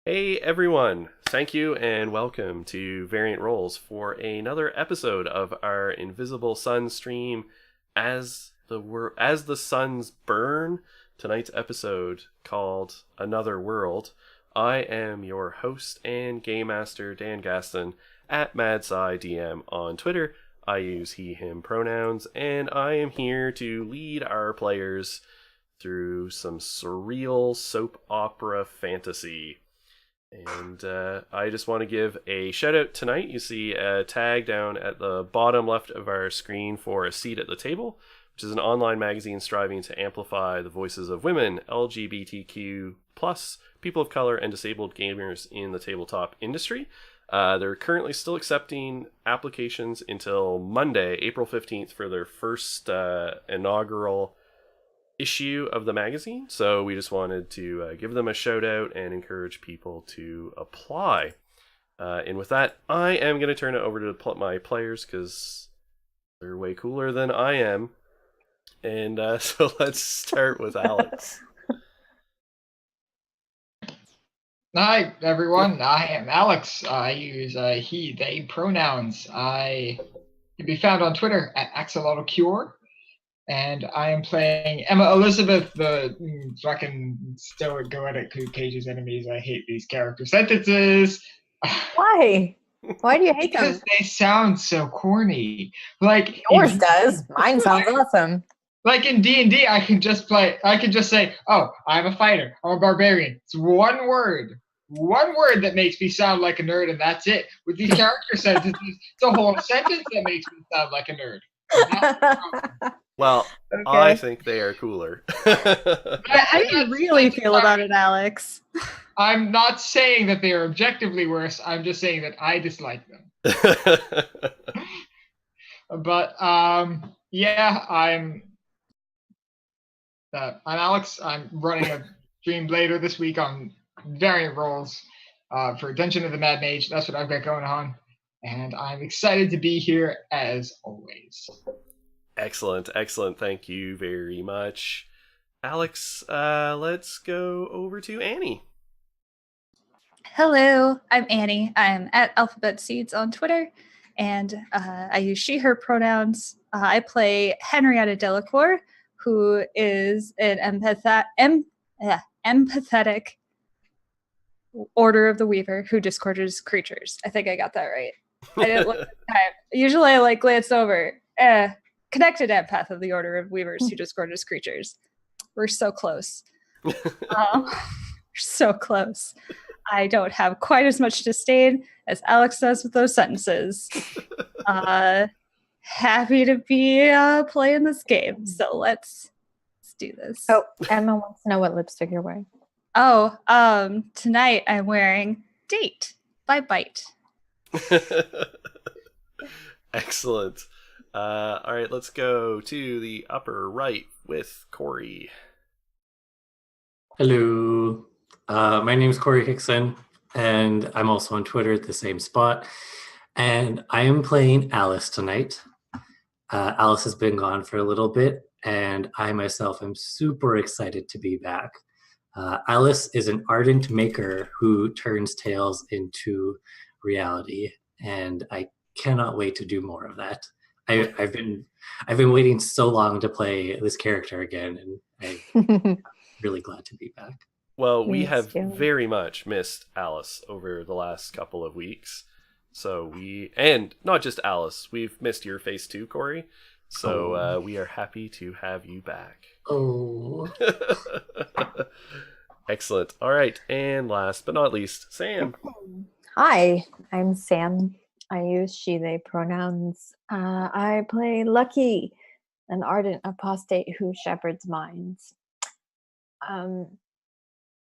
Hey everyone, thank you and welcome to Variant Roles for another episode of our Invisible Sun stream as the suns burn. Tonight's episode called Another World. I am your host and game master Dan Gaston at MadSciDM on Twitter. I use he/him pronouns and I am here to lead our players through some surreal soap opera fantasy. And I just want to give a shout out tonight. You see a tag down at the bottom left of our screen for A Seat at the Table, which is an online magazine striving to amplify the voices of women, LGBTQ, people of color, and disabled gamers in the tabletop industry. They're currently still accepting applications until Monday, April 15th, for their first inaugural issue of the magazine. So we just wanted to give them a shout out and encourage people to apply. And with that, I am going to turn it over to my players because they're way cooler than I am. And so let's start with Alex. Hi, everyone. I am Alex. I use he, they pronouns. I can be found on Twitter at AxolotlCure. And I am playing Emma Elizabeth, the fucking stoic goetic who cages enemies. I hate these character sentences. Why? Why do you hate Because them? they sound so corny. Like Yours does. Mine sounds awesome. Like in D&D, I can just say, "Oh, I'm a fighter. I'm a barbarian." It's one word that makes me sound like a nerd, and that's it. With these character sentences, it's a whole sentence that makes me sound like a nerd. Well, okay. I think they are cooler. How do you really feel about it, Alex? I'm not saying that they are objectively worse. I'm just saying that I dislike them. But yeah, I'm Alex. I'm running a stream later this week on variant roles for Dungeon of the Mad Mage. That's what I've got going on. And I'm excited to be here as always. Excellent. Thank you very much. Alex, let's go over to Annie. Hello, I'm Annie. I'm at Alphabet Seeds on Twitter, and I use she/her pronouns. I play Henrietta Delacour, who is an empathetic Order of the Weaver who discourages creatures. I think I got that right. I didn't look at the time. Usually I glance over. Connected empath of the Order of Weavers who discourages creatures. We're so close. We're so close. I don't have quite as much disdain as Alex does with those sentences. Happy to be playing this game. So let's do this. Oh, Emma wants to know what lipstick you're wearing. Oh, tonight I'm wearing Date by Bite. Excellent. All right, let's go to the upper right with Corey. Hello. My name is Corey Hickson, and I'm also on Twitter at the same spot. And I am playing Alice tonight. Alice has been gone for a little bit, and I myself am super excited to be back. Alice is an ardent maker who turns tales into reality, and I cannot wait to do more of that. I've been waiting so long to play this character again, and I'm really glad to be back. Well, we have very much missed Alice over the last couple of weeks. So and not just Alice, we've missed your face too, Corey. So we are happy to have you back. Oh. Excellent. All right. And last but not least, Sam. Hi, I'm Sam. I use she, they pronouns. I play Lucky, an ardent apostate who shepherds minds.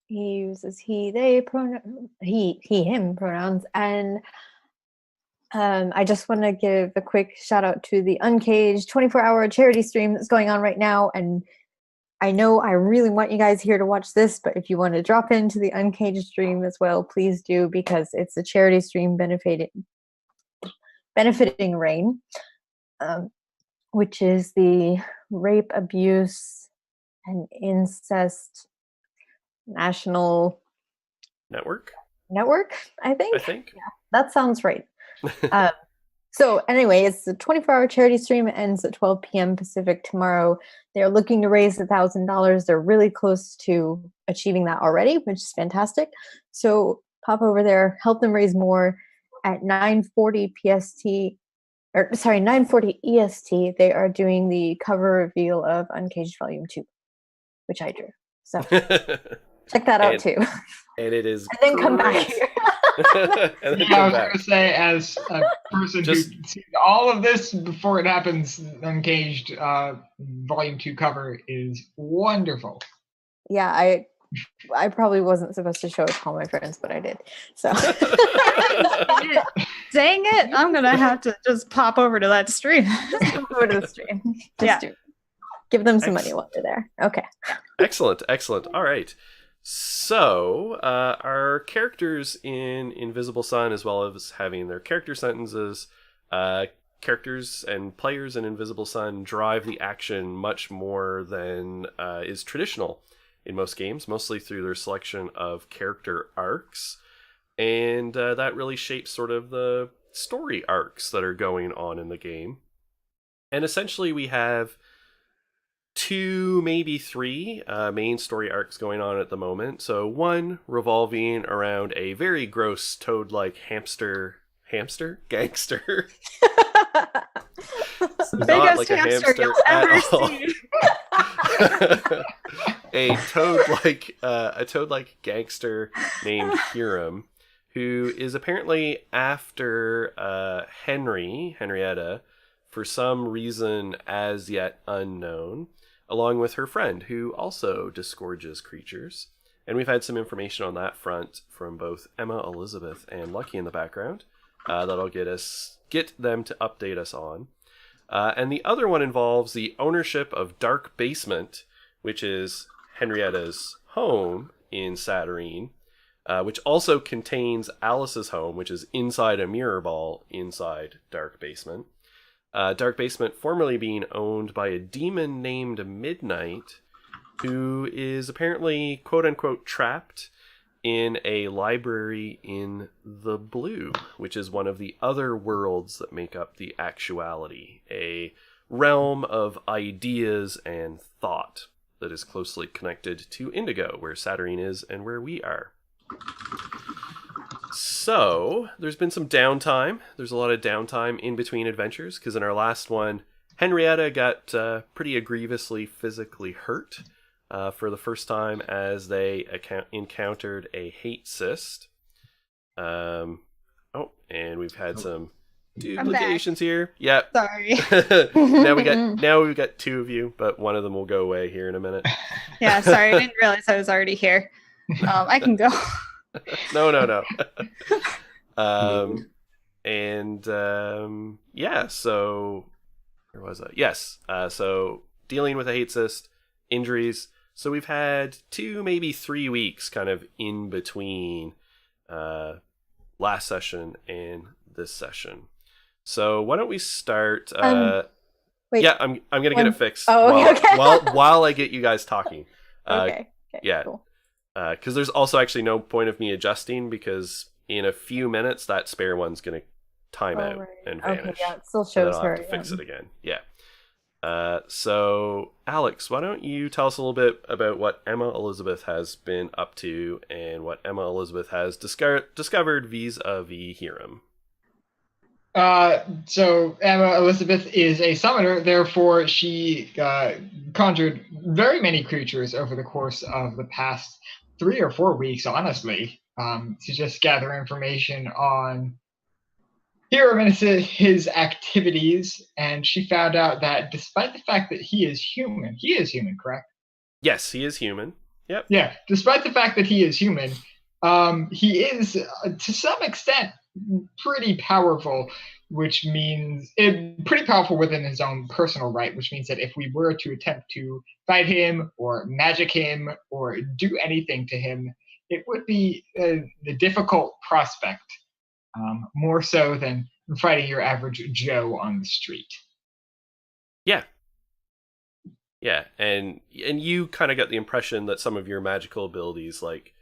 He uses he, they him pronouns, and I just want to give a quick shout out to the Uncaged 24-hour charity stream that's going on right now. And I know I really want you guys here to watch this, but if you want to drop into the Uncaged stream as well, please do, because it's a charity stream benefiting RAINN, which is the Rape, Abuse, and Incest National Network, Network, I think. I think. That sounds right. So anyway, it's the 24-hour charity stream. It ends at 12 p.m. Pacific tomorrow. They're looking to raise $1,000. They're really close to achieving that already, which is fantastic. So pop over there, help them raise more. At 9:40 PST, or sorry, 9:40 EST, they are doing the cover reveal of Uncaged Volume 2, which I drew. So check that out too. And it is And then come back great. here. And then Yeah, I come was back. going to say, as a person who sees all of this before it happens, Uncaged Volume 2 cover is wonderful. Yeah, I probably wasn't supposed to show it to all my friends, but I did. So Dang it! I'm gonna have to just pop over to that stream. just come over to the stream. Just Yeah. do it. Give them some money while they're there. Okay. Excellent, excellent. All right. So, our characters in Invisible Sun, as well as having their character sentences, characters and players in Invisible Sun drive the action much more than is traditional in most games, mostly through their selection of character arcs. And that really shapes sort of the story arcs that are going on in the game. And essentially we have 2, maybe 3 main story arcs going on at the moment. So one revolving around a very gross toad-like gangster. The Not biggest like a hamster hamster you'll at ever all. see. a toad-like gangster named Hiram, who is apparently after Henrietta, for some reason as yet unknown, along with her friend, who also disgorges creatures. And we've had some information on that front from both Emma, Elizabeth, and Lucky in the background that'll get them to update us on. And the other one involves the ownership of Dark Basement, which is Henrietta's home in Satyrine, which also contains Alice's home, which is inside a mirror ball inside Dark Basement. Dark Basement formerly being owned by a demon named Midnight, who is apparently quote-unquote trapped in a library in the Blue, which is one of the other worlds that make up the actuality, a realm of ideas and thought that is closely connected to Indigo, where Satyrine is and where we are. So, there's been some downtime. There's a lot of downtime in between adventures, because in our last one, Henrietta got pretty grievously physically hurt for the first time as they encountered a hate cyst. And we've had some duplications here. Yep. Sorry. now we've got 2 of you, but one of them will go away here in a minute. Yeah, sorry. I didn't realize I was already here. I can go. No. So where was I? Yes. So dealing with a hate cyst, injuries. So we've had 2, maybe 3 weeks kind of in between last session and this session. So why don't we start? Wait. Yeah, I'm gonna get it fixed. Oh, okay. while I get you guys talking. Okay. Yeah. Cool. Because there's also actually no point of me adjusting, because in a few minutes that spare one's going to time out Right. and vanish. Okay, yeah, it still So then shows I'll her. have to fix it again. Yeah. So, Alex, why don't you tell us a little bit about what Emma Elizabeth has been up to and what Emma Elizabeth has discovered vis-a-vis Hiram? So Emma Elizabeth is a summoner, therefore she conjured very many creatures over the course of the past 3 or 4 weeks, honestly, to just gather information on Hiram and his activities. And she found out that despite the fact that he is human, correct? Yes, he is human. Yep. Yeah, despite the fact that he is human, he is, to some extent, pretty powerful, which means pretty powerful within his own personal right, which means that if we were to attempt to fight him or magic him or do anything to him, it would be a difficult prospect, more so than fighting your average Joe on the street. Yeah, and you kind of got the impression that some of your magical abilities, like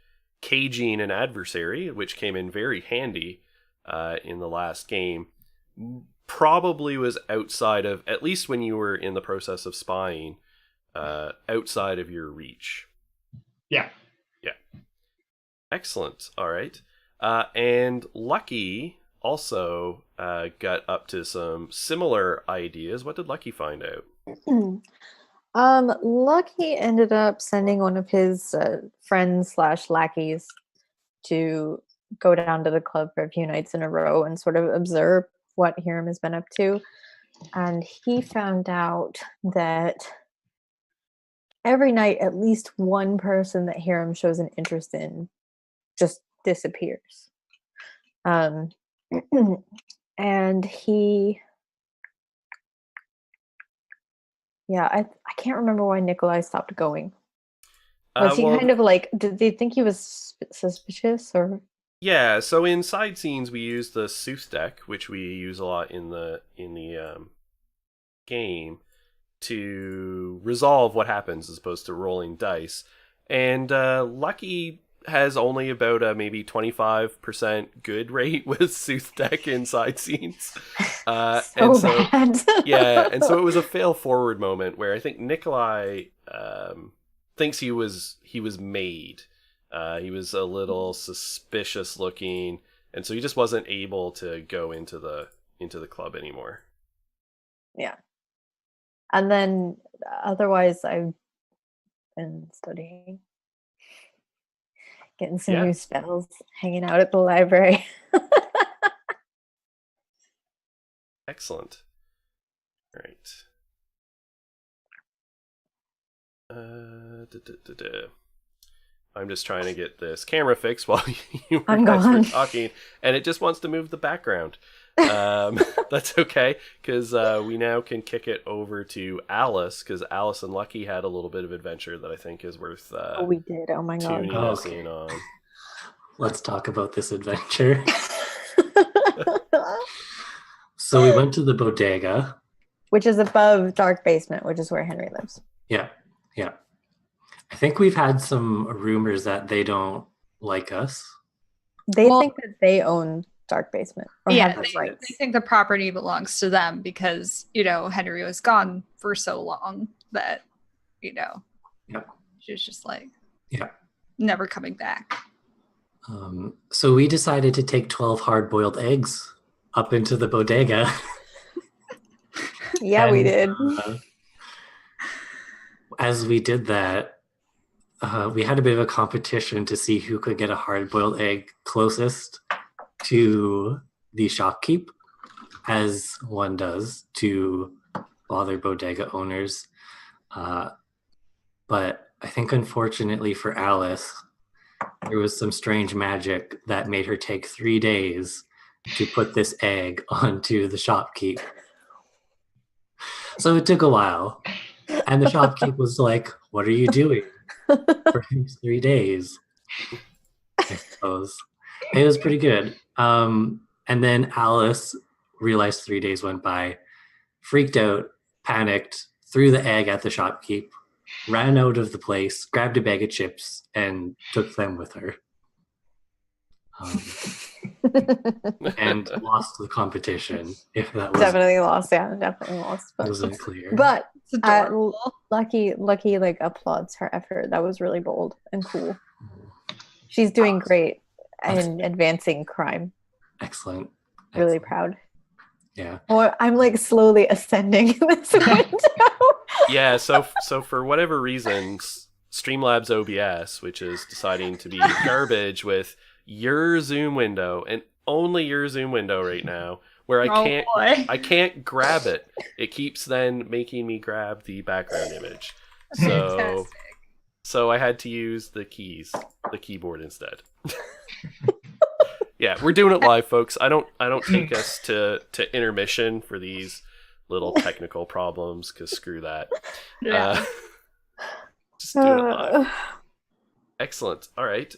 caging an adversary, which came in very handy in the last game, probably was outside of, at least when you were in the process of spying, outside of your reach. Yeah. Excellent. All right. And Lucky also got up to some similar ideas. What did Lucky find out? Lucky ended up sending one of his friends / lackeys to go down to the club for a few nights in a row and sort of observe what Hiram has been up to. And he found out that every night, at least one person that Hiram shows an interest in just disappears. And he, I can't remember why Nikolai stopped going. Was he kind of like, did they think he was suspicious or? Yeah, so in side scenes we use the Seuss deck, which we use a lot in the game, to resolve what happens as opposed to rolling dice. And Lucky has only about a maybe 25% good rate with Seuss deck in side scenes. Bad. Yeah, and so it was a fail forward moment where I think Nikolai thinks he was made. He was a little suspicious looking, and so he just wasn't able to go into the club anymore. Yeah. And then otherwise I've been studying, getting some new spells, hanging out at the library. Excellent. All right. I'm just trying to get this camera fixed while you guys were talking, and it just wants to move the background. That's okay, because we now can kick it over to Alice, because Alice and Lucky had a little bit of adventure that I think is worth we did. Oh my god. tuning us in on. Let's talk about this adventure. So we went to the bodega, which is above Dark Basement, which is where Henry lives. Yeah. I think we've had some rumors that they don't like us. They think that they own Dark Basement. Or they think the property belongs to them because, Henry was gone for so long that, she was just like, never coming back. So we decided to take 12 hard-boiled eggs up into the bodega. Yeah, we did. As we did that, we had a bit of a competition to see who could get a hard-boiled egg closest to the shopkeep, as one does to bother bodega owners. But I think unfortunately for Alice, there was some strange magic that made her take 3 days to put this egg onto the shopkeep. So it took a while. And the shopkeep was like, "What are you doing for these 3 days?" I suppose. It was pretty good. And then Alice realized 3 days went by, freaked out, panicked, threw the egg at the shopkeep, ran out of the place, grabbed a bag of chips, and took them with her. And lost the competition. If that was definitely lost, definitely lost. But wasn't clear. But Lucky like applauds her effort. That was really bold and cool. She's doing great and advancing crime. Excellent. Really proud. Yeah. Or I'm like slowly ascending this window. Yeah, so for whatever reasons, Streamlabs OBS, which is deciding to be garbage with your Zoom window and only your Zoom window right now, where I can't grab it. It keeps then making me grab the background image. So I had to use the keyboard instead. Yeah, we're doing it live, folks. I don't take us to intermission for these little technical problems, because screw that. Just do it live. Excellent. All right.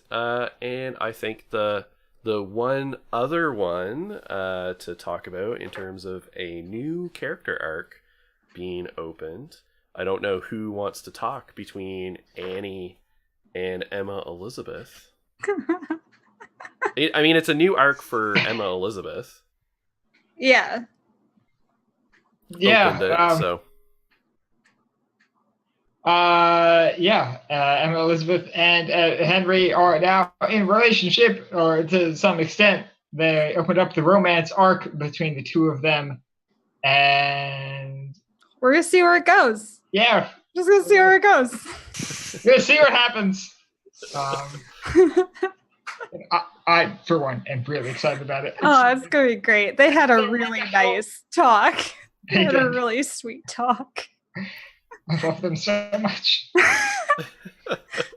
And I think the one other one to talk about in terms of a new character arc being opened. I don't know who wants to talk between Annie and Emma Elizabeth. I mean, it's a new arc for Emma Elizabeth. Yeah. Opened it, Yeah. so Emma Elizabeth and Henry are now in relationship, or to some extent, they opened up the romance arc between the two of them, and We're gonna see where it goes. yeah, Just gonna see where it goes. we're gonna see what happens. I, for one, am really excited about it. Oh, it's gonna be great. They had a really nice talk. They They had a did. really sweet talk. I love them so much.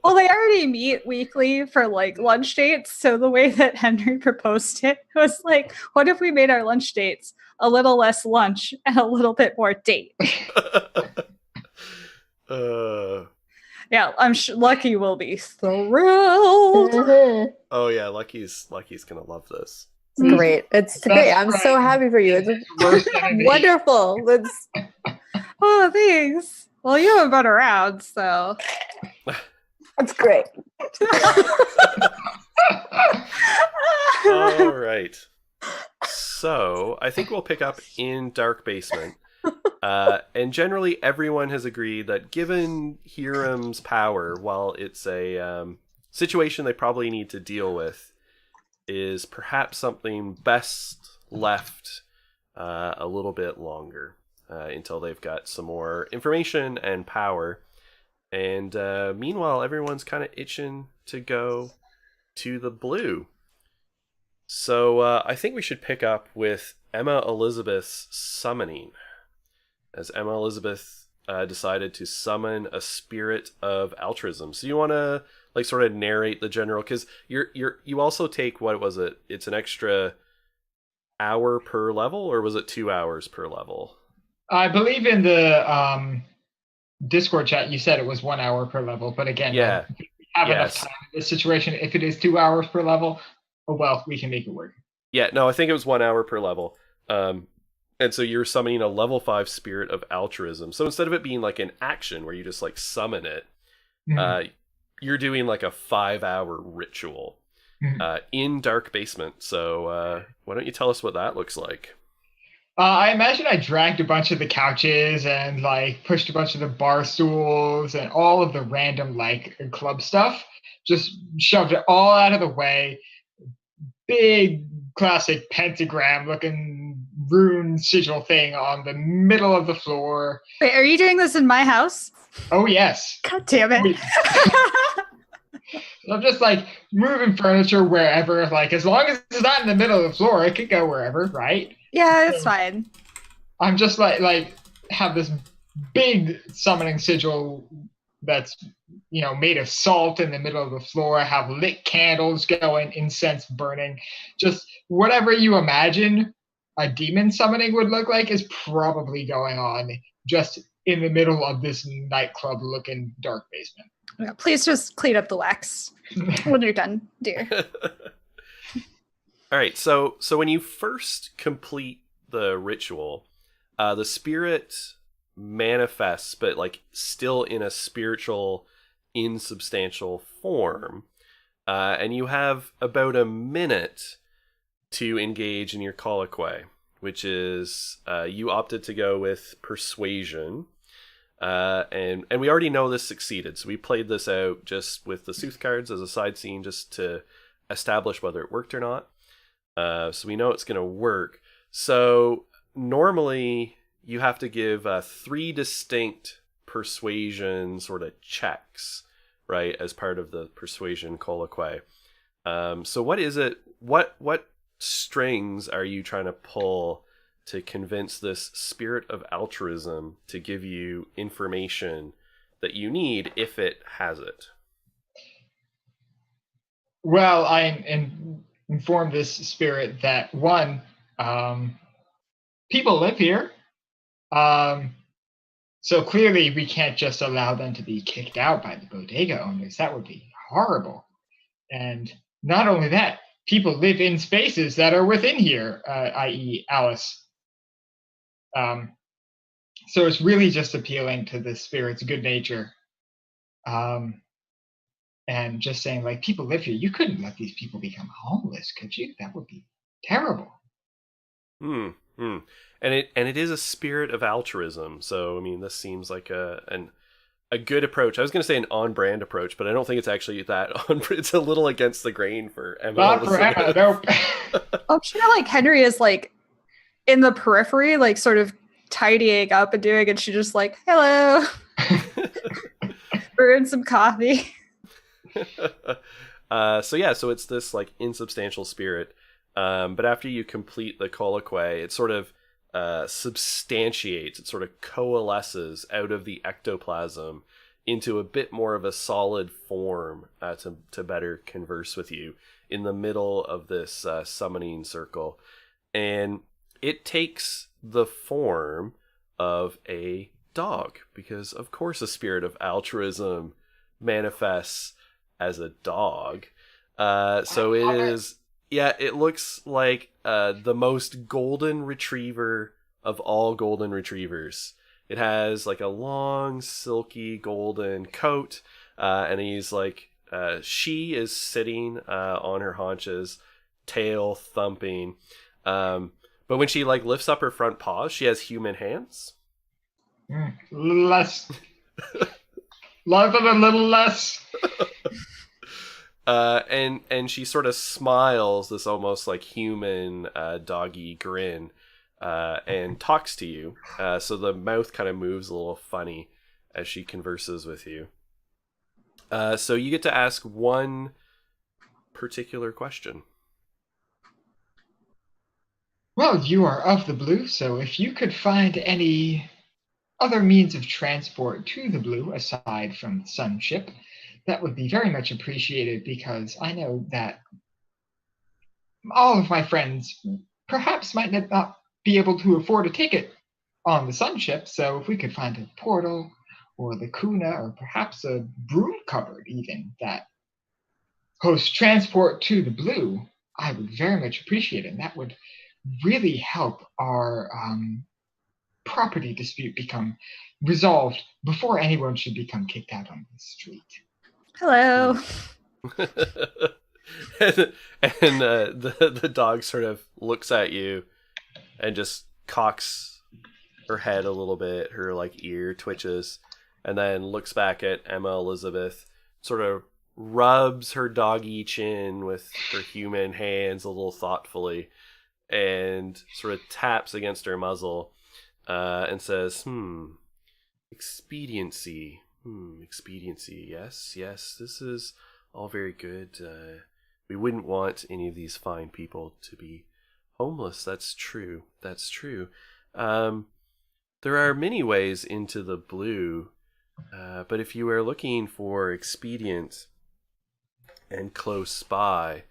Well, they already meet weekly for like lunch dates. So the way that Henry proposed it was like, what if we made our lunch dates a little less lunch and a little bit more date? Yeah, I'm sure Lucky will be thrilled. It's Oh yeah, Lucky's gonna love this. great. It's That's great. I'm so right. happy for you. It's Worst enemy. wonderful. It's Oh, thanks. Well, you haven't been around, so. great. All right. So I think we'll pick up in Dark Basement. And generally, everyone has agreed that given Hiram's power, while it's a situation they probably need to deal with, is perhaps something best left a little bit longer until they've got some more information and power. And meanwhile, everyone's kind of itching to go to the blue. So I think we should pick up with Emma Elizabeth's summoning, as Emma Elizabeth decided to summon a spirit of altruism. So you want to like sort of narrate the general, because you also take, what was it? It's an extra hour per level, or was it 2 hours per level? I believe in the Discord chat you said it was 1 hour per level, but again, Yeah. we have enough Yes. time in this situation. If it is 2 hours per level, oh well, we can make it work. Yeah, no, I think it was 1 hour per level. And so you're summoning a level 5 spirit of altruism. So instead of it being like an action where you just like summon it, Mhm. you're doing like a 5-hour ritual in Dark Basement. So why don't you tell us what that looks like? I imagine I dragged a bunch of the couches and like pushed a bunch of the bar stools and all of the random like club stuff. Just shoved it all out of the way. Big classic pentagram looking rune sigil thing on the middle of the floor. Wait, are you doing this in my house? Oh yes. God damn it. I'm just like moving furniture wherever. Like as long as it's not in the middle of the floor, it could go wherever, right? Yeah, it's fine. I'm just like have this big summoning sigil that's made of salt in the middle of the floor. I have lit candles going, incense burning, just whatever you imagine a demon summoning would look like is probably going on just in the middle of this nightclub looking dark basement. Yeah, please just clean up the wax when you're done, dear. All right, so when you first complete the ritual, the spirit manifests, but like still in a spiritual, insubstantial form, and you have about a minute to engage in your colloquy, which is you opted to go with persuasion. And we already know this succeeded, so we played this out just with the sooth cards as a side scene just to establish whether it worked or not. So we know it's going to work. So normally you have to give 3 distinct persuasion sort of checks, right, as part of the persuasion colloquy. So what is it? What strings are you trying to pull to convince this spirit of altruism to give you information that you need if it has it? Well, I informed this spirit that one, people live here. So clearly we can't just allow them to be kicked out by the bodega owners. That would be horrible. And not only that, people live in spaces that are within here, i.e. Alice. So it's really just appealing to the spirit's good nature. and just saying like, people live here. You couldn't let these people become homeless, could you? That would be terrible. Hmm. Hmm. And it is a spirit of altruism. So I mean, this seems like a good approach. I was going to say an on-brand approach, but I don't think it's actually that on. It's a little against the grain for Emma. Not for Emma, nope. I'm sure like Henry is like in the periphery, like sort of tidying up and doing, and she just like, hello, brewing some coffee. So it's this like insubstantial spirit. But after you complete the colloquy, it sort of substantiates, it sort of coalesces out of the ectoplasm into a bit more of a solid form to better converse with you in the middle of this summoning circle. And it takes the form of a dog, because of course a spirit of altruism manifests as a dog. So it is... Yeah, it looks like the most golden retriever of all golden retrievers. It has like a long, silky, golden coat, and he's like, she is sitting on her haunches, tail thumping. But when she like lifts up her front paws, she has human hands. Less. Love it a little less. And she sort of smiles this almost like human doggy grin and talks to you. So the mouth kind of moves a little funny as she converses with you. So you get to ask one particular question. Well, you are of the blue, so if you could find any other means of transport to the blue aside from the sunship, that would be very much appreciated, because I know that all of my friends perhaps might not be able to afford a ticket on the sunship. So if we could find a portal or the Kuna or perhaps a broom cupboard even that hosts transport to the blue, I would very much appreciate it. And that would really help our property dispute become resolved before anyone should become kicked out on the street. Hello. and the dog sort of looks at you and just cocks her head a little bit. Her like ear twitches, and then looks back at Emma Elizabeth, sort of rubs her doggy chin with her human hands a little thoughtfully, and sort of taps against her muzzle and says, expediency. Expediency. Yes, this is all very good. We wouldn't want any of these fine people to be homeless. That's true. There are many ways into the blue, but if you are looking for expedient and close by,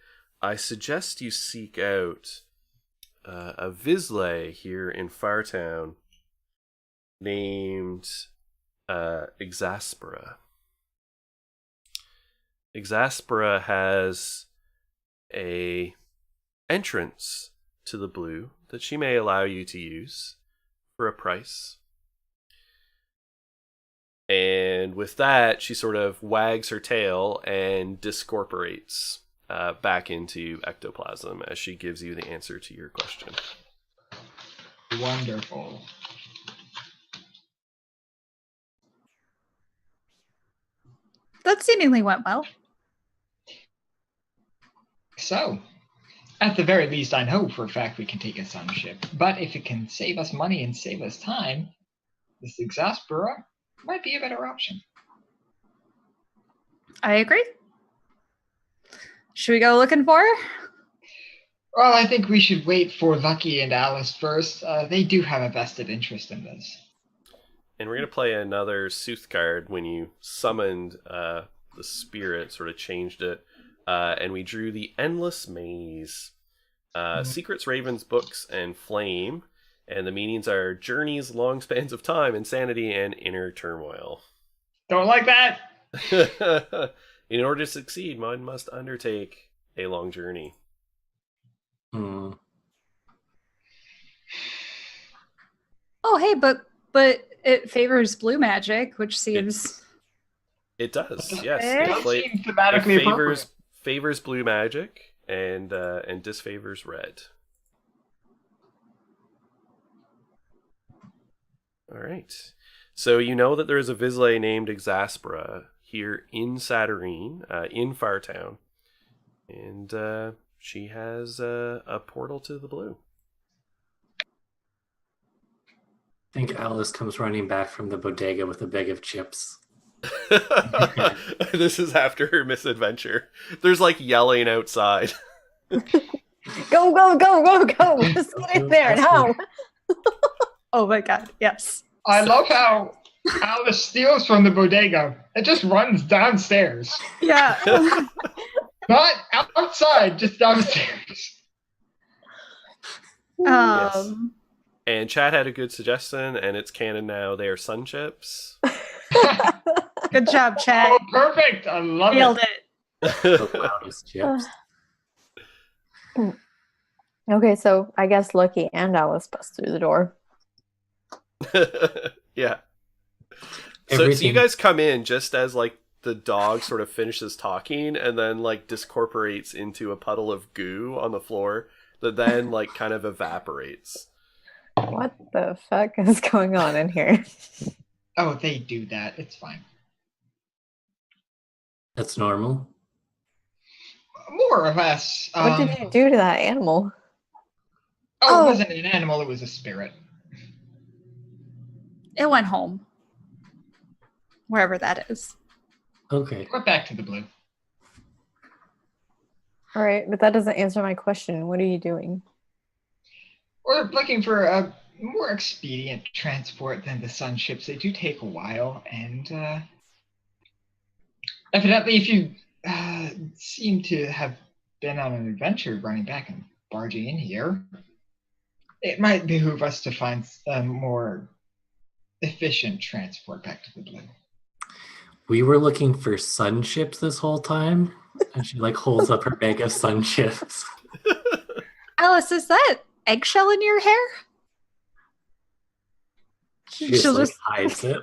I suggest you seek out a Vizsla here in Fartown named Exaspera. Exaspera has a entrance to the blue that she may allow you to use for a price. And with that, she sort of wags her tail and discorporates back into ectoplasm as she gives you the answer to your question. Wonderful. That seemingly went well. So, at the very least, I know for a fact we can take a sunship. But if it can save us money and save us time, this Exaspera might be a better option. I agree. Should we go looking for her? Well, I think we should wait for Lucky and Alice first. They do have a vested interest in this. And we're going to play another Sooth card. When you summoned the spirit, sort of changed it. And we drew the Endless Maze. Secrets, Ravens, Books, and Flame. And the meanings are journeys, long spans of time, insanity, and inner turmoil. Don't like that! In order to succeed, one must undertake a long journey. Hmm. Oh, hey, but it favors blue magic, which seems... It does. It Yes. does It, seem it thematically appropriate. favors blue magic and disfavors red. All right. So you know that there is a Vizsla named Exaspera here in Saturnine, in Fartown, and she has a portal to the blue. I think Alice comes running back from the bodega with a bag of chips. This is after her misadventure. There's like yelling outside. Go, go, go, go, go! Just get in there now. Oh my god, yes. I love how Alice steals from the bodega. It just runs downstairs. Yeah. Not outside, just downstairs. And Chad had a good suggestion, and it's canon now. They are sun chips. Good job, Chad. Oh, perfect. I love Nailed it. it. The loudest chips. Okay, so I guess Lucky and Alice bust through the door. Yeah. So you Everything- guys come in just as like the dog sort of finishes talking and then like discorporates into a puddle of goo on the floor that then like kind of evaporates. What the fuck is going on in here? Oh, they do that. It's fine. That's normal. More or less. What did you do to that animal? Oh, it wasn't an animal, it was a spirit. It went home. Wherever that is. Okay. We're back to the blue. All right, but that doesn't answer my question. What are you doing? We're looking for a more expedient transport than the sun ships. They do take a while, and evidently, if you seem to have been on an adventure running back and barging in here, it might behoove us to find a more efficient transport back to the blue. We were looking for sun chips this whole time, and she like holds up her bag of sun chips. Alice, is that eggshell in your hair? She just, She'll like, just hides it.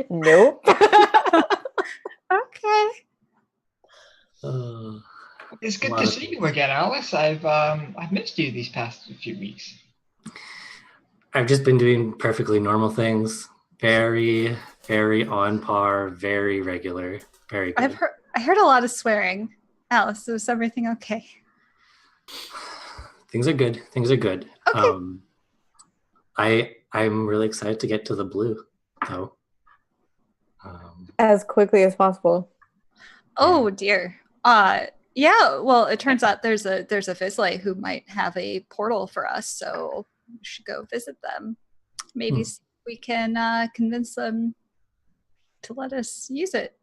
Nope. okay. It's A good lot to of see you again, Alice. I've missed you these past few weeks. I've just been doing perfectly normal things. Very, very on par, very regular, very good. I heard a lot of swearing. Alice, is everything okay? Things are good. Things are good. Okay. I'm really excited to get to the blue, though. As quickly as possible. Oh dear. Yeah, well, it turns out there's a Vizsla who might have a portal for us, so we should go visit them. Maybe see if we can convince them to let us use it.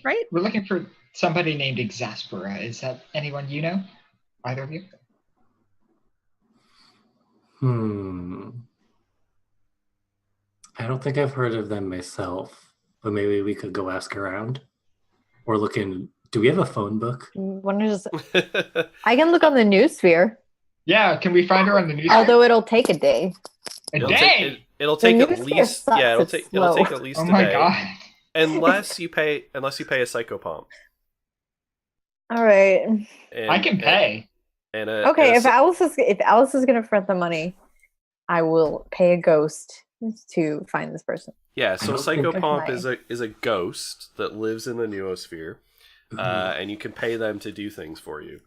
Right? We're looking for somebody named Exaspera. Is that anyone you know? Either of you? I don't think I've heard of them myself, but maybe we could go ask around. Or look in. Do we have a phone book? I can look on the newsphere, Yeah, can we find her on the news? although it'll take a day. A It'll day? take, it'll take at news here least sucks, it'll it's take slow. at least Oh a my day. god. Unless you pay a psychopomp. All right. And, I can pay. And a, Okay, and a if Alice is gonna front the money, I will pay a ghost to find this person. yeah, so I don't think psychopomp I- is a ghost that lives in the noosphere, and you can pay them to do things for you.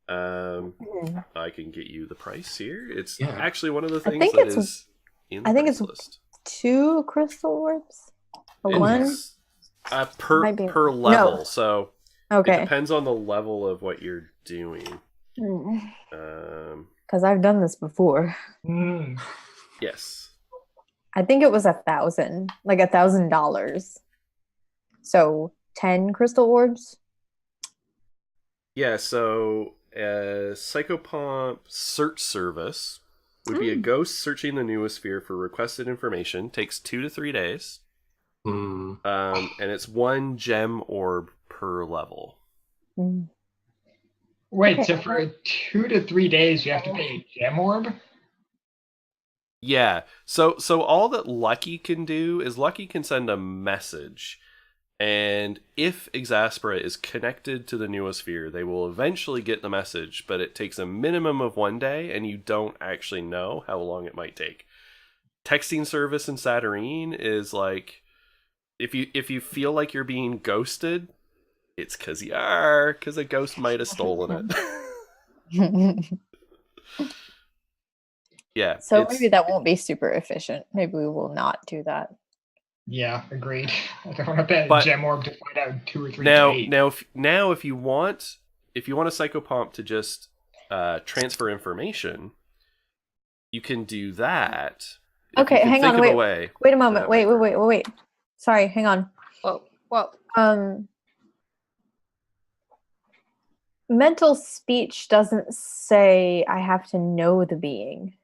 I can get you the price here. It's Yeah. actually one of the I things think that it's- is in the I think price it's list. 2 crystal orbs. It One. is, per Might be- level, no. so it Okay. depends on the level of what you're doing. Because I've done this before. Hmm. Yes. I think it was 1,000, like $1,000. So 10 crystal orbs. Yeah, so Psychopomp Search Service would be a ghost searching the noosphere for requested information. Takes 2 to 3 days. And it's 1 gem orb per level. Mm. Wait, Okay. so for 2 to 3 days you have to pay a gem orb? Yeah. So all that Lucky can do is Lucky can send a message. And if Exaspera is connected to the Neosphere, they will eventually get the message, but it takes a minimum of 1 day, and you don't actually know how long it might take. Texting service in Saturnine is like, if you feel like you're being ghosted, it's because you are, because a ghost might have stolen it. Yeah. So maybe that won't be super efficient. Maybe we will not do that. Yeah, agreed. I don't want to bet But- Gem Orb to find out 2 or 3 now days. if you want a Psychopomp to just transfer information, you can do that. If Okay, you can hang think on, of a wait. way. Wait a moment. that Wait. might work. Sorry, hang on. Whoa. Mental speech doesn't say I have to know the being.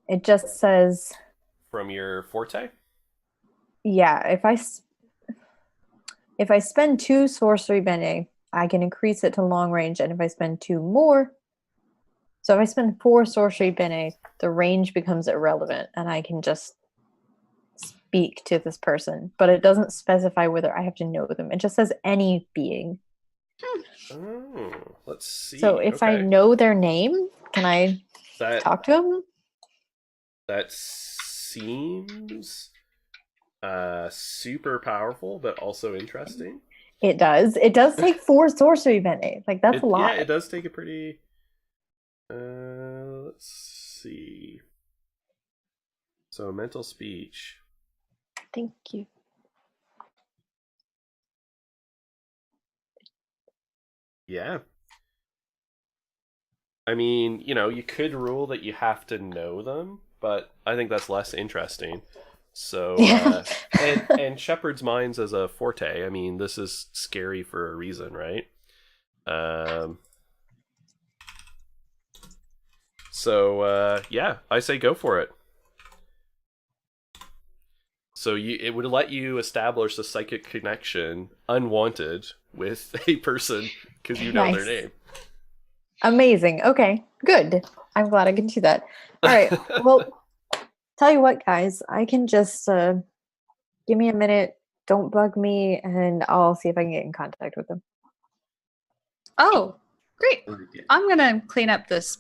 It just says, From your forte? yeah, if I spend 2 sorcery bene, I can increase it to long range, and if I spend 2 more, so if I spend 4 sorcery bene, the range becomes irrelevant, and I can just speak to this person. But it doesn't specify whether I have to know them. It just says any being. Oh, let's see. So if I Okay. know their name, can I talk to them? That seems super powerful, but also interesting. It does. It does take 4 sorcery bene. Like, that's a lot. Yeah, it does take a pretty. Let's see. So mental speech. Thank you. Yeah. I mean, you could rule that you have to know them, but I think that's less interesting. So, Yeah. and Shepherd's Minds as a forte, I mean, this is scary for a reason, right? Yeah, I say go for it. So it would let you establish a psychic connection unwanted with a person because you know their Nice. name. Amazing. Okay, good. I'm glad I can do that. All right. Well, tell you what, guys, I can just give me a minute. Don't bug me, and I'll see if I can get in contact with them. Oh, great. Okay. I'm gonna clean up this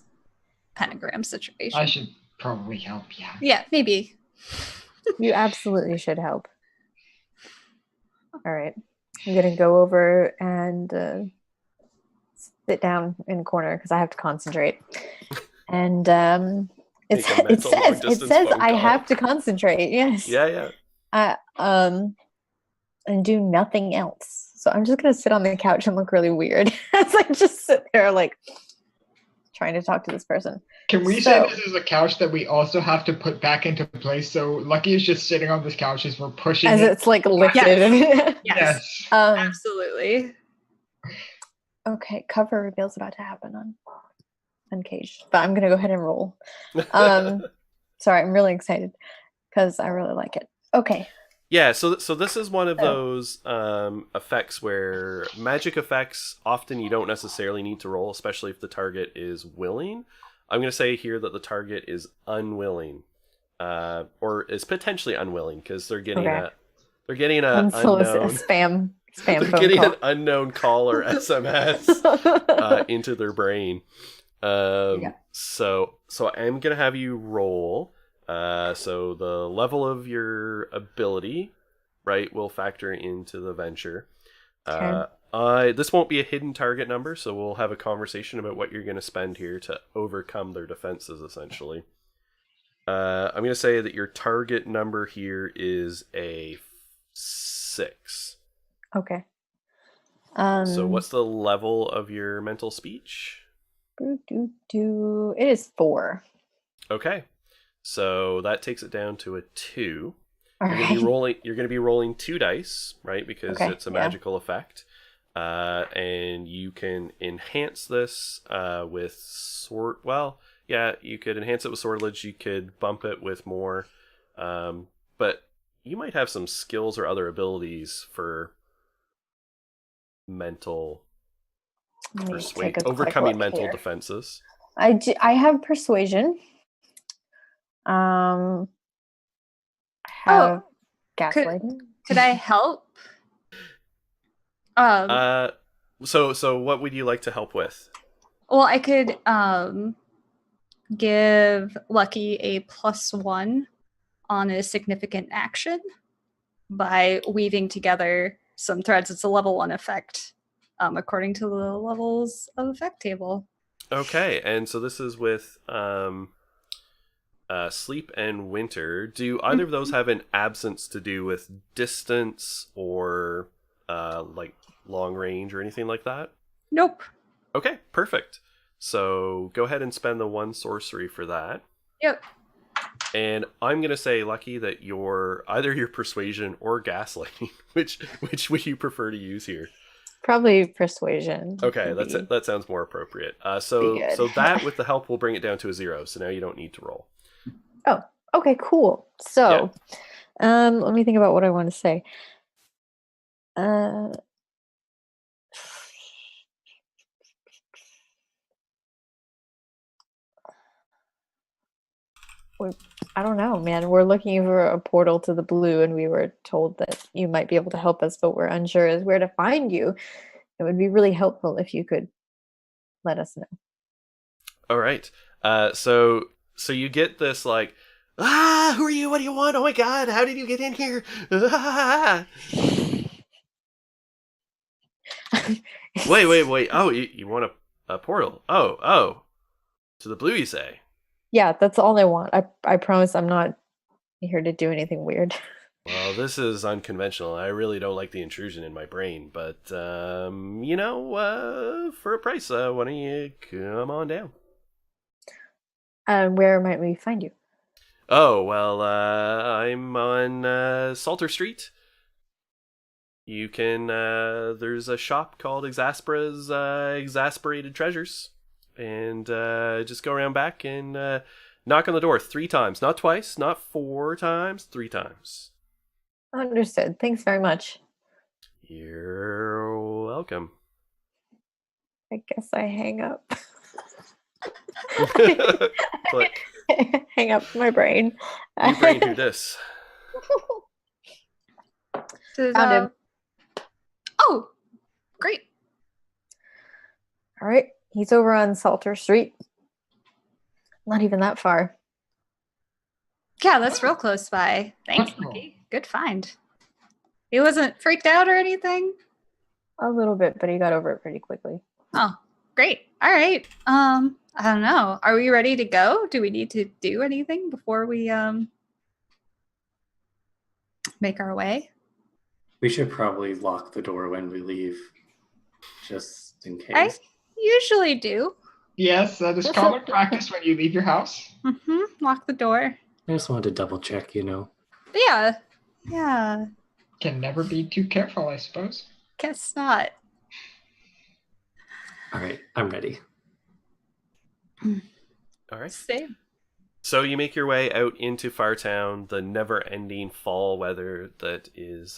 pentagram situation. I should probably help, yeah. Yeah, maybe. You absolutely should help. All right. I'm going to go over and sit down in a corner because I have to concentrate. And Make a mental long-distance phone I call. have to concentrate. Yes. Yeah. And do nothing else. So I'm just going to sit on the couch and look really weird as I just sit there like trying to talk to this person. Can we say this is a couch that we also have to put back into place? So Lucky is just sitting on this couch as we're pushing As it. it's like lifted. Yes. Yes. Absolutely. Okay, cover reveal's about to happen on Uncaged, but I'm gonna go ahead and roll. Sorry, I'm really excited because I really like it. Okay. Yeah, so this is one of those effects where magic effects, often you don't necessarily need to roll, especially if the target is willing. I'm going to say here that the target is unwilling, or is potentially unwilling, because they're getting a Unsolicited spam they're phone getting call. an unknown call or SMS into their brain. So I'm going to have you roll. So the level of your ability, right, will factor into the venture. This won't be a hidden target number, so we'll have a conversation about what you're going to spend here to overcome their defenses, essentially. I'm going to say that your target number here is a 6. Okay. So what's the level of your mental speech? It is 4. Okay. So that takes it down to a 2. All You're right. going to be rolling 2 dice, right? Because it's a magical effect. And you can enhance this with sword. Well, yeah, you could enhance it with swordledge. You could bump it with more. But you might have some skills or other abilities for mental overcoming mental defenses. I have persuasion. Have Oh, gaslighting. could I help? So what would you like to help with? Well, I could give Lucky a +1 on a significant action by weaving together some threads. It's a level 1 effect, according to the levels of effect table. Okay, and so this is with sleep and winter. Do either of those have an absence to do with distance or like long range or anything like that? Nope. Okay, perfect. So go ahead and spend the 1 sorcery for that. Yep. And I'm gonna say, Lucky, that either your persuasion or gaslighting. Which would you prefer to use here? Probably persuasion. Okay, would be- that sounds more appropriate. Be So good. that with the help will bring it down to a 0. So now you don't need to roll. Oh, okay, cool. So, let me think about what I want to say. I don't know, man. We're looking for a portal to the blue, and we were told that you might be able to help us, but we're unsure as where to find you. It would be really helpful if you could let us know. All right. So you get this like, who are you? What do you want? Oh my God! How did you get in here? Ah! Wait. Oh, you want a portal? Oh, to the blue, you say? Yeah, that's all I want. I promise I'm not here to do anything weird. Well, this is unconventional. I really don't like the intrusion in my brain, but for a price, why don't you come on down? Where might we find you? Oh, well, I'm on Salter Street. You can, there's a shop called Exaspera's Exasperated Treasures. And just go around back and knock on the door 3 times. Not twice, not 4 times, 3 times. Understood. Thanks very much. You're welcome. I guess I hang up. Click. Hang up my brain. You brain do this. Found him. Oh, great. All right. He's over on Salter Street. Not even that far. Yeah, that's real close by. Thanks, Cool. Lucky. Good find. He wasn't freaked out or anything? A little bit, but he got over it pretty quickly. Oh, great. All right. I don't know. Are we ready to go? Do we need to do anything before we make our way? We should probably lock the door when we leave, just in case. I usually do. Yes, that is common practice when you leave your house. Lock the door. I just wanted to double check, But yeah. Can never be too careful, I suppose. Guess not. All right, I'm ready. All right. Same. So you make your way out into Fartown, the never-ending fall weather that is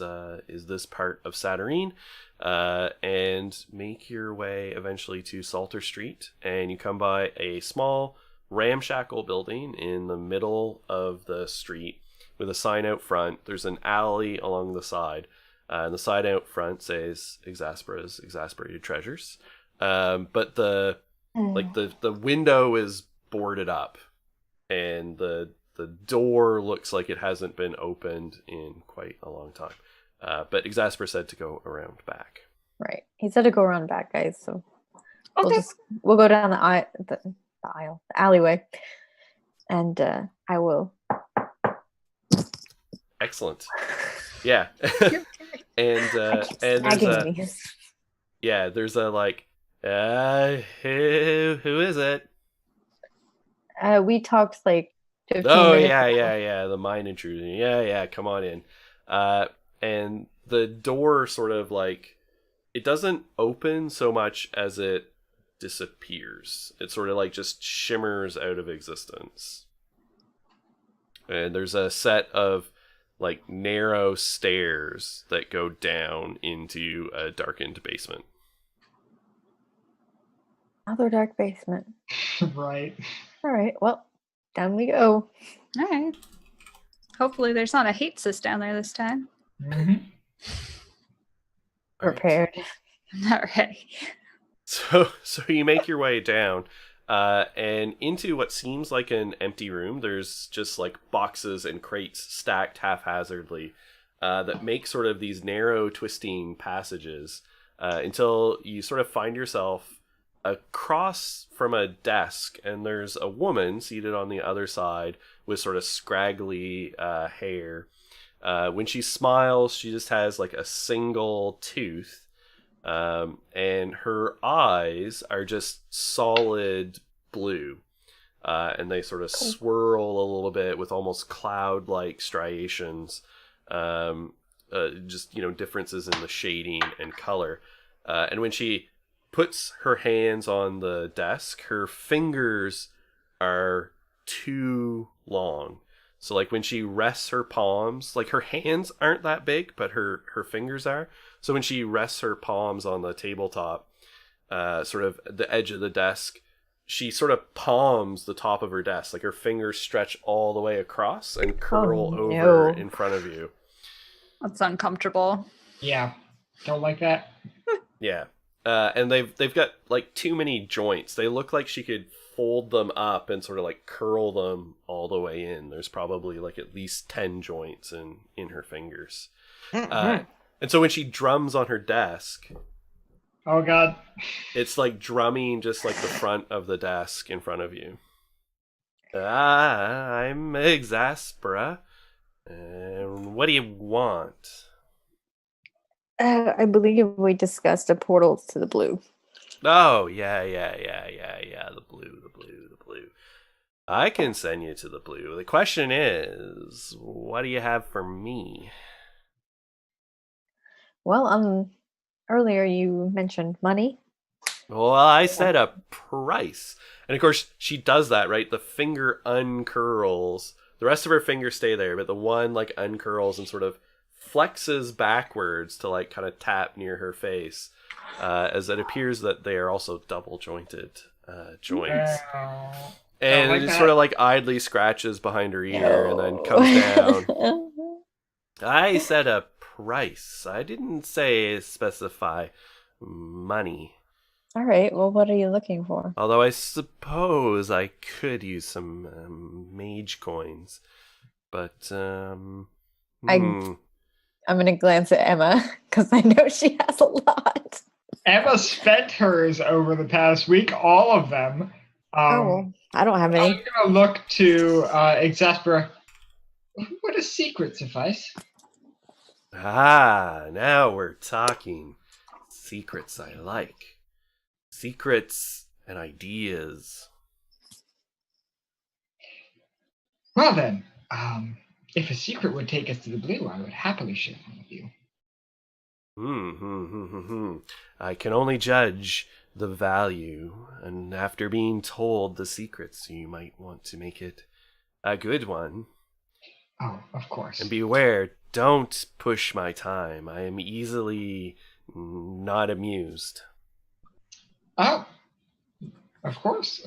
this part of Saturnine, and make your way eventually to Salter Street, and you come by a small ramshackle building in the middle of the street with a sign out front. There's an alley along the side, and the sign out front says Exaspera's Exasperated Treasures, but the window is boarded up. And the door looks like it hasn't been opened in quite a long time. But Exasper said to go around back. Right. He said to go around back, guys. So Okay. we'll go down the alleyway, and I will. Excellent. Yeah. and there's a like, who is it? We talked like 15 Oh minutes yeah, ago. the mind intrusion. Yeah, come on in. And the door sort of like, it doesn't open so much as it disappears. It sort of like just shimmers out of existence. And there's a set of like narrow stairs that go down into a darkened basement. Another dark basement. Right. All right. Well, down we go. All right. Hopefully there's not a hate sis down there this time. Mhm. All right. Prepared. I'm not ready. So you make your way down, and into what seems like an empty room. There's just like boxes and crates stacked haphazardly that make sort of these narrow, twisting passages until you sort of find yourself across from a desk, and there's a woman seated on the other side with sort of scraggly hair. When she smiles, she just has like a single tooth. And her eyes are just solid blue, and they sort of swirl a little bit with almost cloud-like striations, just differences in the shading and color. And when she puts her hands on the desk, her fingers are too long. So like when she rests her palms, like her hands aren't that big, but her fingers are. So when she rests her palms on the tabletop, sort of the edge of the desk, she sort of palms the top of her desk. Like her fingers stretch all the way across and curl over in front of you. That's uncomfortable. Yeah, don't like that. Yeah. And they've got like too many joints. They look like she could fold them up and sort of like curl them all the way in. There's probably like at least 10 joints in her fingers. And so when she drums on her desk, Oh God. it's like drumming just like the front of the desk in front of you. I'm Exaspera. What do you want? I believe we discussed a portal to the blue. Oh, yeah. The blue. I can send you to the blue. The question is, what do you have for me? Well, earlier you mentioned money. Well, I said a price. And of course, she does that, right? The finger uncurls. The rest of her fingers stay there, but the one like uncurls and sort of flexes backwards to like kind of tap near her face, as it appears that they are also double jointed joints. And like it just that. sort of like idly scratches behind her ear and then comes down. I said a price. I didn't specify money. All right. Well, what are you looking for? Although I suppose I could use some mage coins. But, I'm going to glance at Emma because I know she has a lot. Emma spent hers over the past week, all of them. Well, I don't have any. I'm gonna look to Exaspera. Would a secret suffice? now we're talking. Secrets I like. Secrets and ideas. Well then, if a secret would take us to the blue, I would happily share one with you. I can only judge the value, and after being told the secrets, you might want to make it a good one. Oh, of course. And beware, don't push my time. I am easily not amused. Oh, of course.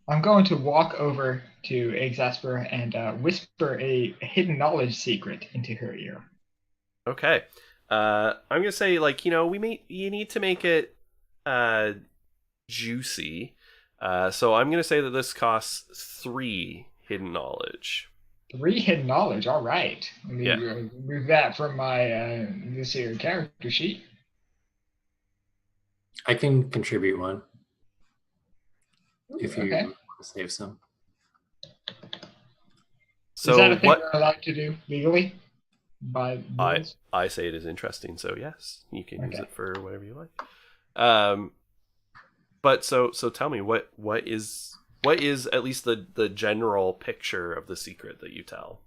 I'm going to walk over to Exaspera and whisper a hidden knowledge secret into her ear. Okay. I'm gonna say, like, you need to make it juicy. So I'm gonna say that this costs 3 hidden knowledge. 3 hidden knowledge. All right. Let me Yeah. remove that from my this here character sheet. I can contribute one if you Okay. want to save some. So Is that a thing what we're allowed to do legally? By rules? I say it is interesting, so yes, you can use Okay. it for whatever you like. But so tell me, what is at least the general picture of the secret that you tell?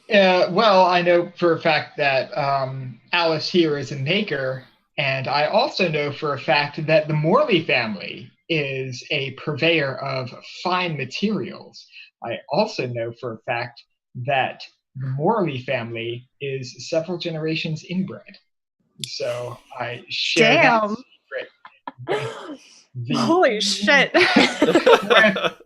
Well, I know for a fact that Alice here is a maker, and I also know for a fact that the Morley family is a purveyor of fine materials. I also know for a fact that the Morley family is several generations inbred. So I share that Damn. secret with the Holy shit. with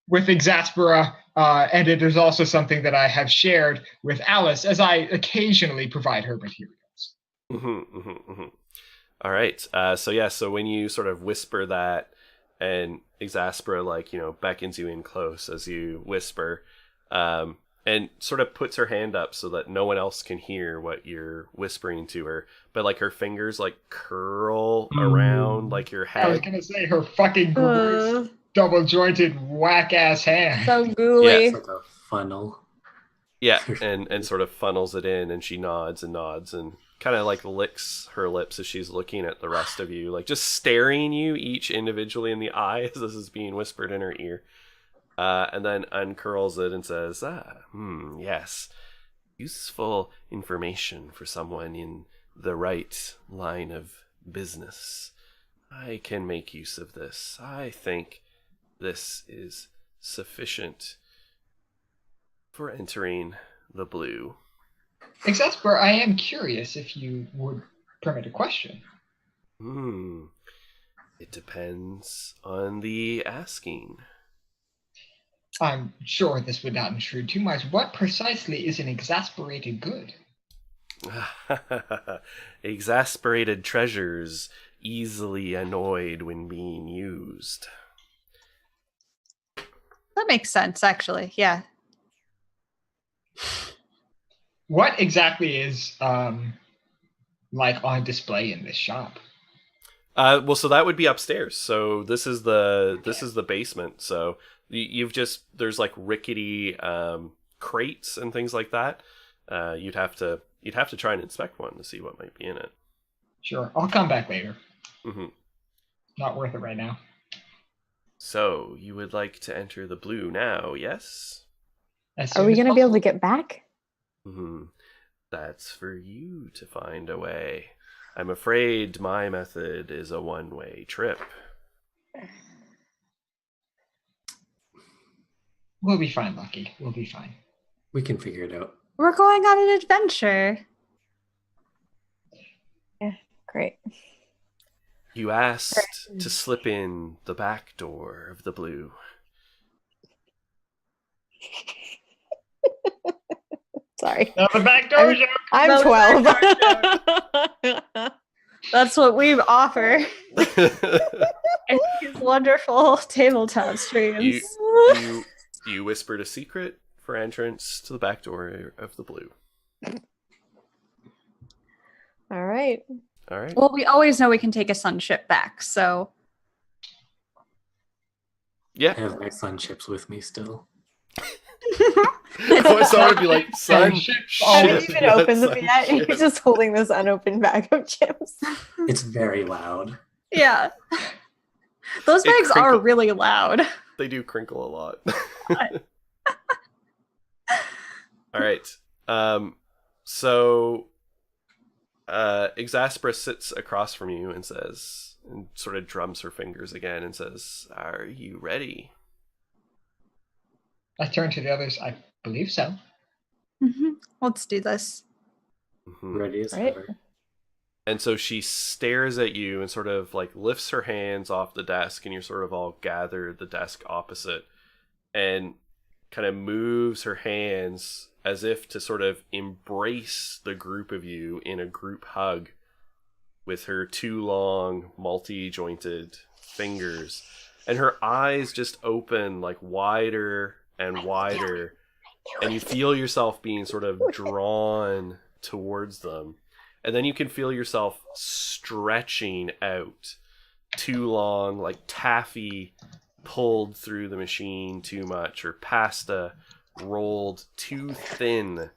with Exaspera, and it is also something that I have shared with Alice as I occasionally provide her materials. All right. So when you sort of whisper that, and Exaspera, like, beckons you in close as you whisper, and sort of puts her hand up so that no one else can hear what you're whispering to her, but like her fingers like curl around like your I was head. gonna say her fucking gross, double-jointed, whack-ass hand. So ghouly. It's like a funnel. Yeah, and sort of funnels it in, and she nods and kind of like licks her lips as she's looking at the rest of you, like just staring you each individually in the eye as this is being whispered in her ear. And then uncurls it and says, yes, useful information for someone in the right line of business. I can make use of this. I think this is sufficient for entering the blue. Exaspera, I am curious if you would permit a question. It depends on the asking. I'm sure this would not intrude too much. What precisely is an exasperated good? Exasperated treasures, easily annoyed when being used. That makes sense, actually. Yeah. What exactly is like on display in this shop? Well, so that would be upstairs. So this is the basement. So you've just, there's like rickety crates and things like that. You'd have to try and inspect one to see what might be in it. Sure, I'll come back later. Mm-hmm. Not worth it right now. So you would like to enter the blue now, yes? Are we going to be able to get back? That's for you to find a way. I'm afraid my method is a one-way trip. We'll be fine, Lucky. We'll be fine. We can figure it out. We're going on an adventure. Yeah, great. You asked to slip in the back door of the blue. Sorry. Now the back door joke. I'm 12. That's what we offer. And these wonderful tabletop streams. You whispered a secret for entrance to the back door of the blue. All right. Well, we always know we can take a sunship back, so. Yeah. I have my sun chips with me still. Someone would be like, son, shit. I haven't even opened them yet. You're just holding this unopened bag of chips. It's very loud. Yeah. Those It bags are crinkle- really loud. They do crinkle a lot. All right. So Exaspera sits across from you and says, and sort of drums her fingers again and says, "Are you ready?" I turn to the others. I believe so. Let's do this. Ready as Right. ever. And so she stares at you and sort of like lifts her hands off the desk, and you're sort of all gathered at the desk opposite, and kind of moves her hands as if to sort of embrace the group of you in a group hug with her two long, multi-jointed fingers. And her eyes just open like wider and wider, and you feel yourself being sort of drawn towards them. And then you can feel yourself stretching out, too long, like taffy pulled through the machine too much, or pasta rolled too thin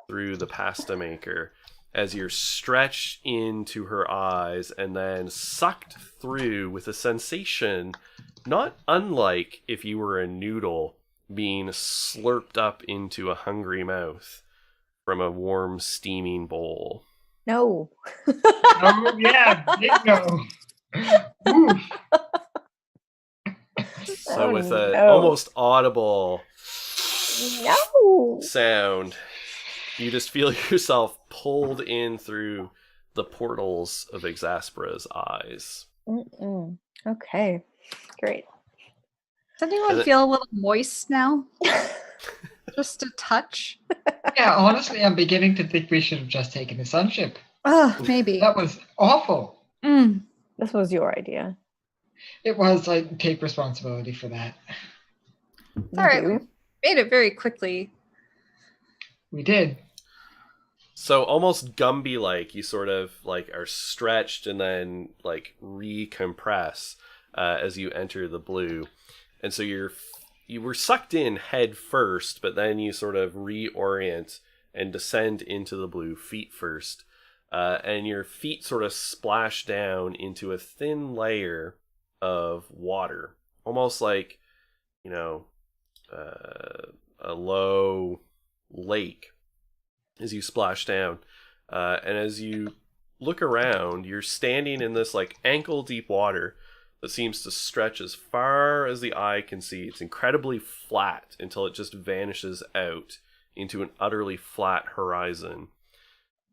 through the pasta maker, as you're stretched into her eyes and then sucked through with a sensation not unlike if you were a noodle being slurped up into a hungry mouth from a warm, steaming bowl. No. Oh yeah, bingo. Oof. So with Oh, an no. almost audible No. sound, you just feel yourself pulled in through the portals of Exaspera's eyes. Mm-mm. Okay. Great. Does anyone And feel a little moist now? Just a touch? Yeah, honestly, I'm beginning to think we should have just taken the sunship. Oh, maybe. That was awful. Mm. This was your idea. It was. I take responsibility for that. It's all right. We You. made it very quickly. We did. So almost Gumby-like, you sort of like are stretched and then like recompress as you enter the blue, and so you were sucked in head first, but then you sort of reorient and descend into the blue feet first, and your feet sort of splash down into a thin layer of water, almost like, you know, a low lake as you splash down. And as you look around, you're standing in this like ankle deep water that seems to stretch as far as the eye can see. It's incredibly flat until it just vanishes out into an utterly flat horizon.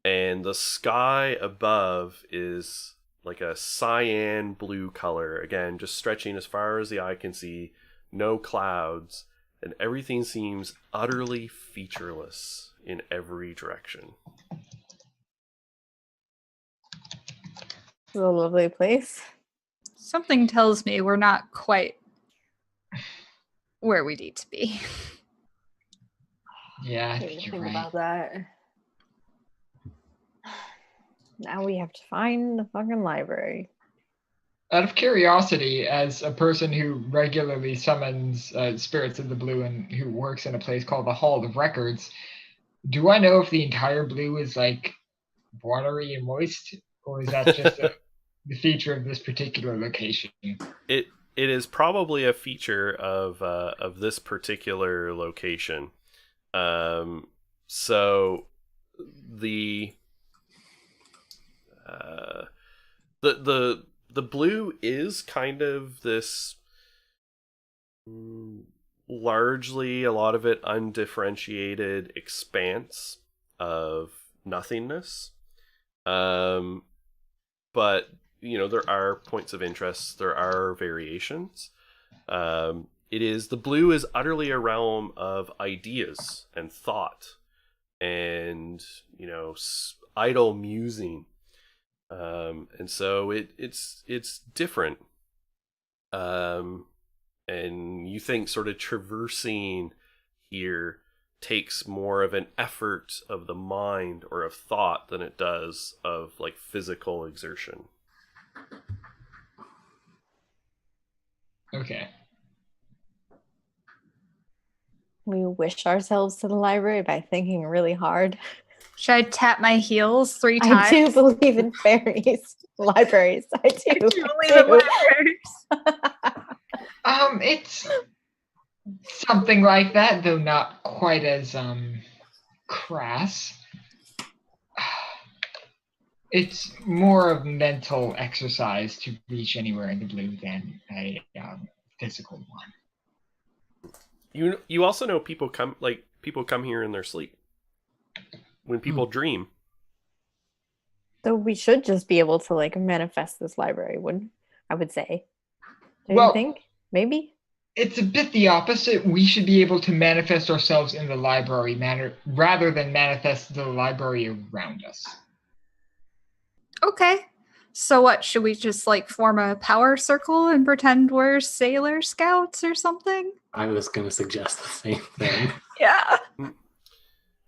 And the sky above is like a cyan blue color, again, just stretching as far as the eye can see, no clouds, and everything seems utterly featureless in every direction. It's a lovely place. Something tells me we're not quite where we need to be. Yeah, I I didn't think you're think right. about that. Now we have to find the fucking library. Out of curiosity, as a person who regularly summons spirits of the blue and who works in a place called the Hall of Records, do I know if the entire blue is like watery and moist, or is that just the feature of this particular location? It is probably a feature of this particular location. So the blue is kind of this largely, a lot of it undifferentiated expanse of nothingness. But you know, there are points of interest, there are variations. The blue is utterly a realm of ideas and thought and, you know, idle musing. And so it's different. And you think sort of traversing here takes more of an effort of the mind or of thought than it does of like physical exertion. Okay. We wish ourselves to the library by thinking really hard. Should I tap my heels 3 times? I do believe in fairies. Libraries. I do. I do believe in libraries. It's something like that, though not quite as crass. It's more of mental exercise to reach anywhere in the blue than a physical one. You also know people come here in their sleep. When people dream. So we should just be able to like manifest this library, I would say. Do Well- you think? Maybe? It's a bit the opposite. We should be able to manifest ourselves in the library rather than manifest the library around us. Okay. So what, should we just like form a power circle and pretend we're Sailor Scouts or something? I was going to suggest the same thing. Yeah.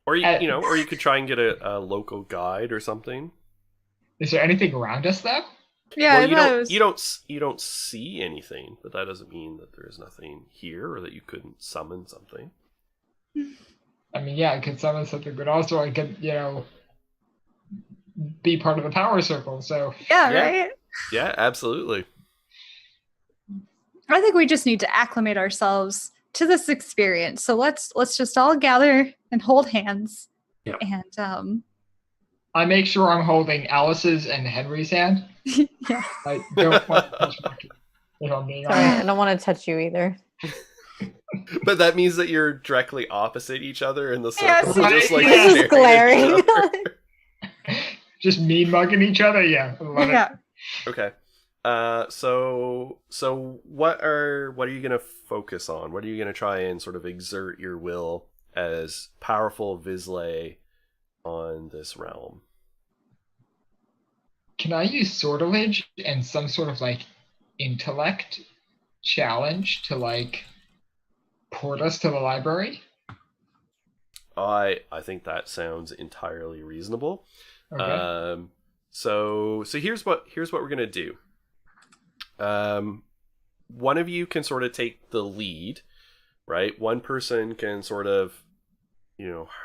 Or you could try and get a local guide or something. Is there anything around us, though? Yeah, Well, you don't see anything, but that doesn't mean that there is nothing here or that you couldn't summon something. I mean, yeah, I could summon something, but also I could, be part of the power circle. So yeah, Yeah. right? Yeah, absolutely. I think we just need to acclimate ourselves to this experience. So let's just all gather and hold hands. Yep. And I make sure I'm holding Alice's and Henry's hand. yeah. I don't want to touch my kid, if I'm being Sorry, honest. I don't want to touch you either. But that means that you're directly opposite each other in the Yeah, circle. see, just like yeah. This is staring at each glaring. other. Just mean mugging each other? Yeah. I love it. Yeah. Okay. So what are you gonna focus on? What are you gonna try and sort of exert your will as powerful Vizsla on this realm? Can I use sortilege and some sort of like intellect challenge to like port us to the library? I think that sounds entirely reasonable. Okay. So here's what we're gonna do. One of you can sort of take the lead, right? One person can sort of,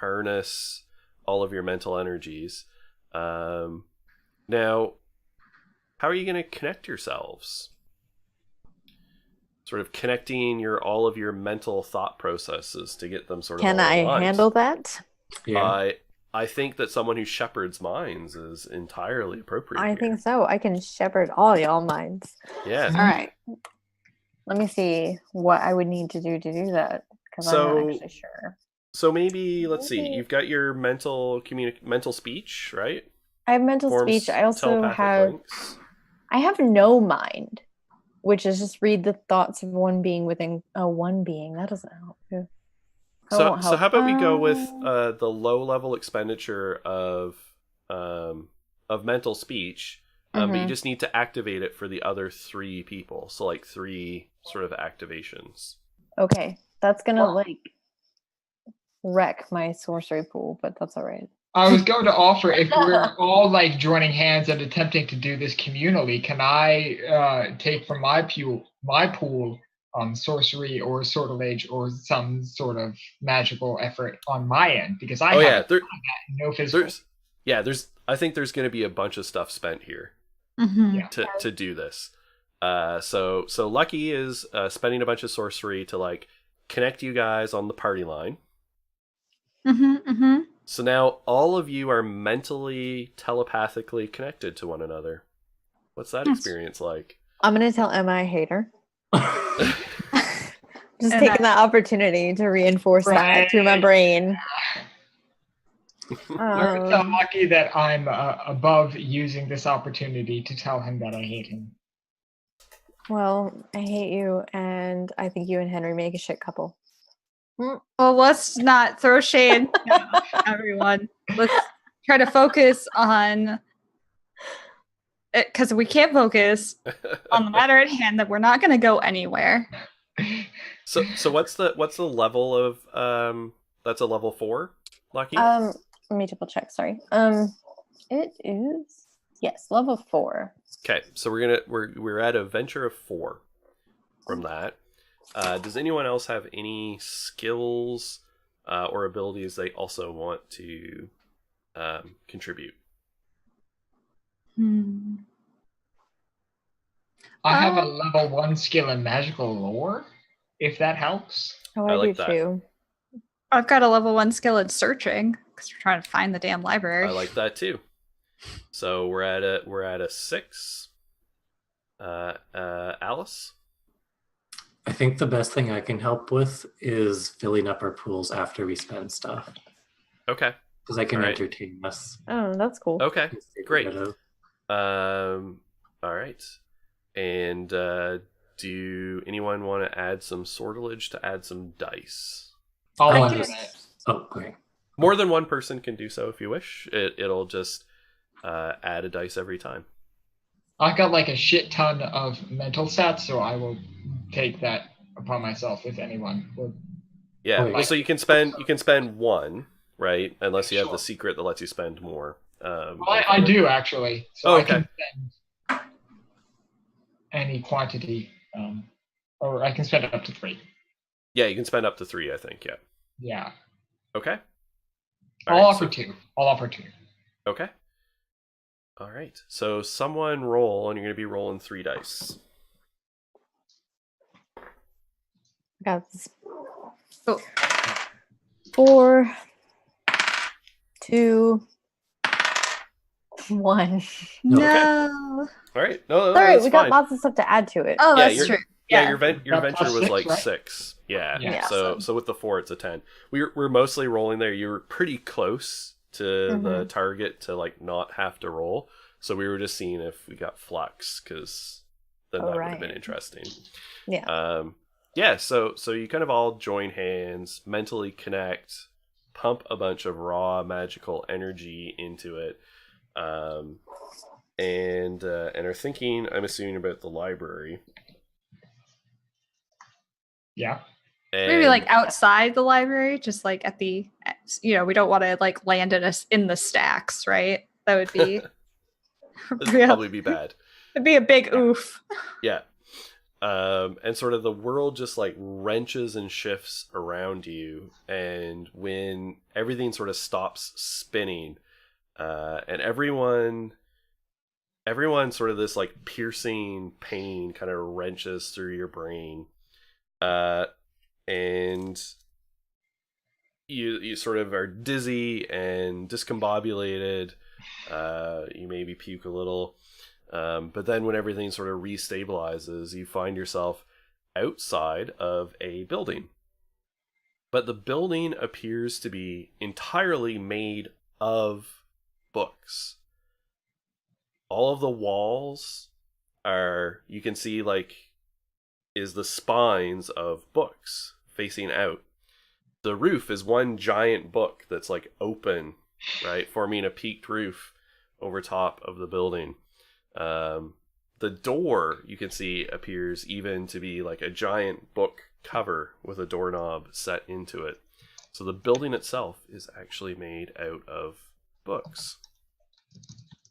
harness all of your mental energies. Now, how are you going to connect yourselves? Sort of connecting all of your mental thought processes to get them sort of Can all I aligned. handle that? Yeah. I think that someone who shepherds minds is entirely appropriate. I here. think so. I can shepherd all y'all minds. Yeah. All right. Let me see what I would need to do that, because I'm not actually sure. So maybe let's see. You've got your mental speech, right? I have mental Forms speech. I also telepathic have. links. I have no mind, which is just read the thoughts of one being within one being. That doesn't help. That won't So help. how about we go with the low level expenditure of mental speech, but you just need to activate it for the other 3 people. So like 3 sort of activations. Okay, that's gonna like wreck my sorcery pool, but that's all right. I was going to offer, if we're all like joining hands and attempting to do this communally, can I take from my pool sorcery or sortilege or some sort of magical effort on my end, because I have no physical. I think there's going to be a bunch of stuff spent here Yeah. to do this. So Lucky is spending a bunch of sorcery to like connect you guys on the party line. So now all of you are mentally, telepathically connected to one another. What's that experience like? I'm gonna tell Emma I hate her. Just taking that opportunity to reinforce that through my brain. I'm so lucky that I'm above using this opportunity to tell him that I hate him. Well, I hate you, and I think you and Henry make a shit couple. Well, let's not throw shade, everyone. Let's try to focus on it, because we can't focus on the matter at hand. That we're not going to go anywhere. So what's the level of that's a level 4, Lucky? Let me double check. Sorry. It is level 4. Okay, so we're at a venture of 4 from that. Does anyone else have any skills or abilities they also want to contribute? I have a level 1 skill in magical lore, if that helps. Oh, I I like do that. too. I've got a level 1 skill in searching because we're trying to find the damn library. I like that too. So we're at a 6. Alice? I think the best thing I can help with is filling up our pools after we spend stuff. Okay. Because I can All right. entertain us. Oh, that's cool. Okay. Great. Shadow. All right. And do anyone want to add some sortilege to add some dice? I'll do that. Oh, great. More than one person can do so if you wish. It'll just add a dice every time. I got like a shit ton of mental stats, so I will take that upon myself if anyone would. Yeah. Oh, yeah. Well, so you can spend 1, right? Unless you have the Sure. secret that lets you spend more. Well, I do actually, so Oh, I okay. can spend any quantity, or I can spend up to 3. Yeah, you can spend up to 3, I think. Yeah. Yeah, Okay. I'll right, offer 2. I'll offer 2. Okay. All right. So someone roll, and you're going to be rolling 3 dice. Got this. Oh. 4, 2, 1. No. All right. No, All right, that's we fine. got lots of stuff to add to it. Oh, Yeah, that's true. Yeah, your Got venture plus was 6, like right? 6. Yeah. Yeah. So with the 4, it's a 10. We're mostly rolling there. You were pretty close to the target to like not have to roll. So we were just seeing if we got flux because then Oh, that would have been right. interesting. Yeah. Yeah, so you kind of all join hands, mentally connect, pump a bunch of raw magical energy into it, and are thinking, I'm assuming, about the library. Yeah. And Maybe like outside the library, just like at the, we don't want to like land in the stacks, right? That would be this would real. probably be bad. It'd be a big oof. Yeah. And sort of the world just like wrenches and shifts around you, and when everything sort of stops spinning, and everyone sort of this like piercing pain kind of wrenches through your brain, and you sort of are dizzy and discombobulated. You maybe puke a little. But then when everything sort of restabilizes, you find yourself outside of a building. But the building appears to be entirely made of books. All of the walls are, you can see, like, is the spines of books facing out. The roof is one giant book that's like open, right, forming a peaked roof over top of the building. The door, you can see, appears even to be like a giant book cover with a doorknob set into it. So the building itself is actually made out of books.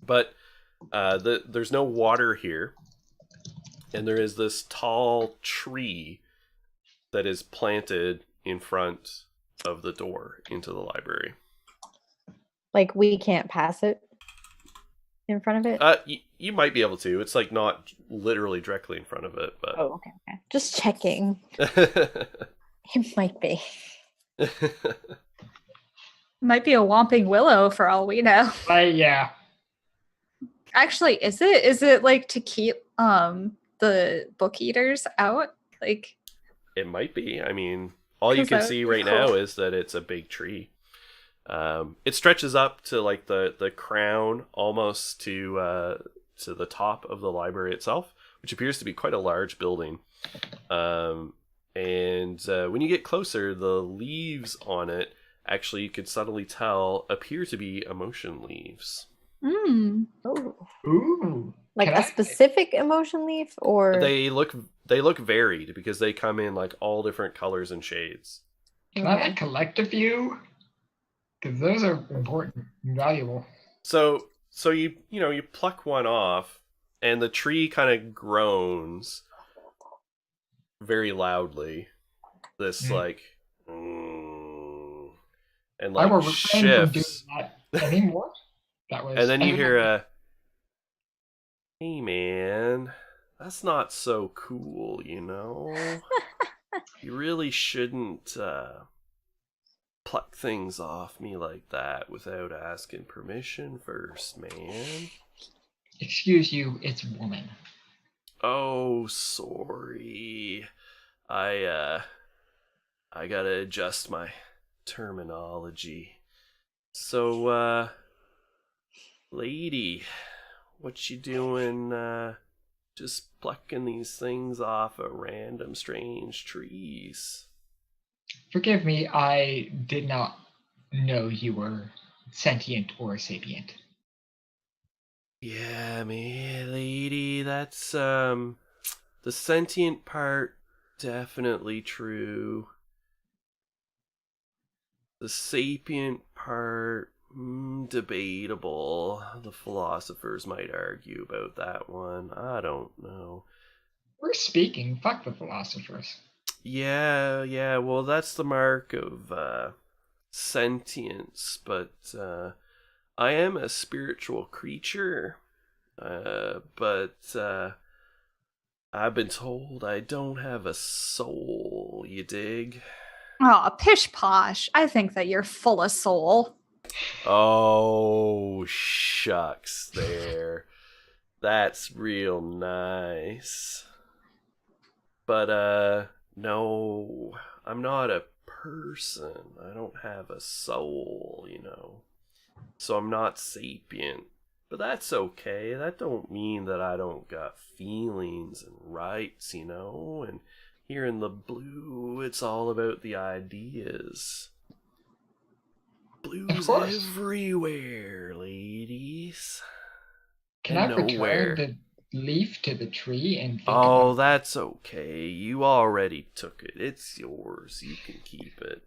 But there's no water here, and there is this tall tree that is planted in front of the door into the library. Like we can't pass it in front of it? You might be able to. It's like not literally directly in front of it, but Oh, okay. Just checking. It might be. Might be a whomping willow for all we know. Yeah. Actually, is it? Is it like to keep the book eaters out? Like, it might be. I mean, all you 'Cause can that see would be right now cool. is that it's a big tree. It stretches up to like the crown, almost to the top of the library itself, which appears to be quite a large building. And when you get closer, the leaves on it, actually, you could subtly tell, appear to be emotion leaves. Mm. Oh. Ooh. Like Can a I- specific emotion leaf or They look varied because they come in like all different colors and shades. Can I Okay. like collect a few? Because those are important and valuable. So you pluck one off, and the tree kind of groans very loudly. This like, and I like will refrain from doing shifts, that anymore. That was. and then you hear a, "Hey man, that's not so cool, you know. You really shouldn't pluck things off me like that without asking permission first, man." Excuse you, it's woman. Oh, sorry. I gotta adjust my terminology. So, lady, what you doing, just plucking these things off of random strange trees? Forgive me, I did not know you were sentient or sapient. Yeah, me, lady, that's, the sentient part, definitely true. The sapient part, debatable. The philosophers might argue about that one. I don't know. We're speaking, fuck the philosophers. Yeah, well, that's the mark of, sentience, but, I am a spiritual creature, but I've been told I don't have a soul, you dig? Oh, pish posh. I think that you're full of soul. Oh, shucks there. That's real nice. But, no, I'm not a person. I don't have a soul, you know. So I'm not sapient. But that's okay. That don't mean that I don't got feelings and rights, you know? And here in the blue, it's all about the ideas. Of Blues course. everywhere, ladies. Can And I nowhere. return the leaf to the tree and think Oh, about that's okay. You already took it. It's yours. You can keep it.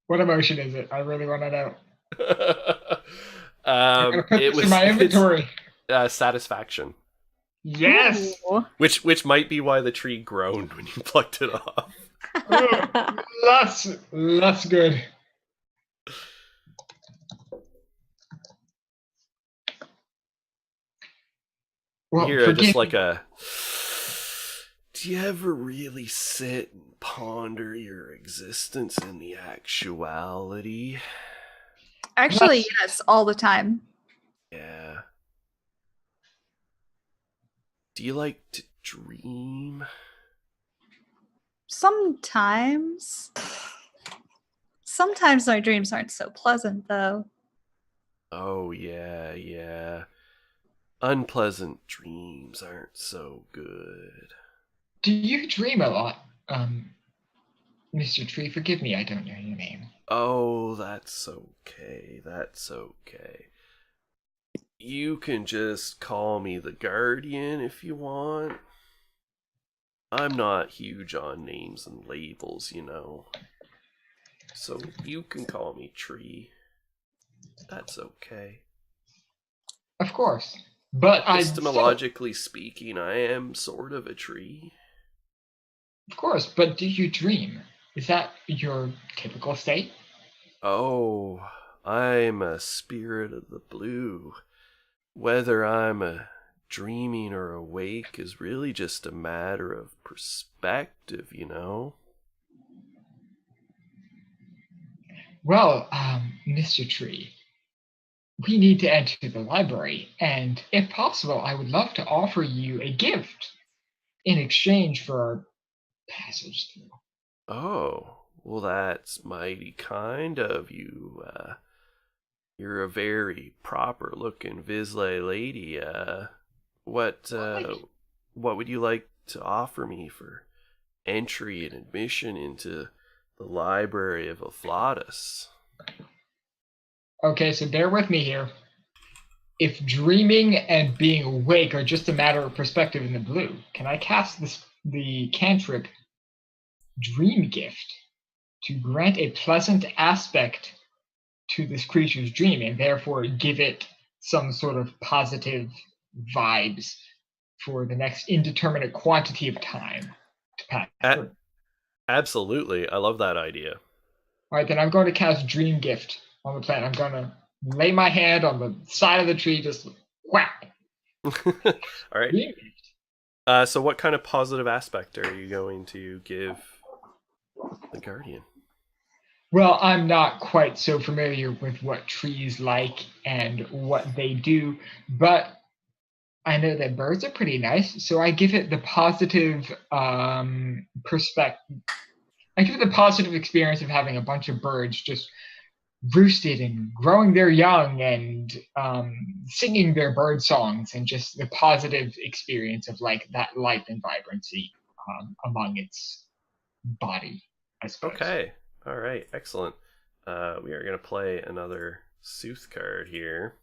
what emotion is it? I really want to know. I'm gonna put It this was in my inventory. satisfaction, Yes. Ooh. which might be why the tree groaned when you plucked it off. That's good. Well, Here, just forgive like me. a. Do you ever really sit and ponder your existence and the actuality? Actually, Yes. yes, all the time. Yeah. Do you like to dream? Sometimes. Sometimes my dreams aren't so pleasant, though. Oh, yeah. Unpleasant dreams aren't so good. Do you dream a lot? Mr. Tree, forgive me, I don't know your name. Oh, that's okay. That's okay. You can just call me the Guardian if you want. I'm not huge on names and labels, you know. So you can call me Tree. That's okay. Of course. But Epistemologically speaking, I am sort of a tree. of course, but do you dream? Is that your typical state? Oh, I'm a spirit of the blue. Whether I'm a dreaming or awake is really just a matter of perspective, you know? Well, Mr. Tree, we need to enter the library, and if possible, I would love to offer you a gift in exchange for our passage through. Oh, well, that's mighty kind of you. You're a very proper-looking Visley lady. What would you like to offer me for entry and admission into the library of Afflatus? Okay, so bear with me here. If dreaming and being awake are just a matter of perspective in the blue, can I cast the cantrip Dream Gift to grant a pleasant aspect to this creature's dream and therefore give it some sort of positive vibes for the next indeterminate quantity of time to pass through? Absolutely. I love that idea. All right, then I'm going to cast Dream Gift on the plant. I'm going to lay my hand on the side of the tree, just whack. All right. Dream Gift. So what kind of positive aspect are you going to give the Guardian? Well, I'm not quite so familiar with what trees like and what they do, but I know that birds are pretty nice, so I give it the positive perspective. I give it the positive experience of having a bunch of birds just roosted and growing their young and singing their bird songs, and just the positive experience of like that life and vibrancy among its body, I suppose. Okay. All right. Excellent. We are going to play another Sooth card here.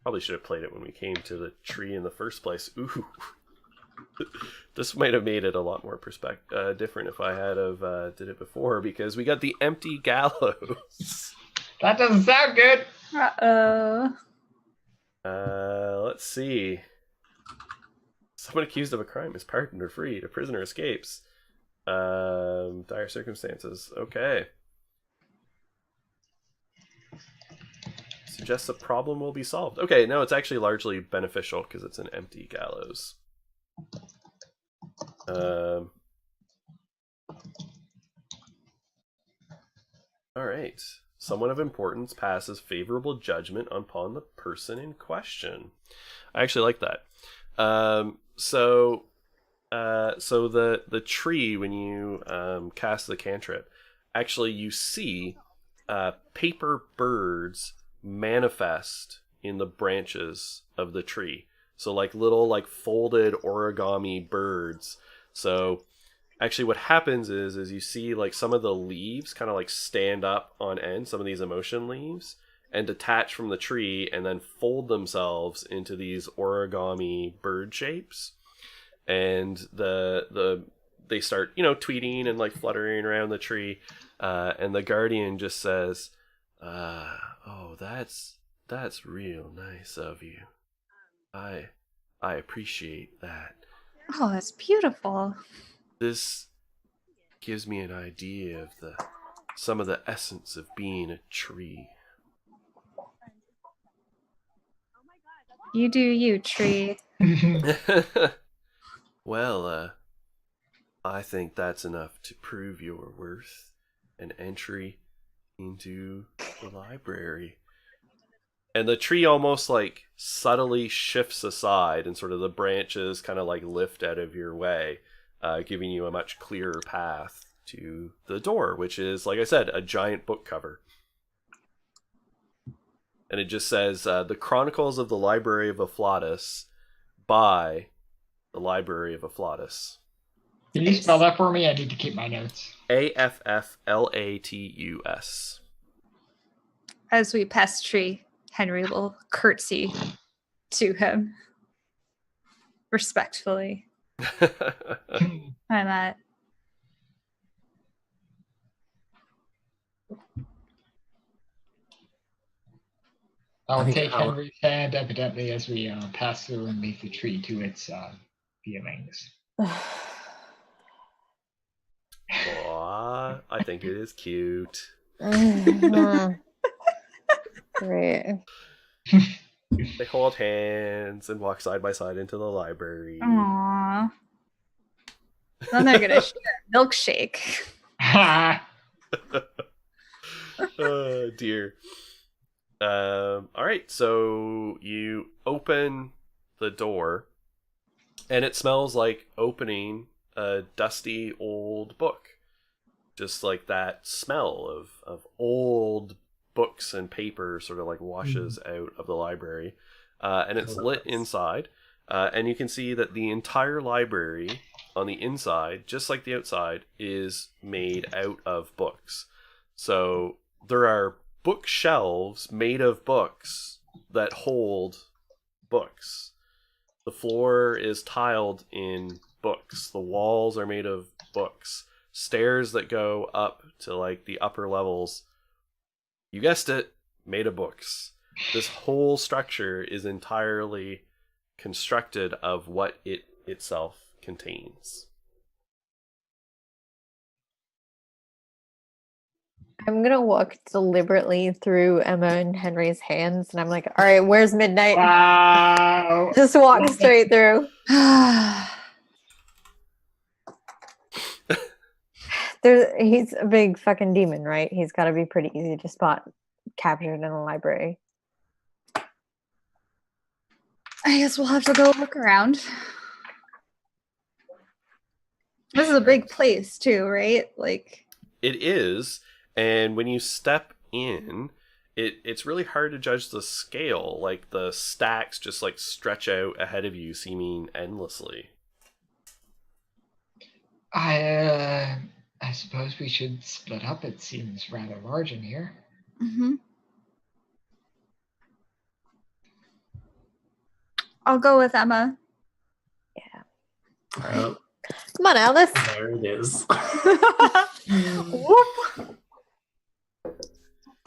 Probably should have played it when we came to the tree in the first place. Ooh. This might have made it a lot more different if I had have did it before, because we got the Empty Gallows. That doesn't sound good. Let's see. Someone accused of a crime is pardoned or freed. A prisoner escapes. Dire circumstances. Okay. Suggests a problem will be solved. Okay, no, it's actually largely beneficial because it's an empty gallows. Alright. Someone of importance passes favorable judgment upon the person in question. I actually like that. So the tree, when you cast the cantrip, actually you see paper birds manifest in the branches of the tree. So like little like folded origami birds. So actually what happens is you see like some of the leaves kind of like stand up on end, some of these emotion leaves, and detach from the tree and then fold themselves into these origami bird shapes. And they start, you know, tweeting and like fluttering around the tree. And the guardian just says, oh, that's real nice of you. I appreciate that. Oh, that's beautiful. This gives me an idea of some of the essence of being a tree. You do you, tree. Well, I think that's enough to prove your worth and entry into the library. And the tree almost like subtly shifts aside and sort of the branches kind of like lift out of your way, giving you a much clearer path to the door, which is, like I said, a giant book cover. And it just says, The Chronicles of the Library of Afflatus by the Library of Afflatus. Can you spell that for me? I need to keep my notes. Afflatus. As we pass tree, Henry will curtsy to him respectfully. I'm at. I'll think take Al- Henry's hand evidently as we pass through and leave the tree to its feelings. Aw, I think it is cute. Great. They hold hands and walk side by side into the library. Aww. Then they're gonna share a milkshake. Oh dear. All right, so you open the door, and it smells like opening a dusty old book. Just like that smell of old books and paper sort of like washes out of the library. And it's lit inside. And you can see that the entire library on the inside, just like the outside, is made out of books. So there are bookshelves made of books that hold books. The floor is tiled in books. The walls are made of books. Stairs that go up to like the upper levels, you guessed it, made of books. This whole structure is entirely constructed of what it itself contains. I'm gonna walk deliberately through Emma and Henry's hands, and I'm like, all right, where's midnight? Wow. Just walk straight through. He's a big fucking demon, right? He's got to be pretty easy to spot, captured in a library. I guess we'll have to go look around. This is a big place too, right? Like it is, and when you step in, it's really hard to judge the scale. Like the stacks just like stretch out ahead of you, seeming endlessly. I suppose we should split up. It seems rather large in here. Mm-hmm. I'll go with Emma. Yeah. Oh, Come on, Alice. there it is. Whoop.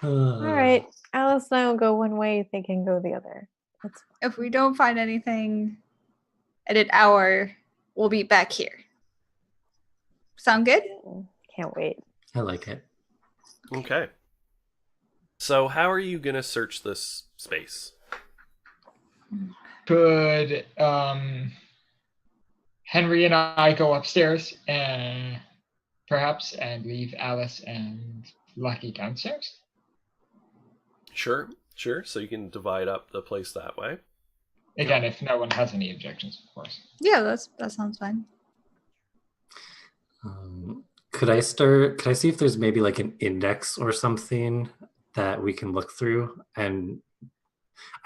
All right. Alice and I will go one way. They can go the other. That's If we don't find anything at an hour, we'll be back here. Sound good? fine. Can't wait. I like it. Okay. So how are you gonna search this space? Could Henry and I go upstairs and perhaps and leave Alice and Lucky downstairs? Sure. So you can divide up the place that way. Again, if no one has any objections, of course. Yeah, that sounds fine. Could I see if there's maybe like an index or something that we can look through? And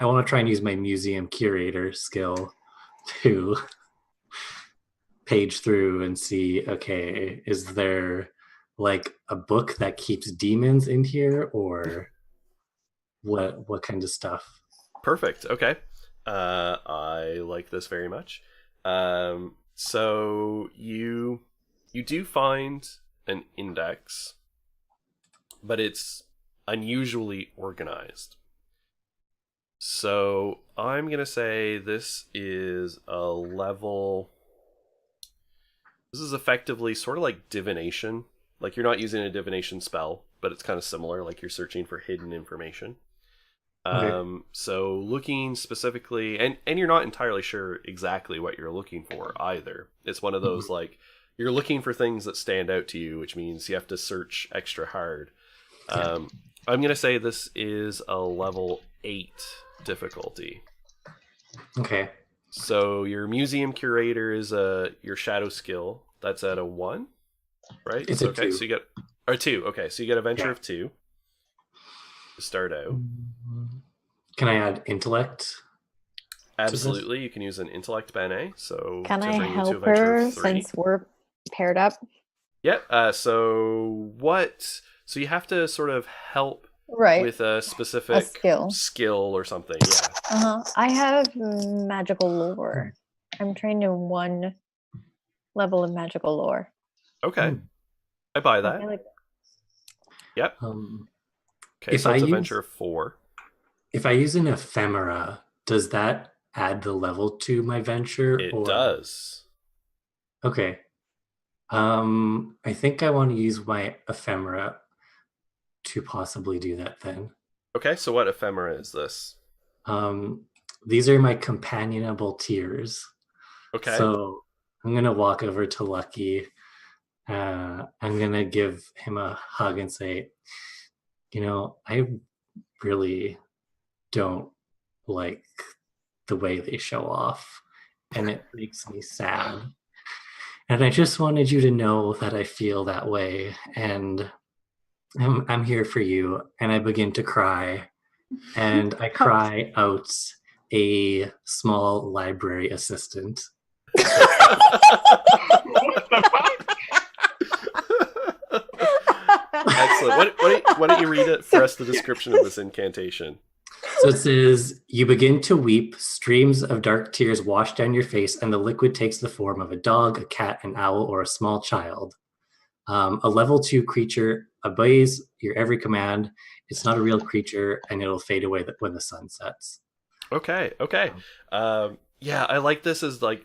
I want to try and use my museum curator skill to page through and see, okay, is there like a book that keeps demons in here, or what kind of stuff? Perfect. Okay. I like this very much. So you do find an index, but it's unusually organized. So I'm gonna say this is a level. This is effectively sort of like divination. Like you're not using a divination spell, but it's kind of similar. Like you're searching for hidden information. Okay. So looking specifically, and you're not entirely sure exactly what you're looking for either. It's one of those like you're looking for things that stand out to you, which means you have to search extra hard. I'm gonna say this is a level 8 difficulty. Okay. So your museum curator is your shadow skill. That's at a 1, right? It's a okay. 2. So you get or 2. Okay, so you get a venture Yeah. of 2 to start out. Can I add intellect? Absolutely, you can use an intellect bene. So Can to I bring you to a help venture her of 3. since we're paired up? Yeah. So you have to sort of help Right. with a specific skill or something. Yeah. I have magical lore. I'm trained in 1 level of magical lore. Okay. I buy that. I like Yep. Okay. If So I it's a use- venture of 4. If I use an ephemera, does that add the level to my venture? It or... does. Okay. I think I want to use my ephemera to possibly do that then. Okay. So what ephemera is this? These are my companionable tears. Okay. So I'm gonna walk over to Lucky. I'm gonna give him a hug and say, I really don't like the way they show off, and it makes me sad. And I just wanted you to know that I feel that way, and I'm here for you. And I begin to cry, and I cry out a small library assistant. What the fuck? Excellent. Why don't you read it for us, the description of this incantation? So it says, you begin to weep, streams of dark tears wash down your face, and the liquid takes the form of a dog, a cat, an owl, or a small child. A level 2 creature obeys your every command. It's not a real creature, and it'll fade away when the sun sets. Okay. Yeah, I like this as like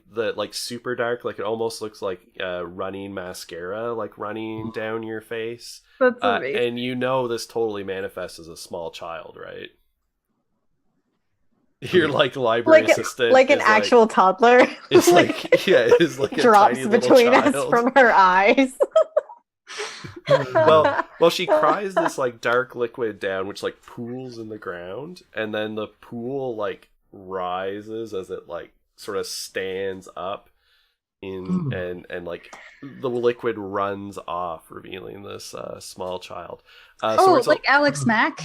super dark. Like it almost looks like running mascara, like running down your face. That's amazing. And this totally manifests as a small child, right? You're like library assistant, like an actual toddler. It's like is like a drops tiny little between us child. from her eyes. well, she cries this like dark liquid down, which like pools in the ground, and then the pool like rises as it like sort of stands up and like the liquid runs off, revealing this small child. So it's like Alex Mack,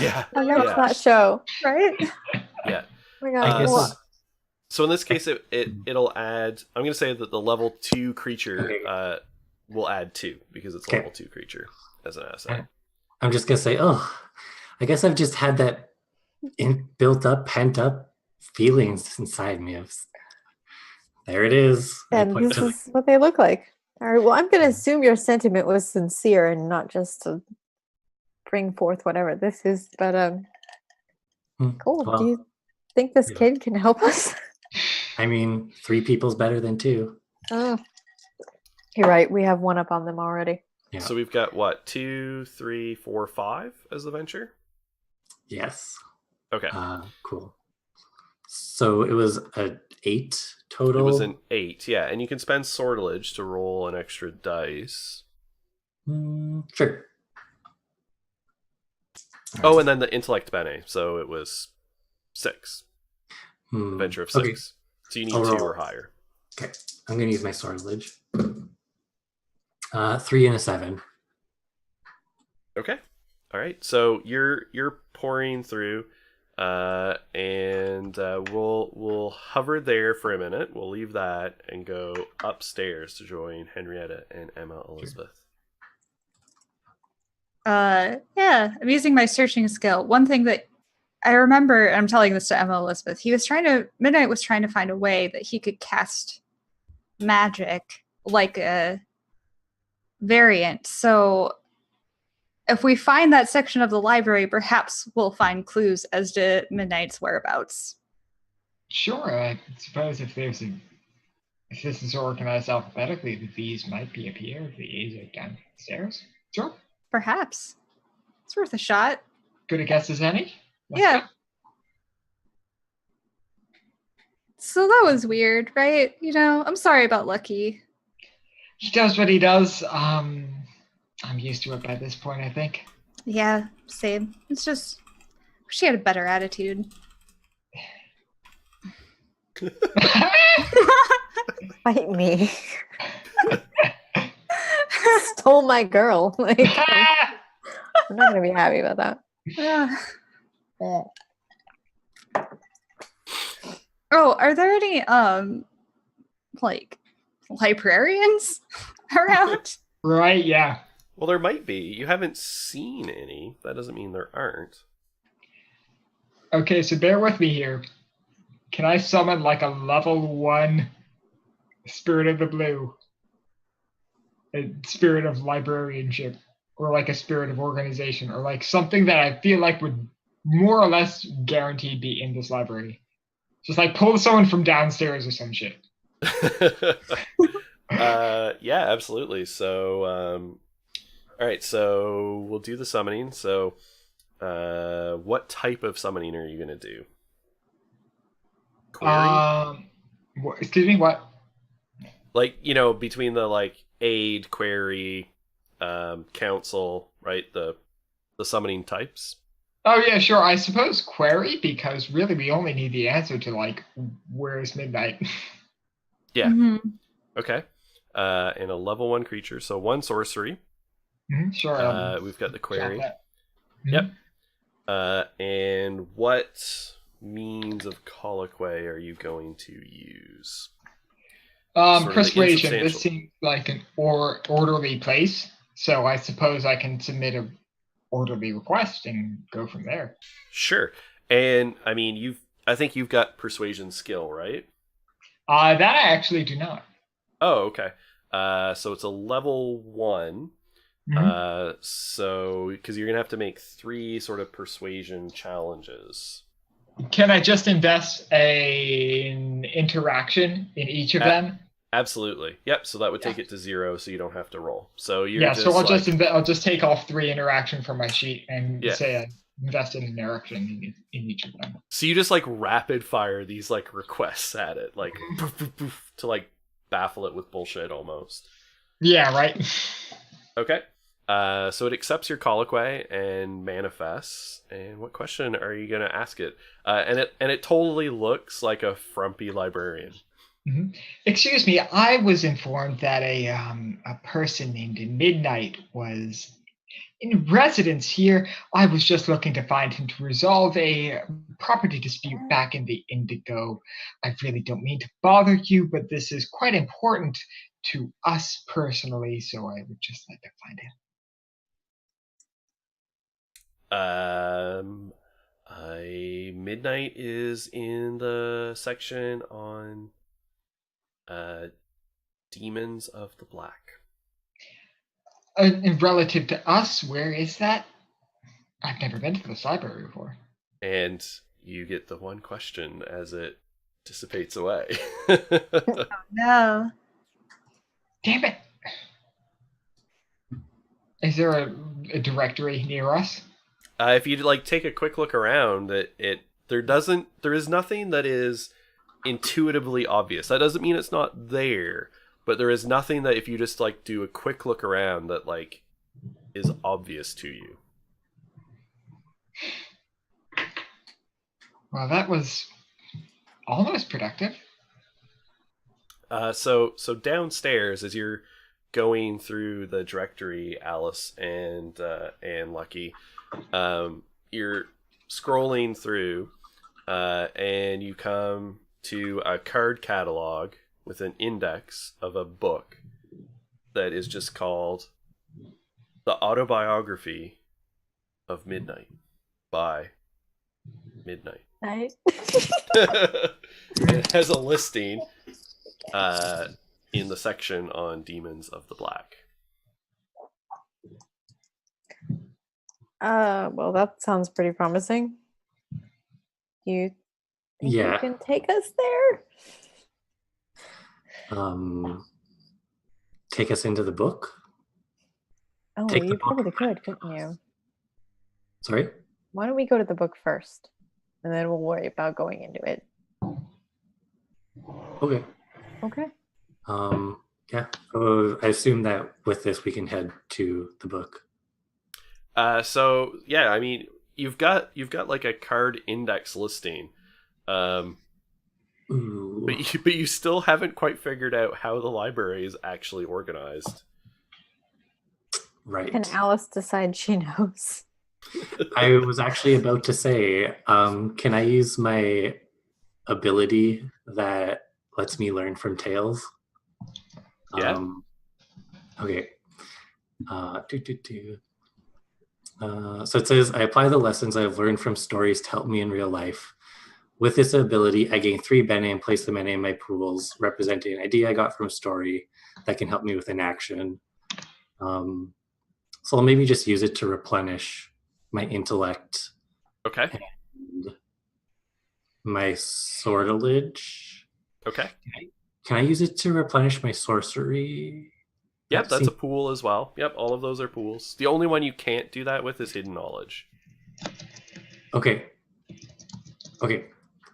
yeah, I love that show. right? yeah. Oh my God. So in this case, it'll add. I'm going to say that the level 2 creature will add 2 because it's a level 2 creature as an asset. I'm just going to say, I guess I've just had that built up, pent up feelings inside me. There it is. And this is what they look like. All right. Well, I'm going to assume your sentiment was sincere and not just to bring forth whatever this is. But cool. Well, do you think this kid can help us? I mean, 3 people's better than 2. Oh, you're right. We have 1 up on them already. Yeah. So we've got what, 2, 3, 4, 5 as the venture? Yes. Okay. Cool. So it was an 8 total? It was an 8, yeah. And you can spend sortilege to roll an extra dice. Sure. Oh, and then the intellect bene. So it was 6. Venture of 6. Okay. So you need I'll 2 roll. or higher. Okay. I'm going to use my sortilege. 3 and a 7. Okay. All right. So you're pouring through, We'll hover there for a minute. We'll leave that and go upstairs to join Henrietta and Emma Elizabeth. Yeah, I'm using my searching skill. One thing that I remember, I'm telling this to Emma Elizabeth, Midnight was trying to find a way that he could cast magic like a variant. So if we find that section of the library, perhaps we'll find clues as to Midnight's whereabouts. Sure, I suppose if this is organized alphabetically, the V's might be up here, the A's are downstairs. Sure. Perhaps. It's worth a shot. Good a guess as any? Yeah. So that was weird, right? I'm sorry about Lucky. He does what he does. I'm used to it by this point, I think. Yeah, same. It's just, she had a better attitude. Fight me. Stole my girl. Like, I'm not gonna be happy about that. Yeah. Yeah. Oh, are there any like librarians around? Right, yeah. Well, there might be. You haven't seen any. That doesn't mean there aren't. Okay, so bear with me here. Can I summon like a level 1 Spirit of the Blue? A spirit of librarianship, or like a spirit of organization, or like something that I feel like would more or less guaranteed be in this library. Just like pull someone from downstairs or some shit. Yeah, absolutely. So, all right, so we'll do the summoning. So, what type of summoning are you going to do? Query? Excuse me, what? Like, between the like aid, query, council, right? The summoning types. Oh yeah, sure. I suppose query, because really we only need the answer to like, where's Midnight? Yeah. Mm-hmm. Okay. And a level 1 creature, so 1 sorcery. Sure. We've got the query. Mm-hmm. Yep. And what means of colloquy are you going to use? Sort of Persuasion. the This seems like an orderly place, so I suppose I can submit a orderly request and go from there. Sure. And I mean, I think you've got persuasion skill, right? That I actually do not. Oh, okay. So it's a level 1. Mhm. So because you're gonna have to make 3 sort of persuasion challenges. Can I just invest an interaction in each of them? Absolutely. Yep. So that would take it to 0, so you don't have to roll. So you're So I'll just take off 3 interaction from my sheet and say I invest in an interaction in each of them. So you just like rapid fire these like requests at it, like poof, poof, poof, to like baffle it with bullshit almost. Yeah. Right. Okay. So it accepts your colloquy and manifests. And what question are you gonna ask it? And it totally looks like a frumpy librarian. Mm-hmm. Excuse me, I was informed that a person named Midnight was in residence here. I was just looking to find him to resolve a property dispute back in the Indigo. I really don't mean to bother you, but this is quite important to us personally, so I would just like to find him. Midnight is in the section on Demons of the Black. And relative to us, where is that? I've never been to this library before. And you get the one question as it dissipates away. Oh, no. Damn it. Is there a directory near us? If you like take a quick look around, there is nothing that is intuitively obvious. That doesn't mean it's not there, but there is nothing that if you just like do a quick look around that like is obvious to you. Well, that was almost productive. So downstairs, as you're going through the directory, Alice and Lucky, you're scrolling through, and you come to a card catalog with an index of a book that is just called The Autobiography of Midnight by Midnight. Right? It has a listing in the section on Demons of the Black. Well, that sounds pretty promising. You think you Yeah. can take us there? Take us into the book. Oh, Take the you book. probably could, couldn't you? Sorry. Why don't we go to the book first, and then we'll worry about going into it. Okay. Okay. Yeah. I assume that with this we can head to the book. So yeah, I mean, you've got like a card index listing, Ooh. but you still haven't quite figured out how the library is actually organized. Right. Can Alice decide she knows? I was actually about to say, can I use my ability that lets me learn from tales? Yeah. Okay. So it says, I apply the lessons I've learned from stories to help me in real life. With this ability, I gain 3 bene and place the bene in my pools, representing an idea I got from a story that can help me with an action. So I'll maybe just use it to replenish my intellect Okay. and my sortilege. Okay. Can I use it to replenish my sorcery? Yep, that's a pool as well. Yep, all of those are pools. The only one you can't do that with is hidden knowledge. Okay.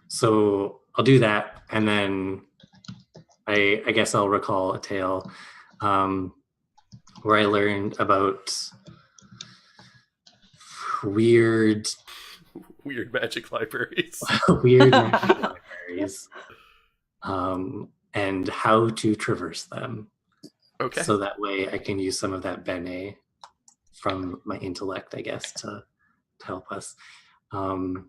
So I'll do that, and then I guess I'll recall a tale where I learned about weird magic libraries. weird magic libraries, and how to traverse them. Okay. So that way I can use some of that bene from my intellect, I guess, to help us. Can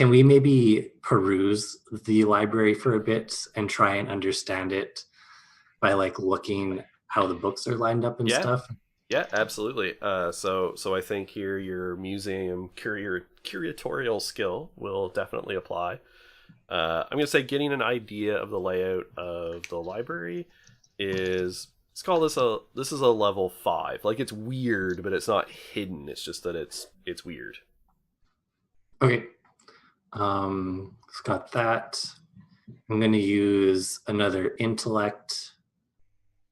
we maybe peruse the library for a bit and try and understand it by like looking how the books are lined up and stuff? Yeah, absolutely. So I think here your museum curatorial skill will definitely apply. I'm going to say getting an idea of the layout of the library is, let's call this this is a level 5. Like, it's weird, but it's not hidden. It's just that it's weird. Okay. It's got that. I'm going to use another intellect,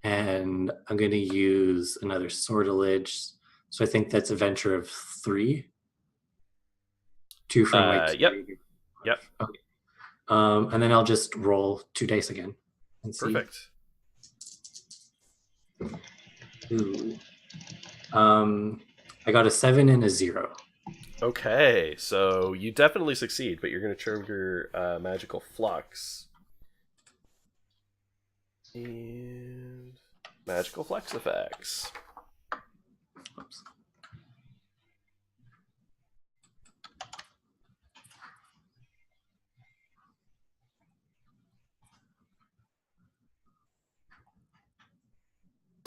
and I'm going to use another sortilege. So I think that's a venture of 3. 2 from my Yep. Okay. And then I'll just roll 2 dice again and see. Perfect. Ooh. I got a 7 and a 0. Okay, so you definitely succeed, but you're going to trigger magical flux. And magical flux effects. Oops.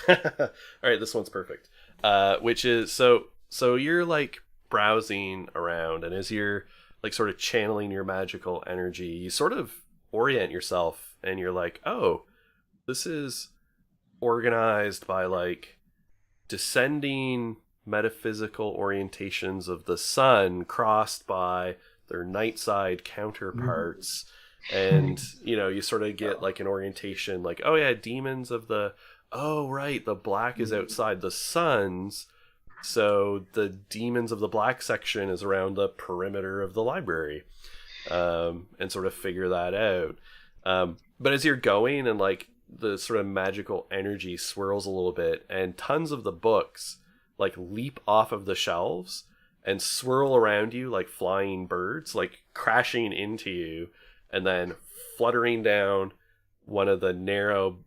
All right, this one's perfect. Which is so you're like browsing around, and as you're like sort of channeling your magical energy, you sort of orient yourself, and you're like, oh, this is organized by like descending metaphysical orientations of the sun crossed by their night side counterparts. And you sort of get like an orientation like, oh yeah, demons of the, oh right, the black is outside the suns, so the demons of the black section is around the perimeter of the library, and sort of figure that out. But as you're going, and like the sort of magical energy swirls a little bit, and tons of the books like leap off of the shelves and swirl around you like flying birds, like crashing into you and then fluttering down one of the narrow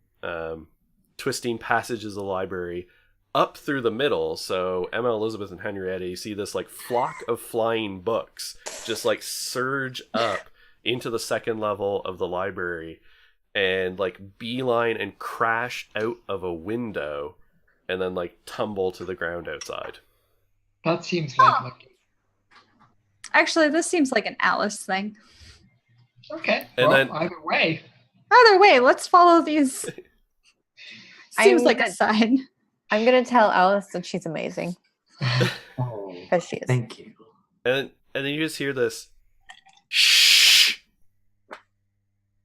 twisting passages of the library up through the middle. So Emma, Elizabeth, and Henrietta, you see this like flock of flying books just like surge up into the second level of the library and like beeline and crash out of a window and then like tumble to the ground outside. That seems like lucky. Actually, this seems like an Alice thing. Okay. And Well, then- either way. Either way, let's follow these. Seems I'm like a gonna- sign. I'm gonna tell Alice that she's amazing Oh, because she is. thank you. And then you just hear this shh.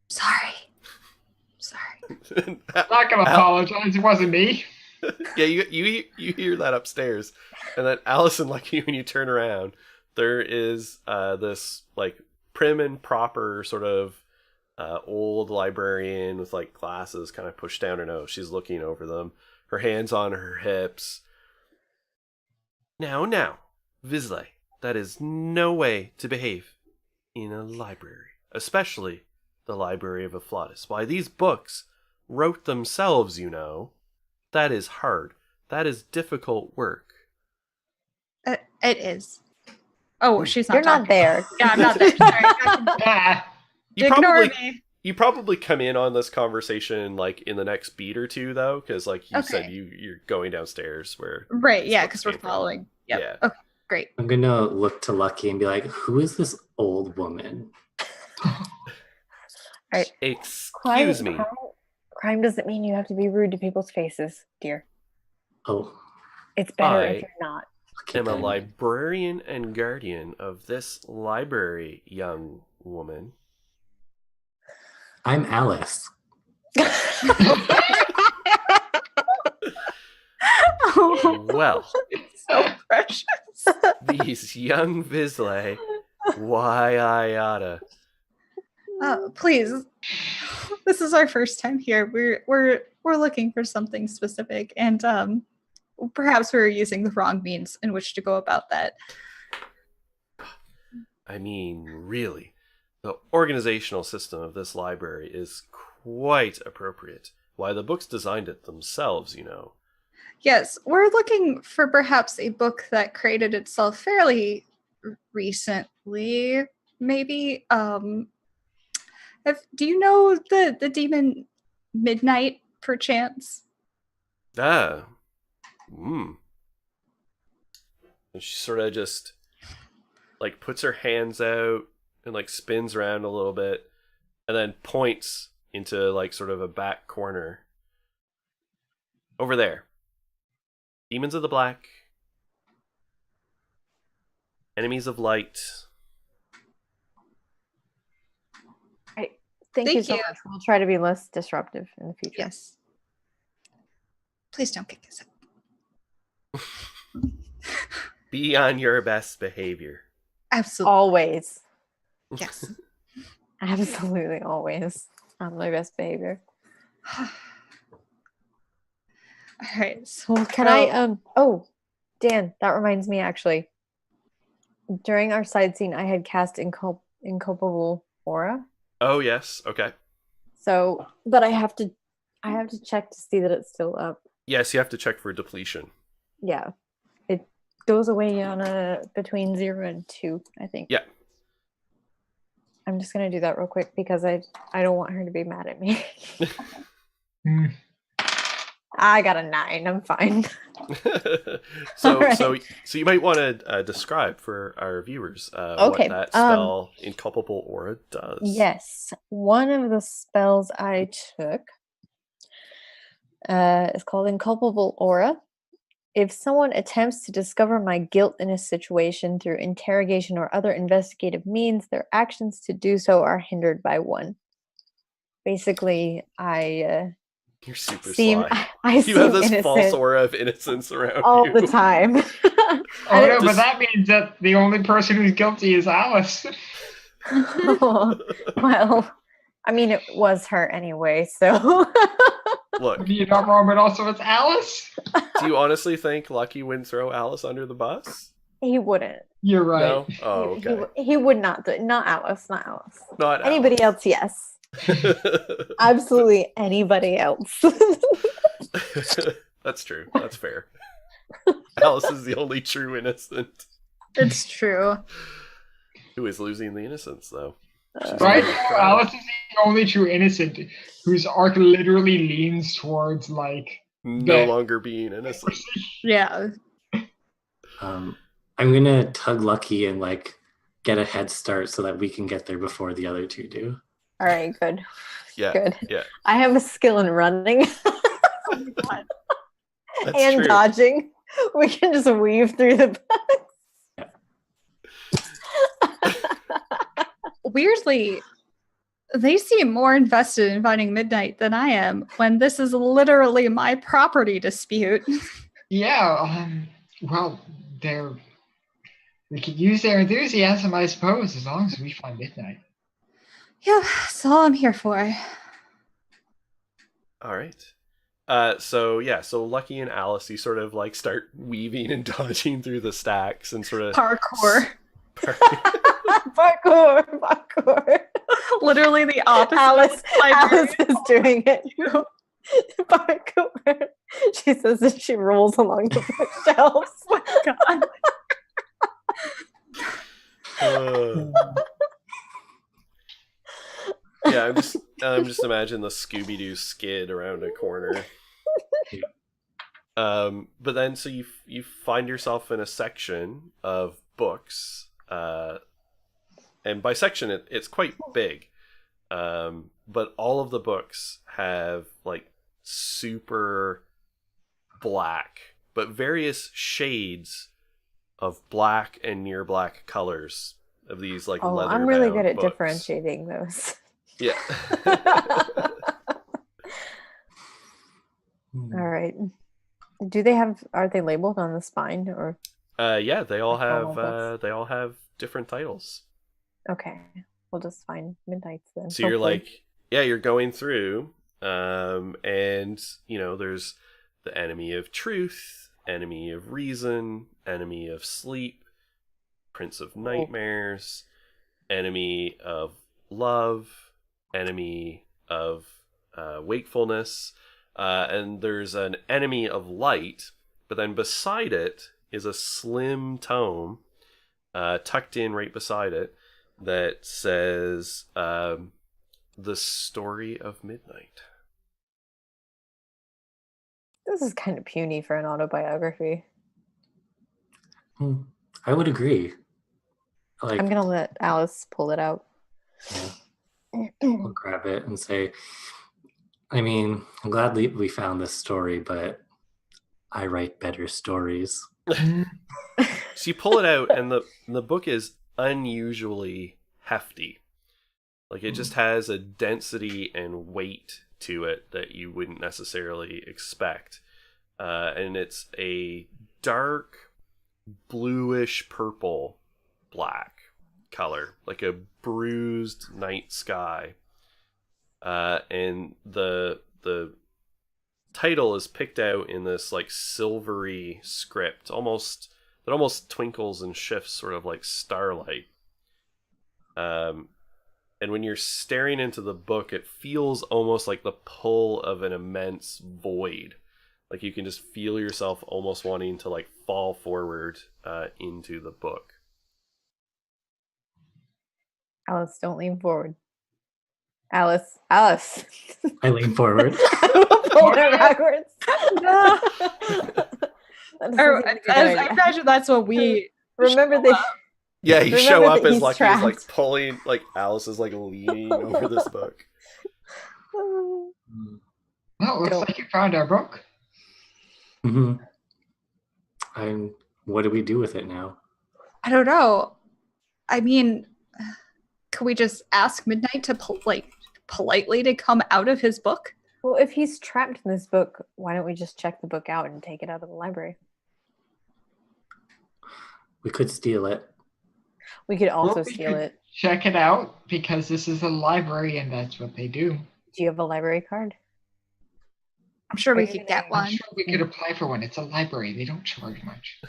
Sorry. I'm not gonna apologize. It wasn't me. Yeah, you hear that upstairs, and then Alice and Lucky, when you turn around, there is this like prim and proper sort of old librarian with like glasses kind of pushed down her nose. She's looking over them, her hands on her hips. Now, Visley, that is no way to behave in a library, especially the Library of Afflatus. Why, these books wrote themselves, you know. That is hard. That is difficult work. It is. Oh, she's not. You're not talking. there. Yeah, I'm not there. Sorry. Ah, Ignore me. You probably come in on this conversation like in the next beat or two, though, because like you said, Okay. you're going downstairs where. Right, yeah, This because book we're came from. following. Yep. Yeah. Okay, great. I'm gonna look to Lucky and be like, "Who is this old woman?" Excuse me. Crime doesn't mean you have to be rude to people's faces, dear. Oh, It's better I- if you're not. okay, I'm a then. librarian and guardian of this library, young woman. I'm Alice. Well, So precious. these young Visley, why I oughta. Please. This is our first time here. We're looking for something specific, and perhaps we're using the wrong means in which to go about that. I mean, really, the organizational system of this library is quite appropriate. Why, the books designed it themselves, you know. Yes, we're looking for perhaps a book that created itself fairly recently. Maybe. Do you know the demon Midnight, perchance? Ah. And she sort of just, like, puts her hands out and, like, spins around a little bit and then points into, like, sort of a back corner. Over there. Demons of the Black. Enemies of Light. Thank you Thank so you. much. We'll try to be less disruptive in the future. Yes. Please don't kick us out. Be on your best behavior. Absolutely. Always. Yes. Absolutely always. On my best behavior. All right. So Well, can I oh, Dan, that reminds me actually. During our side scene I had cast Inculpable Aura. Oh, yes. Okay. So but I have to check to see that it's still up. Yes, you have to check for depletion. Yeah. It goes away on a between 0 and 2, I think. Yeah. I'm just gonna do that real quick because I don't want her to be mad at me. Hmm. I got a 9. I'm fine. so Alright. so you might want to describe for our viewers Okay, what that spell Inculpable Aura does. Yes, one of the spells I took is called Inculpable Aura. If someone attempts to discover my guilt in a situation through interrogation or other investigative means, their actions to do so are hindered by 1. Basically, You're super seem sly. I You seem have this false innocent aura of innocence around all you. the time. Oh I no, don't- but that means that the only person who's guilty is Alice. Well, I mean, it was her anyway, so. Look, You're not wrong, but also it's Alice. do you honestly think Lucky wouldn't throw Alice under the bus? He wouldn't. You're right. No? Oh, He- okay. he would not do it. Not Alice. Not Alice. Not Anybody else? Yes. Absolutely anybody else. That's true. That's fair. Alice is the only true innocent. It's true. Who is losing the innocence, though? Right now, Alice is the only true innocent whose arc literally leans towards like No longer being innocent. Yeah. I'm gonna tug Lucky and like get a head start so that we can get there before the other two do. All right, good. Yeah. Good. Yeah. I have a skill in running That's and true. dodging. We can just weave through the books. Weirdly, they seem more invested in finding Midnight than I am when this is literally my property dispute. Yeah, well, we could use their enthusiasm, I suppose, as long as we find Midnight. Yeah, that's all I'm here for. All right. So Lucky and Alice, you sort of like start weaving and dodging through the stacks and sort of Parkour. Parkour. Literally the opposite. Alice Librarian. is doing it. Parkour. She says that she rolls along the bookshelves. Oh my god. Yeah, I'm just imagining the Scooby-Doo skid around a corner. But then so you find yourself in a section of books, and by section it's quite big, but all of the books have like super black, but various shades of black and near black colors of these like Oh, leather. I'm really good at books. differentiating those. Yeah. All right. Are they labeled on the spine or? Yeah, they all Like normal have they all have different titles. Okay. We'll just find Midnight's then. So you're hopefully. like, yeah, you're going through, and there's the enemy of truth, enemy of reason, enemy of sleep, prince of nightmares, enemy of love, enemy of wakefulness, and there's an enemy of light, but then beside it is a slim tome tucked in right beside it that says The Story of Midnight. This is kind of puny for an autobiography. I would agree. Like, I'm gonna let Alice pull it out. yeah, I'll grab it and say, I mean, I'm glad we found this story, but I write better stories. So you pull it out, and the book is unusually hefty. Like it just has a density and weight to it that you wouldn't necessarily expect. And it's a dark bluish purple black color, like a bruised night sky. And the title is picked out in this like silvery script, almost twinkles and shifts sort of like starlight. And when you're staring into the book, it feels almost like the pull of an immense void. Like you can just feel yourself almost wanting to like fall forward into the book. Alice, don't lean forward. Alice. I lean forward. Pull it backwards. I imagine that's what we remember. They Yeah, you remember show up that as he's Lucky is like trapped. pulling, like Alice is like leaning over this book. Well, looks Don't. like you found our book. Mm-hmm. And what do we do with it now? I don't know. I mean, can we just ask Midnight to politely to come out of his book? Well, if he's trapped in this book, why don't we just check the book out and take it out of the library? We could steal it. We could also Well, we steal could it. Check it out because this is a library and that's what they do. Do you have a library card? I'm sure we could get I'm one. sure we could apply for one. It's a library. They don't charge much.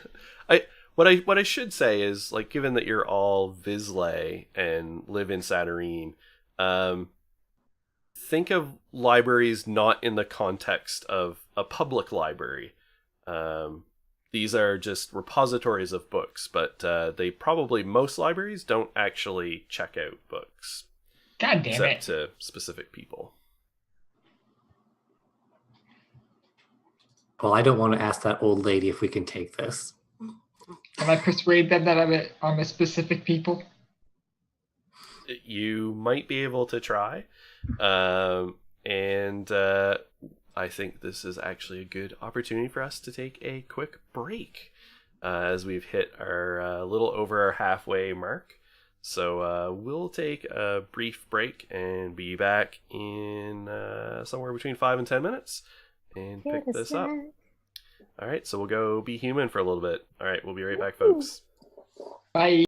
What I should say is, like, given that you're all Vizsla and live in Saturnine, think of libraries not in the context of a public library. These are just repositories of books, but most libraries don't actually check out books. God damn except it. to specific people. Well, I don't want to ask that old lady if we can take this. Can I persuade them that I'm a specific people? You might be able to try. And I think this is actually a good opportunity for us to take a quick break as we've hit our little over our halfway mark. So we'll take a brief break and be back in somewhere between 5 and 10 minutes and pick this up. All right, so we'll go be human for a little bit. All right, we'll be right back, folks. Bye.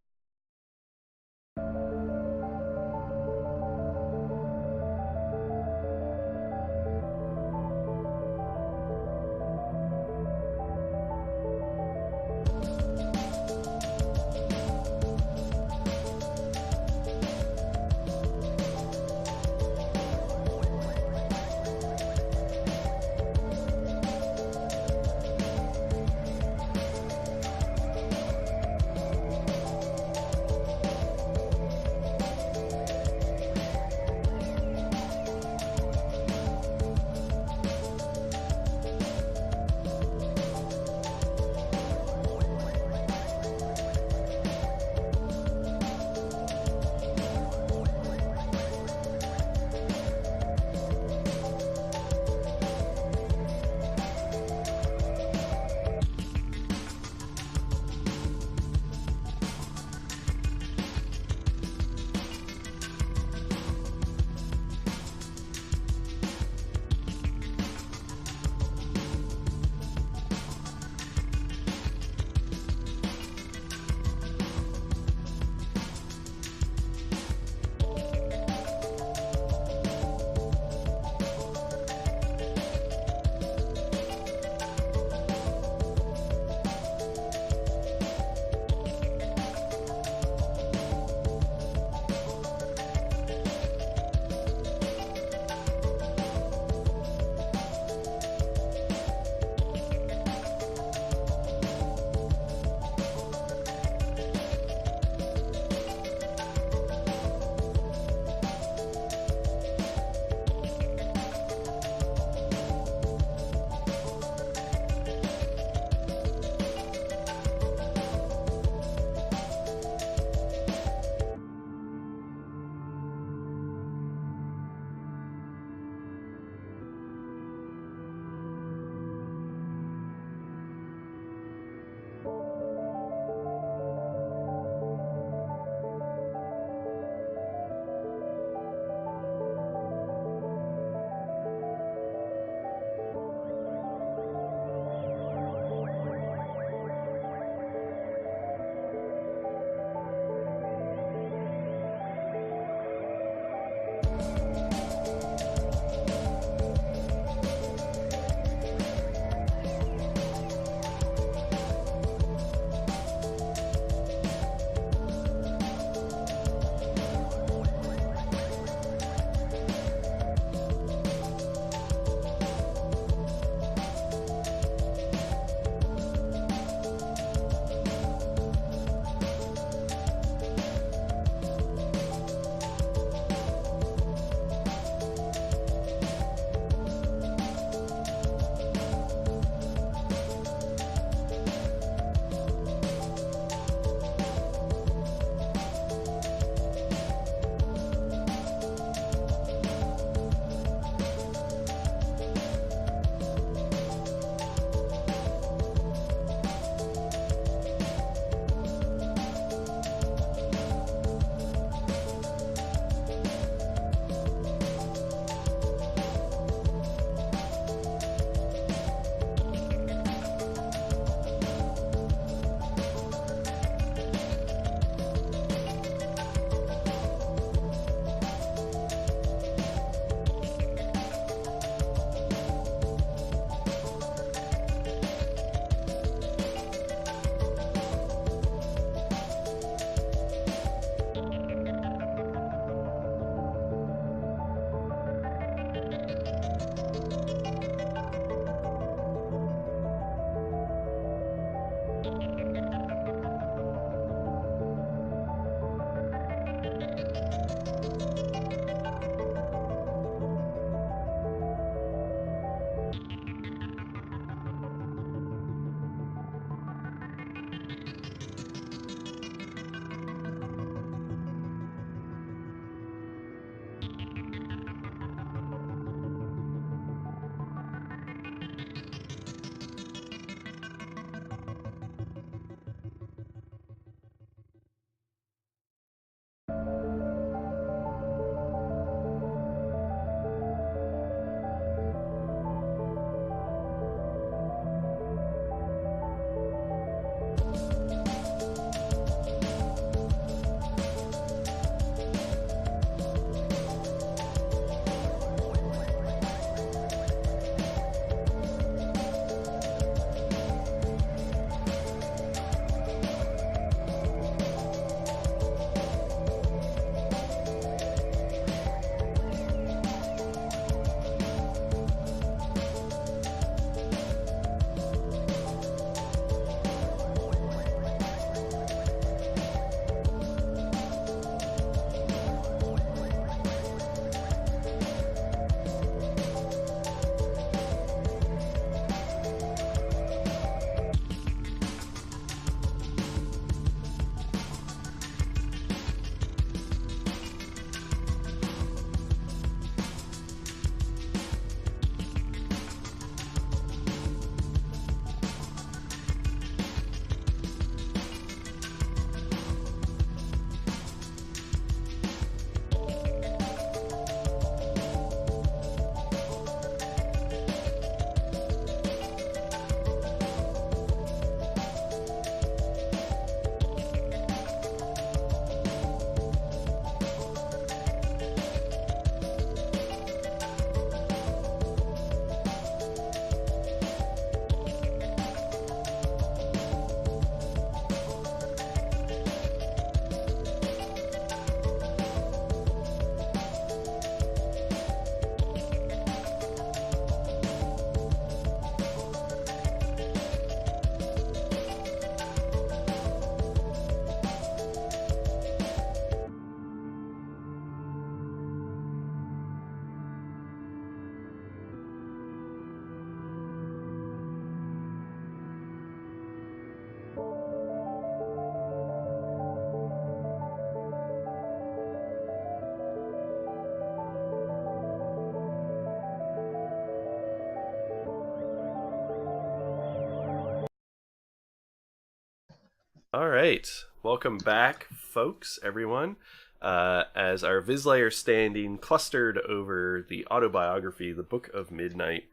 All right, welcome back, folks, everyone. As our Vizsla are standing clustered over the autobiography, The Book of Midnight,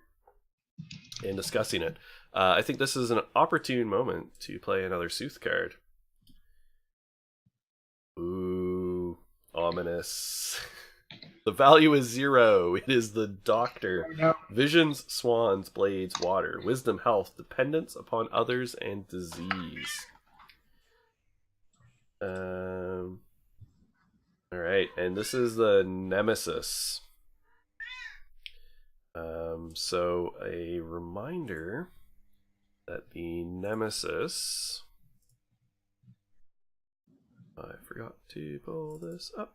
and discussing it, I think this is an opportune moment to play another Sooth card. Ooh, ominous. The value is 0. It is the Doctor. Oh, no. Visions, swans, blades, water, wisdom, health, dependence upon others, and disease. All right, and this is the Nemesis. So a reminder that the Nemesis. I forgot to pull this up.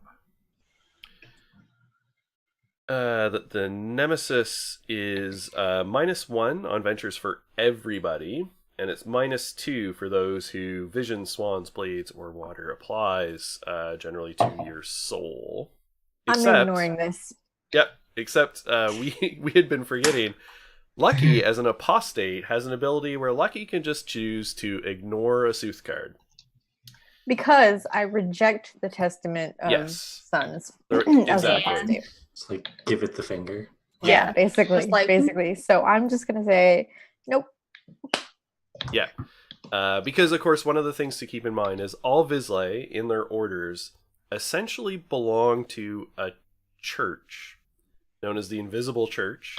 That the Nemesis is -1 on ventures for everybody, and it's -2 for those who vision, swans, blades, or water applies, generally to your soul. I'm ignoring this. Yep, except we had been forgetting. Lucky, as an apostate, has an ability where Lucky can just choose to ignore a Sooth card. Because I reject the testament of sons. Exactly. It's like, give it the finger. Yeah, basically. Basically. So I'm just going to say, nope. Yeah. Because, of course, one of the things to keep in mind is all Vizsla in their orders essentially belong to a church known as the Invisible Church.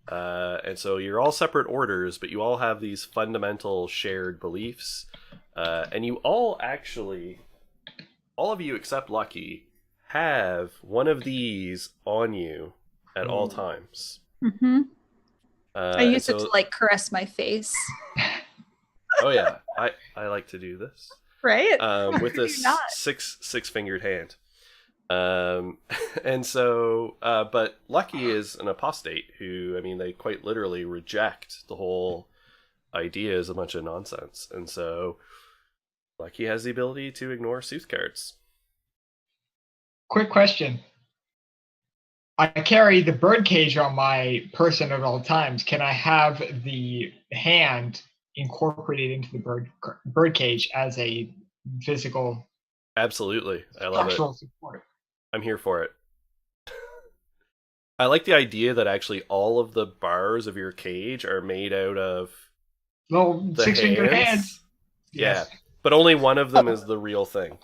And so you're all separate orders, but you all have these fundamental shared beliefs. And you all actually, all of you except Lucky, have one of these on you at all times. Mm-hmm. I use it to like caress my face. Oh yeah, I like to do this. Right? With this six-fingered hand. And so, but Lucky is an apostate who, I mean, they quite literally reject the whole idea as a bunch of nonsense. And so Lucky has the ability to ignore Sooth cards. Quick question. I carry the bird cage on my person at all times. Can I have the hand incorporated into the bird cage as a physical Absolutely. I love it. structural support? I'm here for it. I like the idea that actually all of the bars of your cage are made out of Little the six-fingered hands. hands. Yeah, but only one of them is the real thing.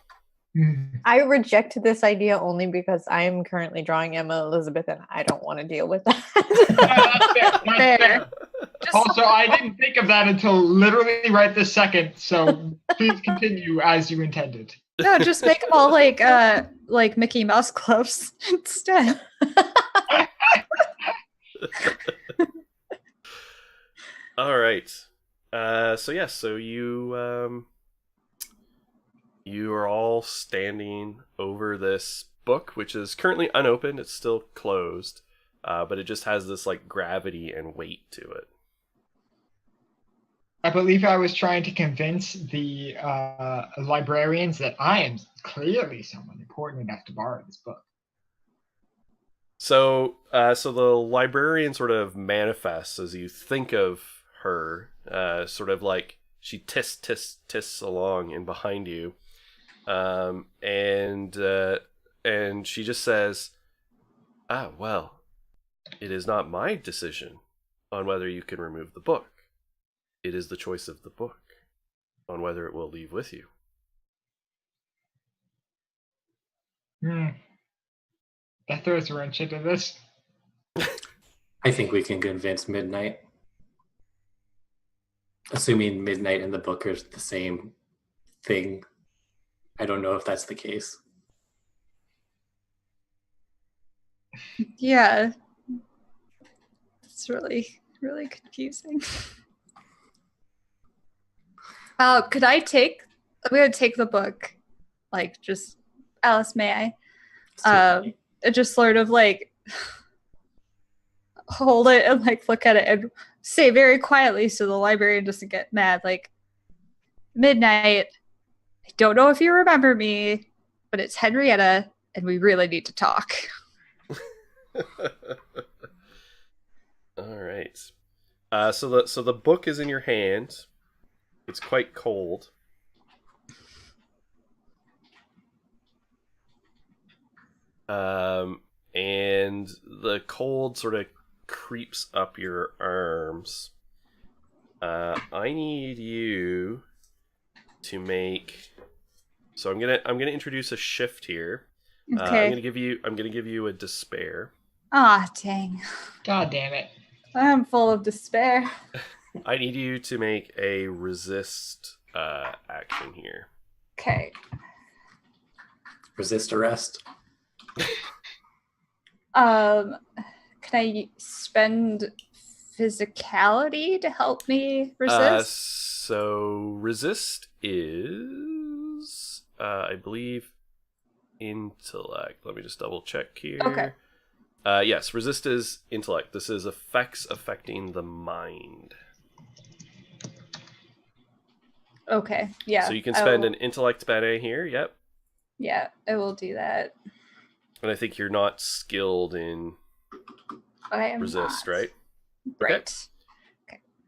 Mhm. I reject this idea only because I am currently drawing Emma Elizabeth and I don't want to deal with Yeah, that. that's fair. That's Fair. fair. Also, I didn't think of that until literally right this second. So please continue as you intended. No, just make them all like Mickey Mouse gloves instead. All right. So you are all standing over this book, which is currently unopened. It's still closed, but it just has this like gravity and weight to it. I believe I was trying to convince the librarians that I am clearly someone important enough to borrow this book. So the librarian sort of manifests as you think of her, sort of like she tis along in behind you, and she just says, "Ah, well, it is not my decision on whether you can remove the book. It is the choice of the book on whether it will leave with you." That throws a wrench into this. I think we can convince Midnight. Assuming Midnight and the book are the same thing. I don't know if that's the case. Yeah. It's really, really confusing. Could I take? I'm gonna take the book. Like, just Alice, may I? It's too funny. Just sort of like hold it and like look at it and say very quietly so the librarian doesn't get mad. Like, Midnight, I don't know if you remember me, but it's Henrietta, and we really need to talk. All right. So the book is in your hand. It's quite cold. And the cold sort of creeps up your arms. I need you to make. So I'm gonna introduce a shift here. Okay. I'm gonna give you a despair. Ah, dang. God damn it. I'm full of despair. I need you to make a resist action here. Okay. Resist arrest. Can I spend physicality to help me resist? So resist is, I believe, intellect. Let me just double check here. Okay. Yes, resist is intellect. This is effects affecting the mind. Okay. Yeah. So you can I spend will- an intellect bene here. Yep. Yeah, I will do that. And I think you're not skilled in I am resist, not. right? Right.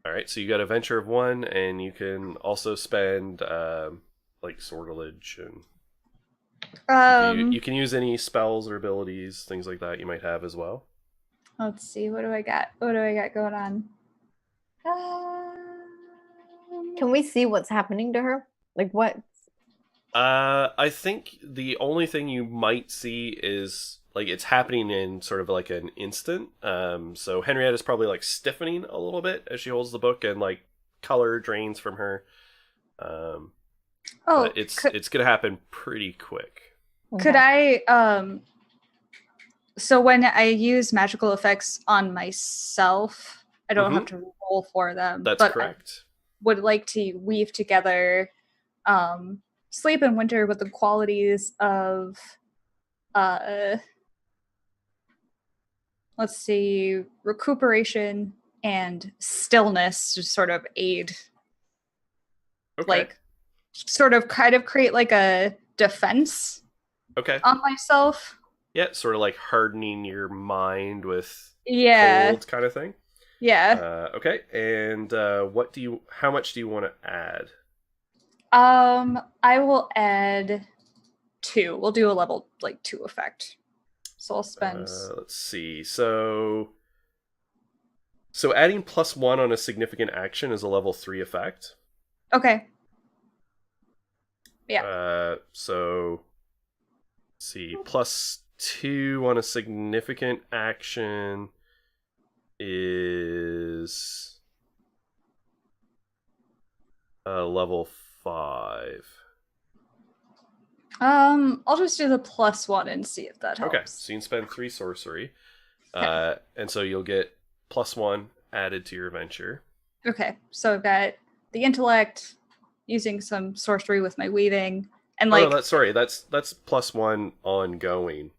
All right. So you got a venture of 1, and you can also spend like sortilege, and you can use any spells or abilities, things like that you might have as well. Let's see. What do I got? What do I got going on? Can we see what's happening to her? Like what? I think the only thing you might see is like it's happening in sort of like an instant. So Henrietta's probably like stiffening a little bit as she holds the book, and like color drains from her. But it's gonna happen pretty quick. Could I so when I use magical effects on myself, I don't have to roll for them. That's but correct. I would like to weave together Sleep in Winter with the qualities of let's see, recuperation and stillness to sort of aid, Okay. like sort of kind of create like a defense Okay. on myself. Yeah, sort of like hardening your mind with Yeah. cold kind of thing. Yeah. Okay, and how much do you want to add? I will add 2. We'll do a level 2 effect. So I'll spend. Let's see. So adding +1 on a significant action is a level 3 effect. Okay. So let's see, +2 on a significant action is level 5. I'll just do the +1 and see if that helps. Okay, so you can spend 3 sorcery, and so you'll get +1 added to your adventure. Okay, so I've got the intellect, using some sorcery with my weaving, and Oh, no, that's +1 ongoing.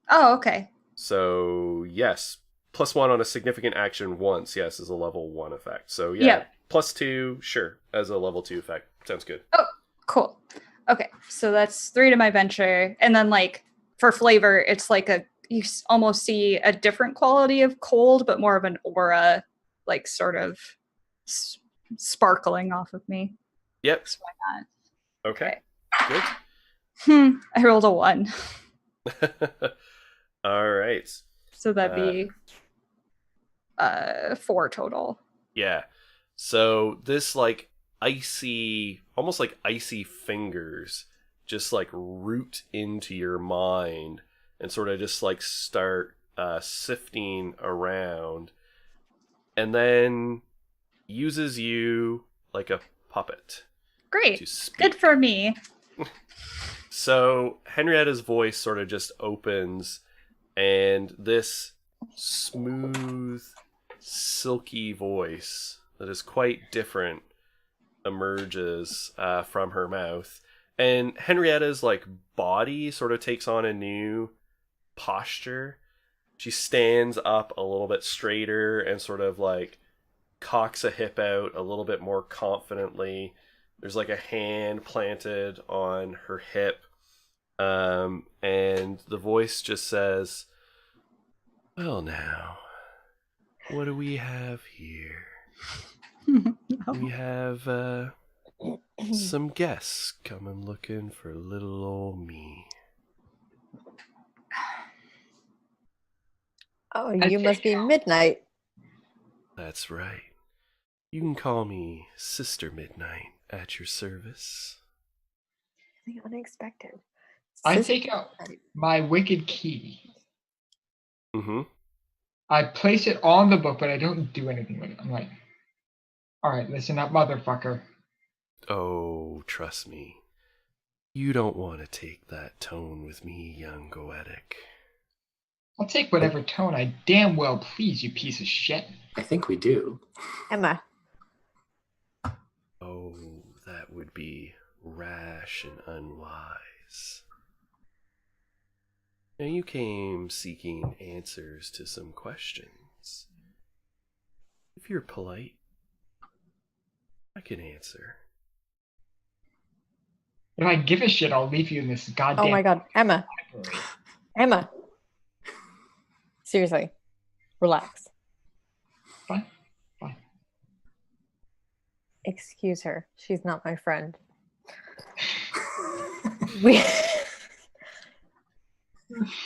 Oh, okay. So yes, +1 on a significant action once, yes, is a level 1 effect. So yeah, Yeah. +2, sure, as a level 2 effect. Sounds good. Oh, cool. Okay, so that's 3 to my venture, and then for flavor, it's you almost see a different quality of cold, but more of an aura, sort of sparkling off of me. Yep. So why not? Okay. I rolled a 1. Good. All right. So that'd be 4 total. Yeah. So this icy, almost like icy fingers just root into your mind and sort of just start sifting around, and then uses you like a puppet. Great. To speak. Good for me. So Henrietta's voice sort of just opens, and this smooth, silky voice that is quite different emerges from her mouth. And Henrietta's body sort of takes on a new posture. She stands up a little bit straighter and sort of cocks a hip out a little bit more confidently. There's a hand planted on her hip. And the voice just says, "Well now, what do we have here? We have some guests coming looking for little old me." Oh, you must be Midnight. That's right. You can call me Sister Midnight, at your service. Unexpected. I take out my wicked key. Mm-hmm. I place it on the book, but I don't do anything with it. I'm all right, listen up, motherfucker. Oh, trust me. You don't want to take that tone with me, young Goetic. I'll take whatever tone I damn well please, you piece of shit. I think we do. Emma. Oh, that would be rash and unwise. Now you came seeking answers to some questions. If you're polite, I can answer. If I give a shit, I'll leave you in this goddamn. Oh my god, Emma. library. Emma. Seriously. Relax. Fine. Excuse her. She's not my friend.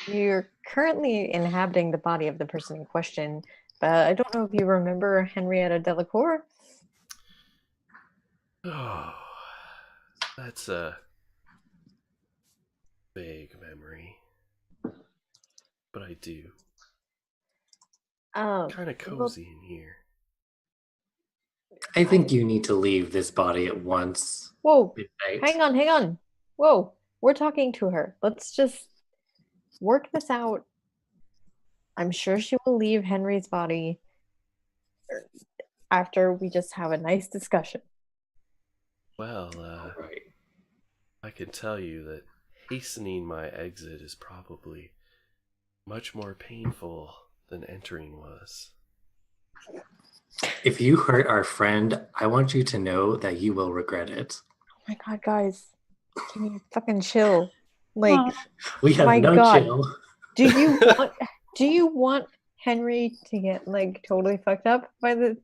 You're currently inhabiting the body of the person in question, but I don't know if you remember Henrietta Delacour. Oh, that's a vague memory. But I do. Kind of cozy in here. I think you need to leave this body at once. Whoa, Midnight. hang on. Whoa, we're talking to her. Let's just work this out. I'm sure she will leave Henry's body after we just have a nice discussion. Well, Right. I can tell you that hastening my exit is probably much more painful than entering was. If you hurt our friend, I want you to know that you will regret it. Oh my god, guys. Can you fucking chill? Like, We have My no God. chill. Do you want Henry to get like totally fucked up by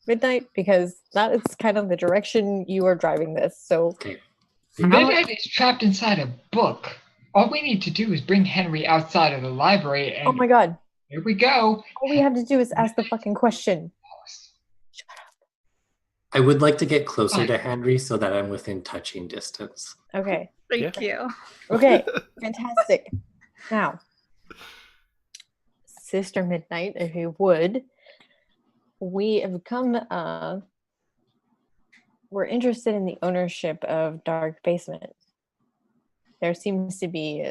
midnight? Because that is kind of the direction you are driving this. So Okay. Midnight is trapped inside a book. All we need to do is bring Henry outside of the library, and oh my god. here we go. All we have to do is ask the fucking question. I would like to get closer to Henry so that I'm within touching distance. Okay. Thank you. Okay. Fantastic. Now, Sister Midnight, if you would, we have come we're interested in the ownership of Dark Basement. There seems to be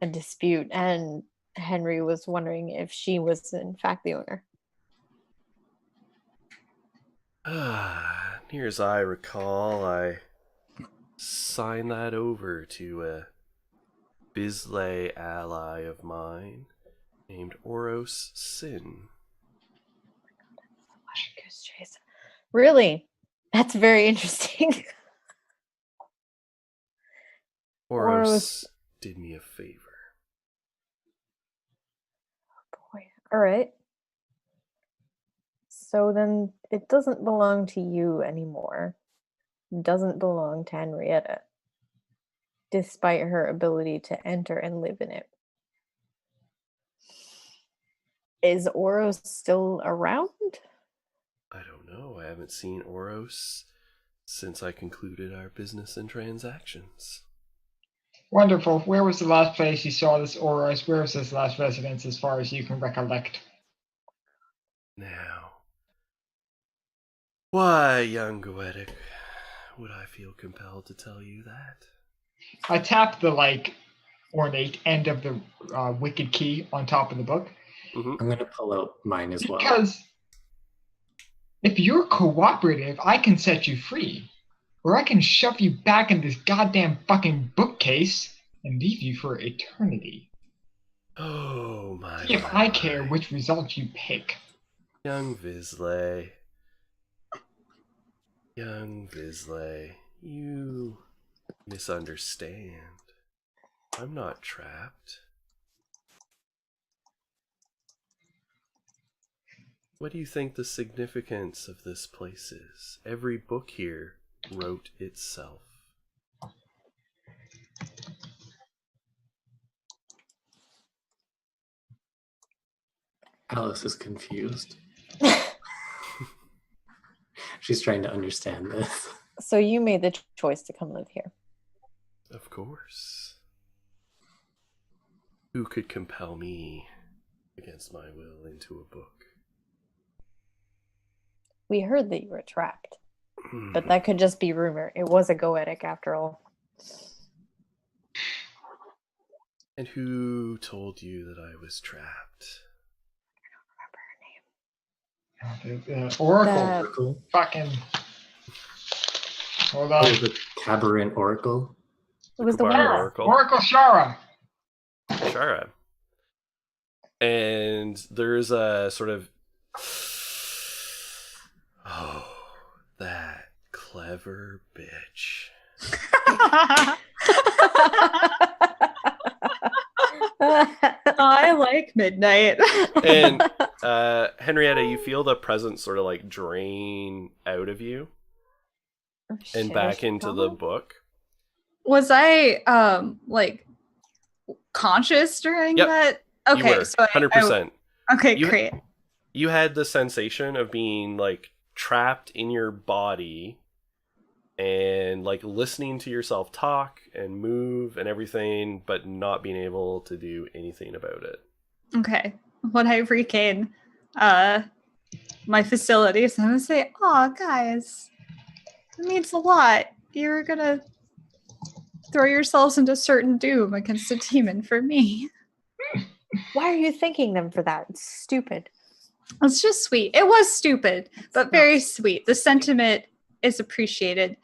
a dispute, and Henry was wondering if she was in fact the owner. Near as I recall, I signed that over to a Bisley ally of mine named Oros Sin. Really? That's very interesting. Oros did me a favor. Boy. All right. So then it doesn't belong to you anymore. It doesn't belong to Henrietta, despite her ability to enter and live in it. Is Oros still around? I don't know. I haven't seen Oros since I concluded our business and transactions. Wonderful. Where was the last place you saw this Oros? Where was his last residence as far as you can recollect? Now, why, young Goetic, would I feel compelled to tell you that? I tapped the, ornate end of the wicked key on top of the book. Mm-hmm. I'm going to pull out mine as well. Because if you're cooperative, I can set you free. Or I can shove you back in this goddamn fucking bookcase and leave you for eternity. Oh my See if God. I care which result you pick. Young Visley. Young Visley, you misunderstand. I'm not trapped. What do you think the significance of this place is? Every book here wrote itself. Alice is confused. She's trying to understand this. So you made the choice to come live here. Of course. Who could compel me against my will into a book? We heard that you were trapped, but that could just be rumor. It was a Goetic after all. And who told you that I was trapped? The Oracle. Oracle? Fucking. Hold Oh, on. the Cabaret Oracle? It was the Kubar one. Oracle. Oracle Shara. Shara. And there's a sort of... Oh, that clever bitch. I like midnight. And Henrietta, you feel the presence sort of like drain out of you and back into the book. Was I conscious during Yep. that? You Okay, were, so 100%. okay, You- great. You had the sensation of being like trapped in your body and like listening to yourself talk and move and everything, but not being able to do anything about it. Okay. When I regain my facilities, I'm gonna say, "Oh, guys, it means a lot. You're gonna throw yourselves into certain doom against a demon for me." Why are you thanking them for that? It's stupid. It's just sweet. It was stupid, but very sweet. The sentiment is appreciated.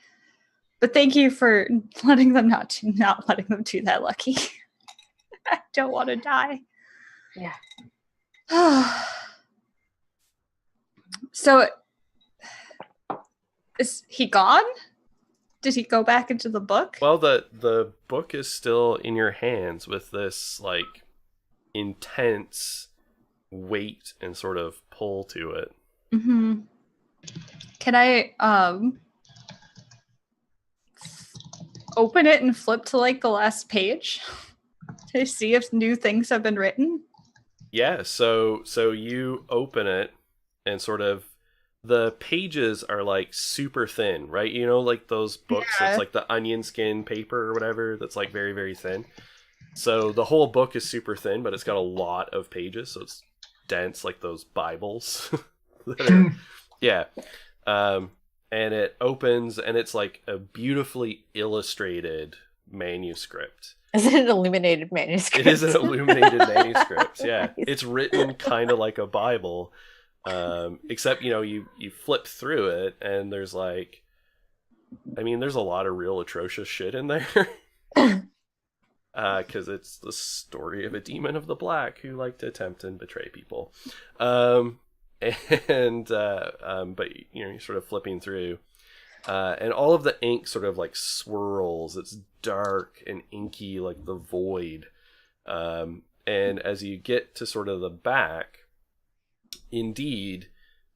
But thank you for letting them not letting them do that, Lucky. I don't want to die. Yeah. So is he gone? Did he go back into the book? Well, the book is still in your hands with this like intense weight and sort of pull to it. Mm-hmm. Can I open it and flip to like the last page to see if new things have been written? Yeah, so you open it and sort of the pages are like super thin, right? You know, like those books Yeah. that's like the onion skin paper or whatever that's like very, very thin. So the whole book is super thin, but it's got a lot of pages, so it's dense like those Bibles. that are, yeah. And it opens and it's like a beautifully illustrated manuscript. Is it an illuminated manuscript? It is an illuminated manuscript, yeah. Nice. It's written kind of like a Bible. Except, you know, you flip through it and there's like, I mean, there's a lot of real atrocious shit in there. Because it's the story of a demon of the black who liked to tempt and betray people. But, you know, you're sort of flipping through. And all of the ink sort of like swirls. It's dark and inky like the void. And as you get to sort of the back, indeed,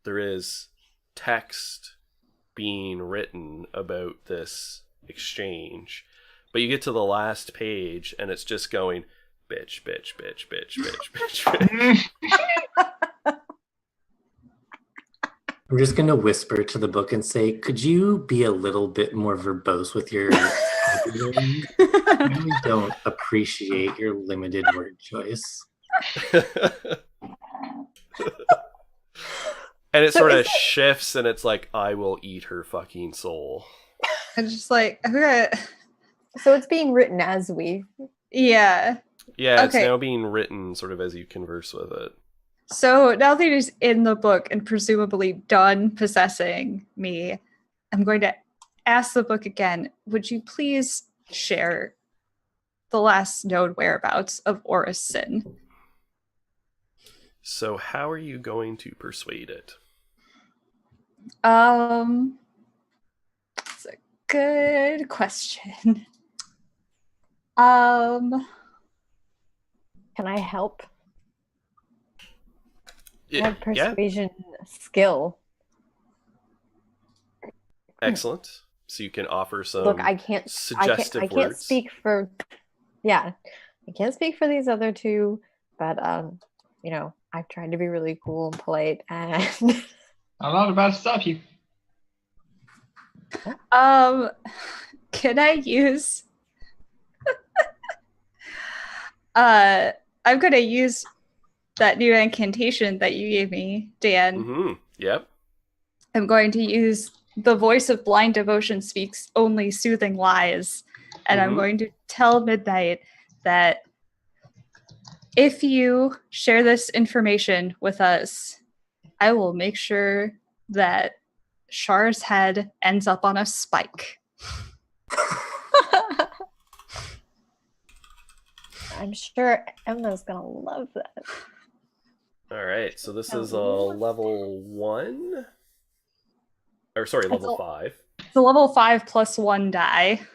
there is text being written about this exchange. But you get to the last page and it's just going, bitch, bitch, bitch, bitch, bitch, bitch, bitch. I'm just going to whisper to the book and say, could you be a little bit more verbose with your vocabulary? I really don't appreciate your limited word choice. And it So sort of is it- shifts and it's like, I will eat her fucking soul. I'm just like, okay. So it's being written as we. Yeah. Yeah, it's Okay. now being written sort of as you converse with it. So now that he's in the book and presumably done possessing me, I'm going to ask the book again. Would you please share the last known whereabouts of Oris Sin? So how are you going to persuade it? It's a good question. Can I help? I have Yeah, persuasion skill. excellent. So you can offer some Look, I can't suggestive I can't words. speak for I can't speak for these other two, but you know, I've tried to be really cool and polite and I'm not about to stop you. Can I use I'm gonna use that new incantation that you gave me, Dan. Mm-hmm. Yep. I'm going to use the voice of blind devotion speaks only soothing lies. And I'm Mhm. going to tell Midnight that if you share this information with us, I will make sure that Char's head ends up on a spike. I'm sure Emma's gonna love that. All right. So this is a Oh. level 1. Or sorry, That's level a- 5. It's a level 5+1 die.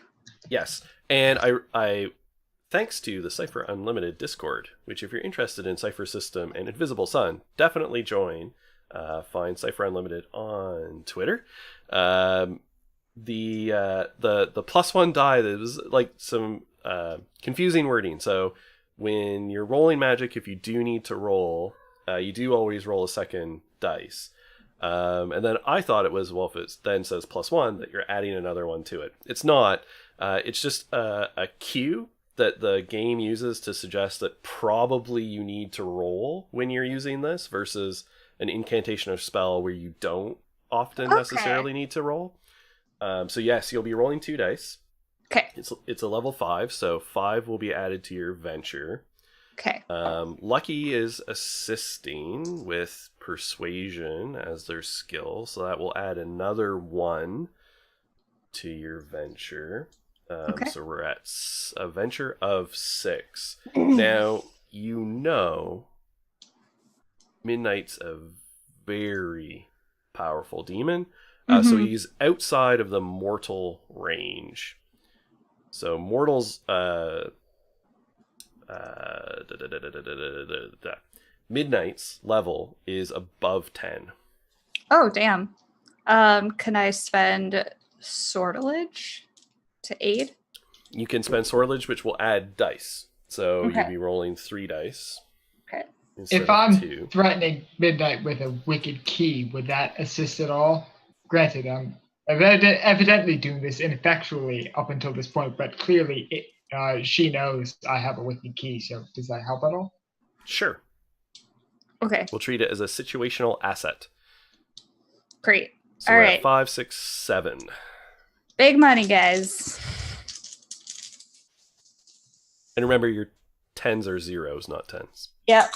Yes. And I thanks to the Cypher Unlimited Discord, which if you're interested in Cypher System and Invisible Sun, definitely join. Find Cypher Unlimited on Twitter. The +1 die, there was like some confusing wording. So when you're rolling magic, if you do need to roll, you do always roll a second dice. And then I thought it was, well, if it then says +1, that you're adding another one to it. It's not. It's just a cue that the game uses to suggest that probably you need to roll when you're using this versus an incantation or spell where you don't often Okay. necessarily need to roll. So yes, you'll be rolling 2 dice. Okay. It's a level 5, so 5 will be added to your venture. Okay. Lucky is assisting with persuasion as their skill, so that will add another 1 to your venture. Okay. So we're at a venture of 6. Now, you know, Midnight's a very powerful demon. So Mhm. he's outside of the mortal range. So mortals, Midnight's level is above 10. Oh, damn. Can I spend sortilege to aid? You can spend sortilege, which will add dice. So Okay. you'll be rolling 3 dice. Okay. Instead If of I'm 2. threatening Midnight with a wicked key, would that assist at all? Granted, I'm evidently doing this ineffectually up until this point, but clearly she knows I have a wicked key, so does that help at all? Sure. Okay, We'll treat it as a situational asset. great. So All we're right. at 5, 6, 7. Big money, guys. And remember, your 10s are zeros, not 10s. Yep.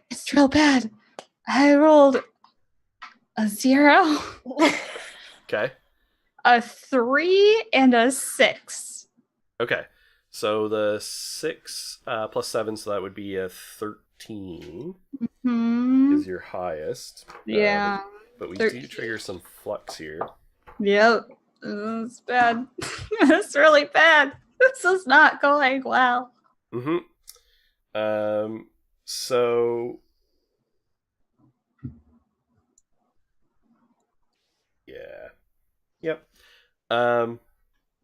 It's real bad. I rolled a 0, Okay. a 3, and a 6. Okay. So the 6 plus 7, so that would be a 13 Hmm. is your highest. Yeah. But we 13. do trigger some flux here. Yep. It's bad. It's really bad. This is not going well. Mm-hmm. So yeah. Yep.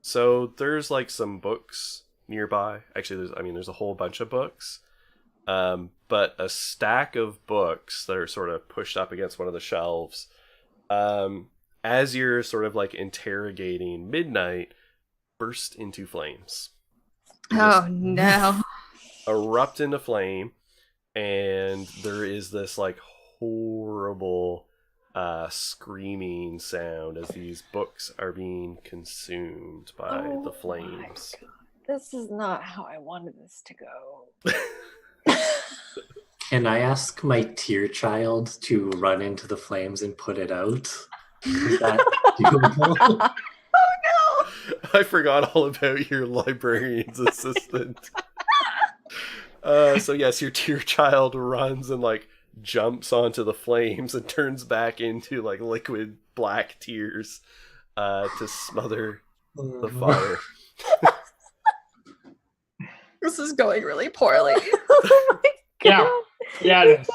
So there's like some books nearby. Actually, there's a whole bunch of books. But a stack of books that are sort of pushed up against one of the shelves. As you're sort of like interrogating Midnight, burst into flames. Oh no. Erupt into flame, and there is this like horrible screaming sound as these books are being consumed by Oh the my flames. God. This is not how I wanted this to go. Can I ask my tear child to run into the flames and put it out? Is that doable? I forgot all about your librarian's assistant. So yes, your tear child runs and like jumps onto the flames and turns back into like liquid black tears to smother the fire. This is going really poorly. Oh my Yeah. God. Yeah, it is.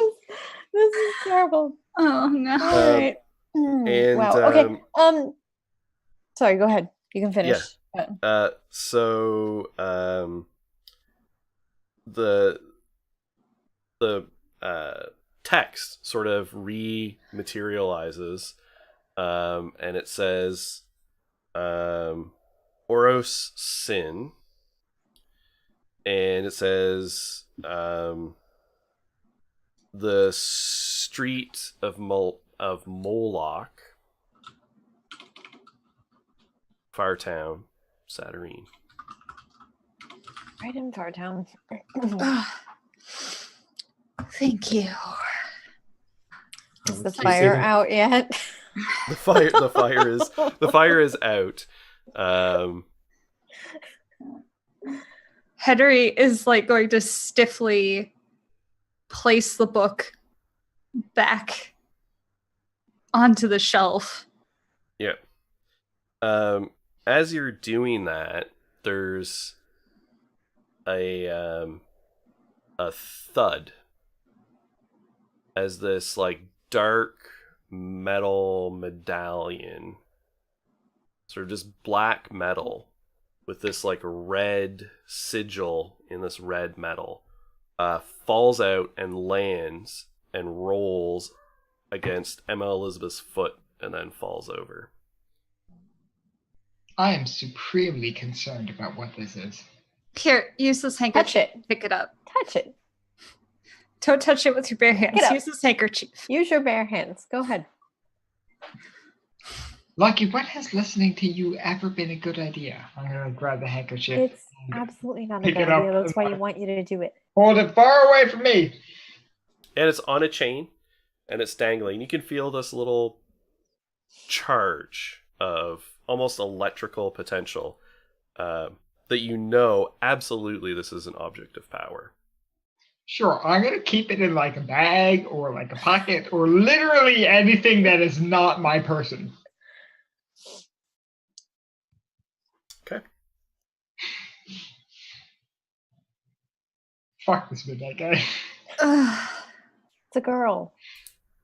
This is terrible. Oh no. All right. and, wow. Okay. Sorry. Go ahead. You can finish. So the text sort of rematerializes, and it says Oros Sin, and it says the street of Moloch, Firetown, Saturnine. Right in Fartown. Thank you. Is the Keep fire saving- out yet? The fire is out. Henry is like going to stiffly place the book back onto the shelf. Yeah. As you're doing that, there's a thud as this like dark metal medallion, sort of just black metal with this like red sigil in this red metal, falls out and lands and rolls against Emma Elizabeth's foot and then falls over. I am supremely concerned about what this is. Here, use this Touch handkerchief. it. Pick it up. Touch it. Don't touch it with your bare hands. Get up. Use this handkerchief. Use your bare hands. Go ahead. Lucky, when has listening to you ever been a good idea? I'm gonna grab the handkerchief. It's absolutely not a Pick good it up idea. That's why and- you want you to do it. Hold it far away from me. And it's on a chain and it's dangling. You can feel this little charge of almost electrical potential that you know absolutely this is an object of power. Sure, I'm gonna keep it in like a bag or like a pocket or literally anything that is not my person. Okay. Fuck this midnight guy. It's a girl.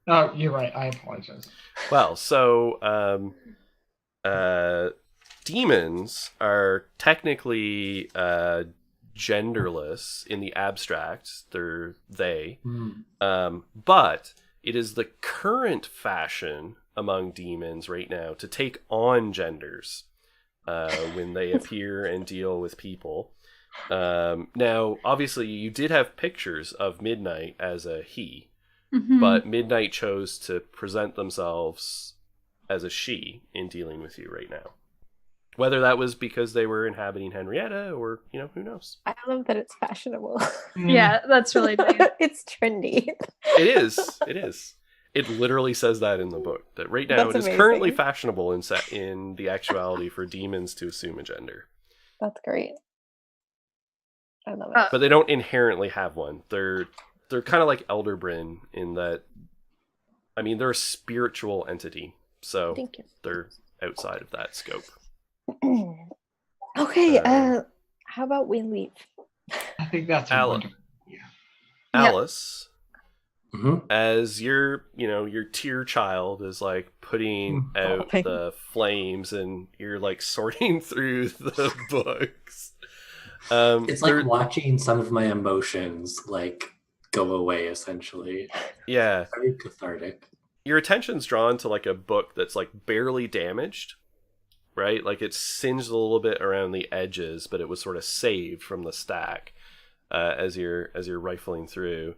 Oh, you're right. I apologize. Well, so demons are technically genderless in the abstract. They're they. But it is the current fashion among demons right now to take on genders when they appear and deal with people. Now, obviously, you did have pictures of Midnight as a he, but Midnight chose to present themselves as a she in dealing with you right now. Whether that was because they were inhabiting Henrietta or, who knows? I love that it's fashionable. Yeah, that's really nice. It's trendy. It is. It is. It literally says that in the book, that right now That's it is currently amazing. fashionable in the actuality for demons to assume a gender. That's great. I love it. But they don't inherently have one. They're kind of like Elderbryn in that, I mean, they're a spiritual entity, so Thank you. they're outside of that scope. Okay, how about we leave? I think that's a Alan. wonderful. Alice, Mhm. as your tear child is like putting out thank the flames and you're like sorting through the books. It's like there- watching some of my emotions like go away, essentially. yeah, Very cathartic. your attention's drawn to like a book that's like barely damaged, right? Like it's singed a little bit around the edges, but it was sort of saved from the stack as you're rifling through,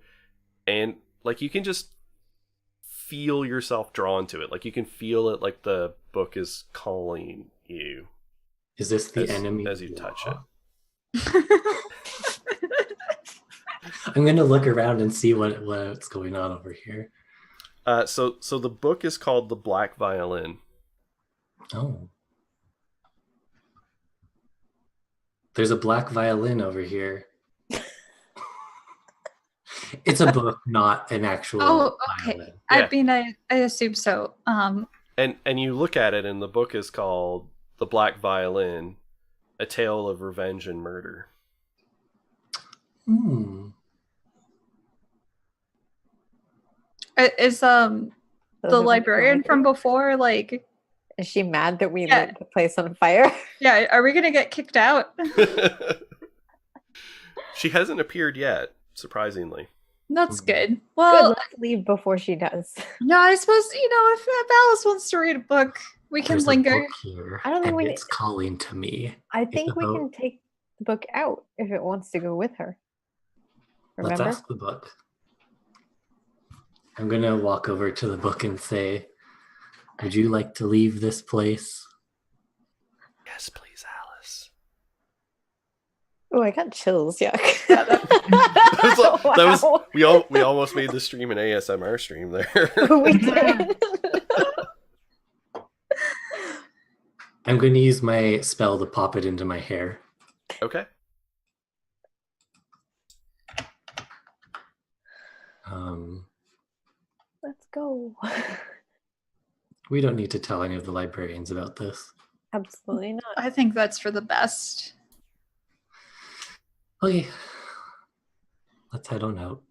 and like you can just feel yourself drawn to it. Like you can feel it, like the book is calling you Is this the as, enemy? as you touch it. I'm gonna look around and see what's going on over here. So the book is called The Black Violin. Oh. There's a black violin over here. It's a book, not an actual Oh, okay. violin. Yeah. I mean, I assume so. And you look at it, and the book is called The Black Violin, A Tale of Revenge and Murder. Hmm. Is the librarian from before like? Is she mad that we Yeah. lit the place on fire? Yeah, are we gonna get kicked out? She hasn't appeared yet, surprisingly. That's good. Good, Well, let's leave before she does. no, I suppose if Alice wants to read a book, we can There's a linger. book here, I don't think and we it's calling to me. I think we vote. can take the book out if it wants to go with her. Let's Remember? ask the book. I'm gonna walk over to the book and say, "Would you like to leave this place?" Yes, please, Alice. Oh, I got chills. Yuck. That was Wow. we almost made the stream an ASMR stream there. We did. I'm going to use my spell to pop it into my hair. Okay. Let's go. We don't need to tell any of the librarians about this. Absolutely not. I think that's for the best. Okay, let's head on out.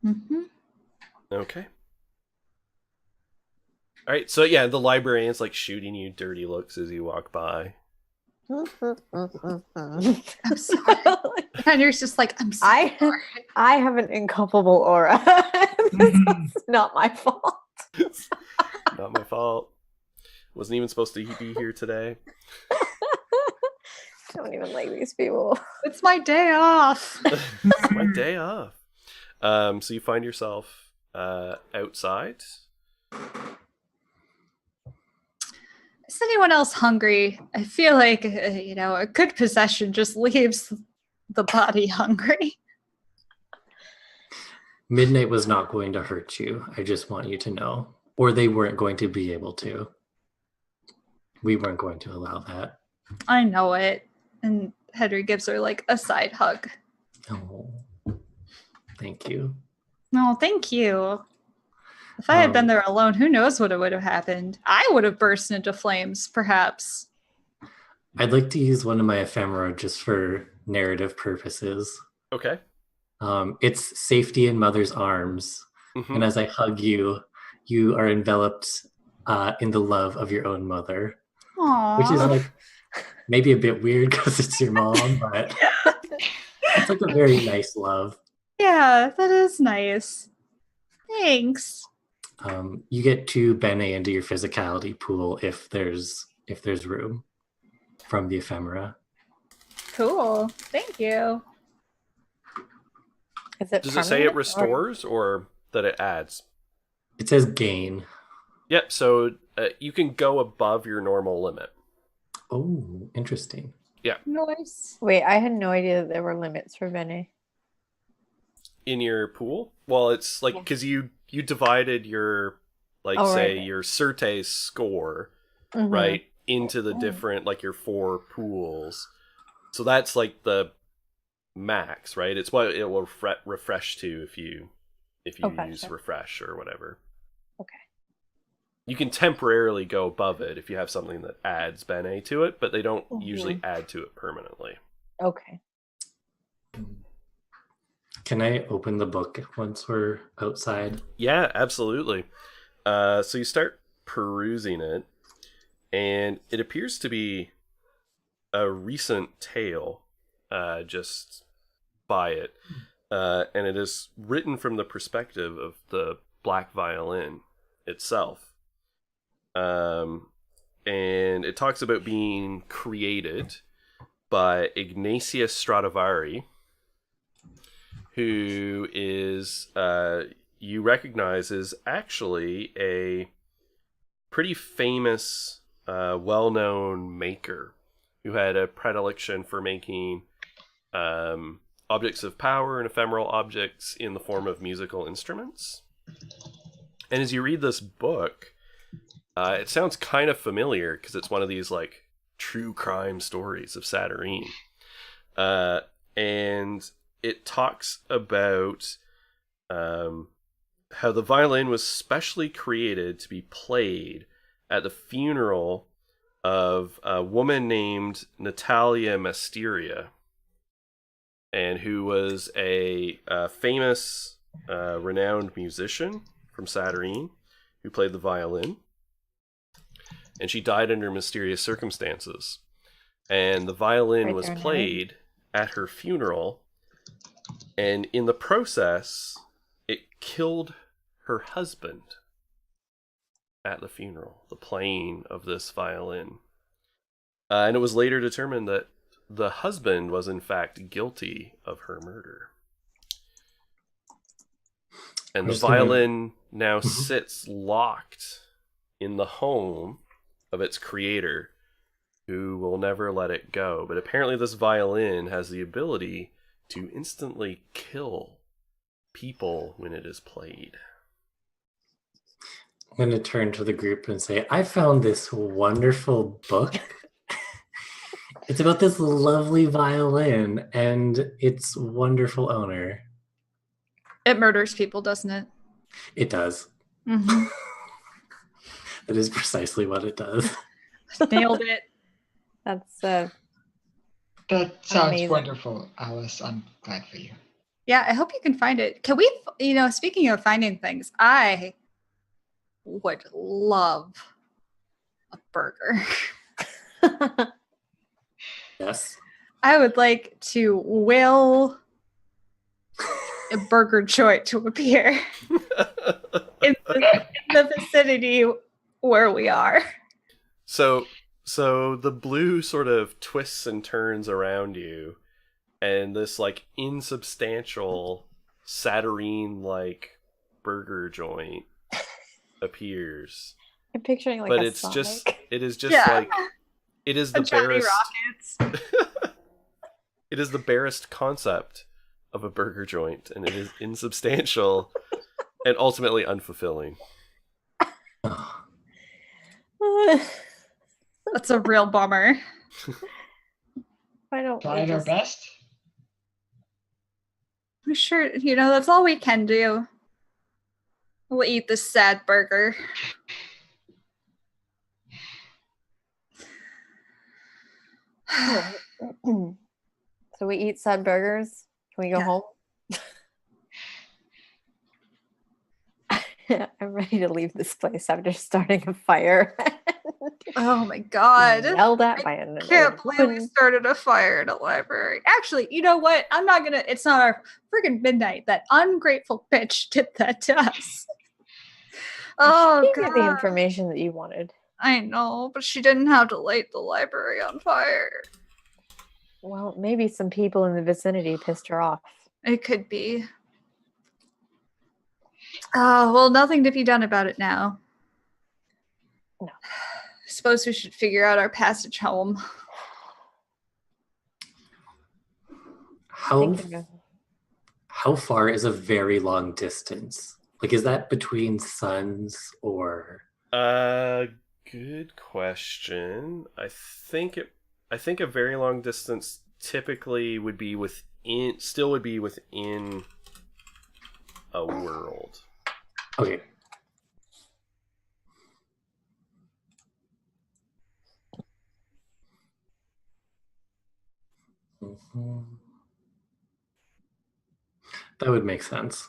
Mm-hmm. Okay. All right. So yeah, the librarian's like shooting you dirty looks as you walk by. I'm sorry. And you're just like, I'm sorry. I have an inculpable aura. This is not my fault. Not my fault. Wasn't even supposed to be here today. Don't even like these people. It's my day off. It's my day off. So you find yourself outside. Is anyone else hungry? I feel like, a good possession just leaves the body hungry. Midnight was not going to hurt you. I just want you to know. Or they weren't going to be able to. We weren't going to allow that. I know it. And Henry gives her like a side hug. Oh, thank you. No, thank you. If I had been there alone, who knows what would have happened? I would have burst into flames, perhaps. I'd like to use one of my ephemera just for narrative purposes. Okay. It's safety in mother's arms. Mhm. And as I hug you, you are enveloped in the love of your own mother. Aww. Which is like maybe a bit weird because it's your mom, but it's like a very nice love. Yeah, that is nice. Thanks. You get to Bene into your physicality pool if there's room from the ephemera. Cool. Thank you. Is it Does it say it permanent, or- restores or that it adds? It says gain. Yep, so you can go above your normal limit. Oh, interesting. Nice. Wait, I had no idea that there were limits for Bene. In your pool? Well, it's like, because you divided your, like, Oh, say, right. your Certes score, Mhm. right, into the different, like, your 4 pools. So that's, like, the max, right? It's what it will refresh to if you Okay, use sure. refresh or whatever. Okay. You can temporarily go above it if you have something that adds Bene to it, but they don't Mhm. usually add to it permanently. Okay. Can I open the book once we're outside? Yeah, absolutely. So you start perusing it, and it appears to be a recent tale, just by it. And it is written from the perspective of the black violin itself. And it talks about being created by Ignatius Stradivari, who is, you recognize is actually a pretty famous, well-known maker who had a predilection for making objects of power and ephemeral objects in the form of musical instruments. And as you read this book, it sounds kind of familiar because it's one of these like true crime stories of Saturnine. And it talks about how the violin was specially created to be played at the funeral of a woman named Natalia Masteria, and who was a famous, renowned musician from Saturnine who played the violin. And she died under mysterious circumstances. And the violin Right was there in played at her funeral. And in the process, it killed her husband at the funeral, the playing of this violin. And it was later determined that the husband was in fact guilty of her murder. And I'm the just gonna- violin now sits locked in the home of its creator, who will never let it go. But apparently this violin has the ability to instantly kill people when it is played. I'm going to turn to the group and say, I found this wonderful book. It's about this lovely violin and its wonderful owner. It murders people, doesn't it? It does. Mm-hmm. That is precisely what it does. Nailed it. That's That sounds Amazing. wonderful, Alice. I'm glad for you. Yeah, I hope you can find it. Can we, speaking of finding things, I would love a burger. Yes. I would like to will a burger joint to appear in the vicinity where we are. So the blue sort of twists and turns around you, and this like insubstantial Saturnine-like burger joint appears. I'm picturing like But a it's Sonic. just it is just Yeah. like it is A the Johnny barest Rockets. it is the barest concept of a burger joint, and it is insubstantial and ultimately unfulfilling. Oh, That's a real bummer. Why don't we Tried our just... best. I'm sure, that's all we can do. We'll eat this sad burger. So we eat sad burgers. Can we go Yeah. home? I'm ready to leave this place after starting a fire. Oh my god. Yelled at by an Can't old believe we woman. started a fire in a library. Actually, you know what? It's not our friggin' midnight. That ungrateful bitch did that to us. Oh She gave you the god. information that you wanted. I know, but she didn't have to light the library on fire. Well, maybe some people in the vicinity pissed her off. It could be. Oh, well, nothing to be done about it now. No. Suppose we should figure out our passage home. How Thinking of- how far is a very long distance? Like, is that between suns or? Good question. I think a very long distance typically would be within a world. Okay. Mhm. That would make sense.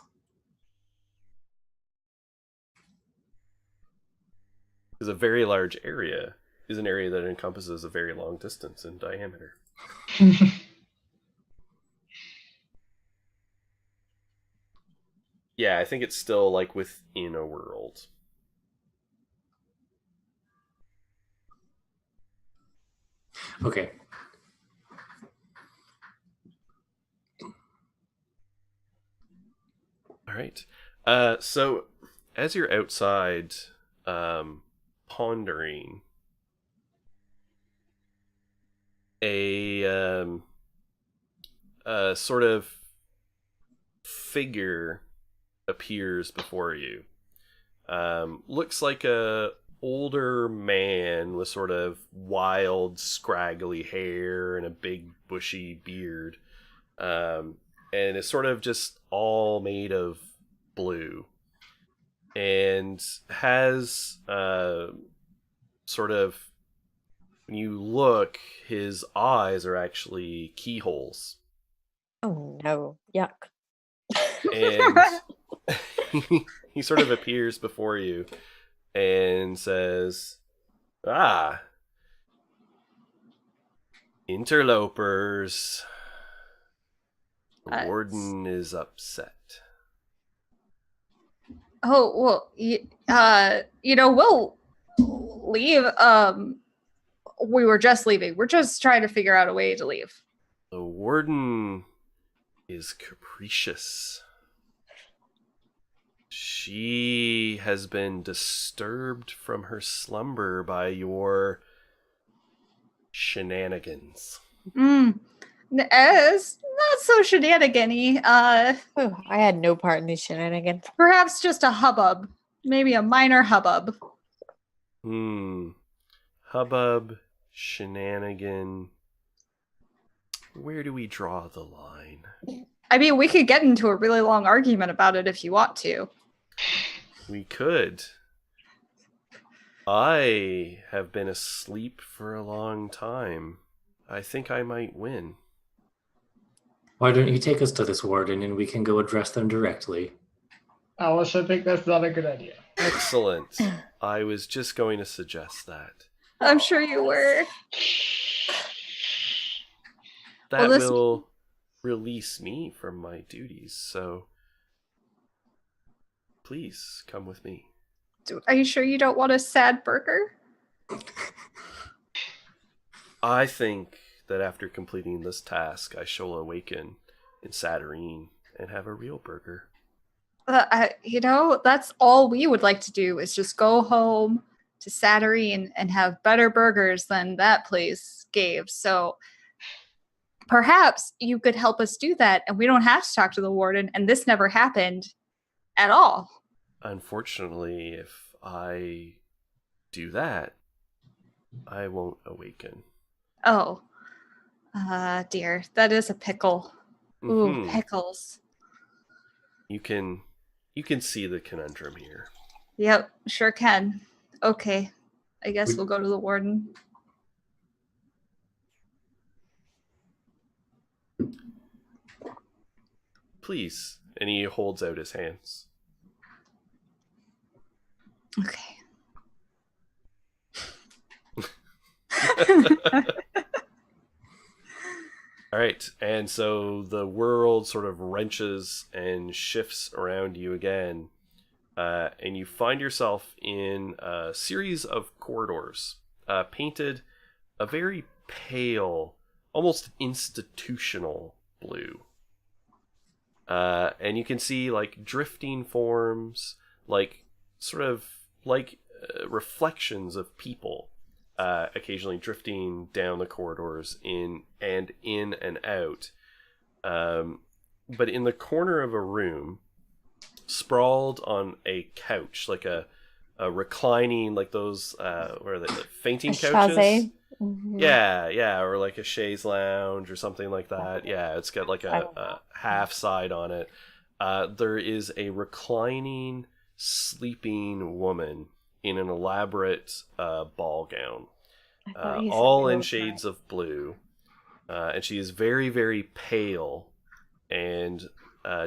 Because a very large area is an area that encompasses a very long distance in diameter. Yeah, I think it's still like within a world. Okay. All right. So as you're outside, pondering, a sort of figure appears before you. Looks like a older man with sort of wild, scraggly hair and a big, bushy beard. And it's sort of just all made of blue. And has sort of, when you look, his eyes are actually keyholes. Oh no! Yuck. And he sort of appears before you and says, "Ah, interlopers. The warden is upset." Oh, well, we'll leave. We were just leaving. We're just trying to figure out a way to leave. The warden is capricious. She has been disturbed from her slumber by your shenanigans. It's not so shenanigan-y. Oh, I had no part in these shenanigans. Perhaps just a hubbub. Maybe a minor hubbub. Hubbub, shenanigan. Where do we draw the line? I mean, we could get into a really long argument about it if you want to. We could. I have been asleep for a long time. I think I might win. Why don't you take us to this warden and we can go address them directly? Alice, I think that's not a good idea. Excellent. I was just going to suggest that. I'm sure you were. That Well, will release me from my duties, so please come with me. Are you sure you don't want a sad burger? I think that after completing this task, I shall awaken in Saturnine and have a real burger. That's all we would like to do is just go home to Saturnine and have better burgers than that place gave. So perhaps you could help us do that and we don't have to talk to the warden and this never happened at all. Unfortunately, if I do that, I won't awaken. Oh. Dear. That is a pickle. Ooh, Mhm. pickles. You can see the conundrum here. Yep, sure can. Okay. I guess Would- we'll go to the warden. Please. And he holds out his hands. Okay. All right, and so the world sort of wrenches and shifts around you again, and you find yourself in a series of corridors, painted a very pale, almost institutional blue. And you can see like drifting forms, like sort of like reflections of people, occasionally drifting down the corridors in and out. But in the corner of a room, sprawled on a couch, like a reclining, like those where are they, like fainting A couches. chaise. Mhm. Yeah, or like a chaise lounge or something like that. Yeah, it's got like a half side on it. There is a reclining, sleeping woman in an elaborate ball gown, I thought you said all it in was shades of blue, and she is very, very pale and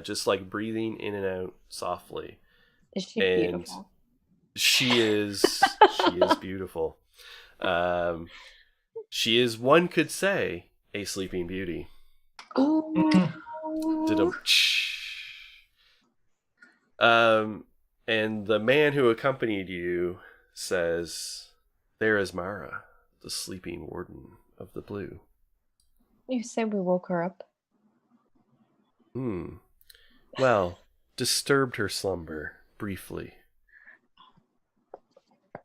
just like breathing in and out softly. Is she And beautiful? she is beautiful. She is, one could say, a sleeping beauty. Ooh. And the man who accompanied you says, "There is Mara, the sleeping warden of the blue." You said we woke her up. Well, disturbed her slumber briefly.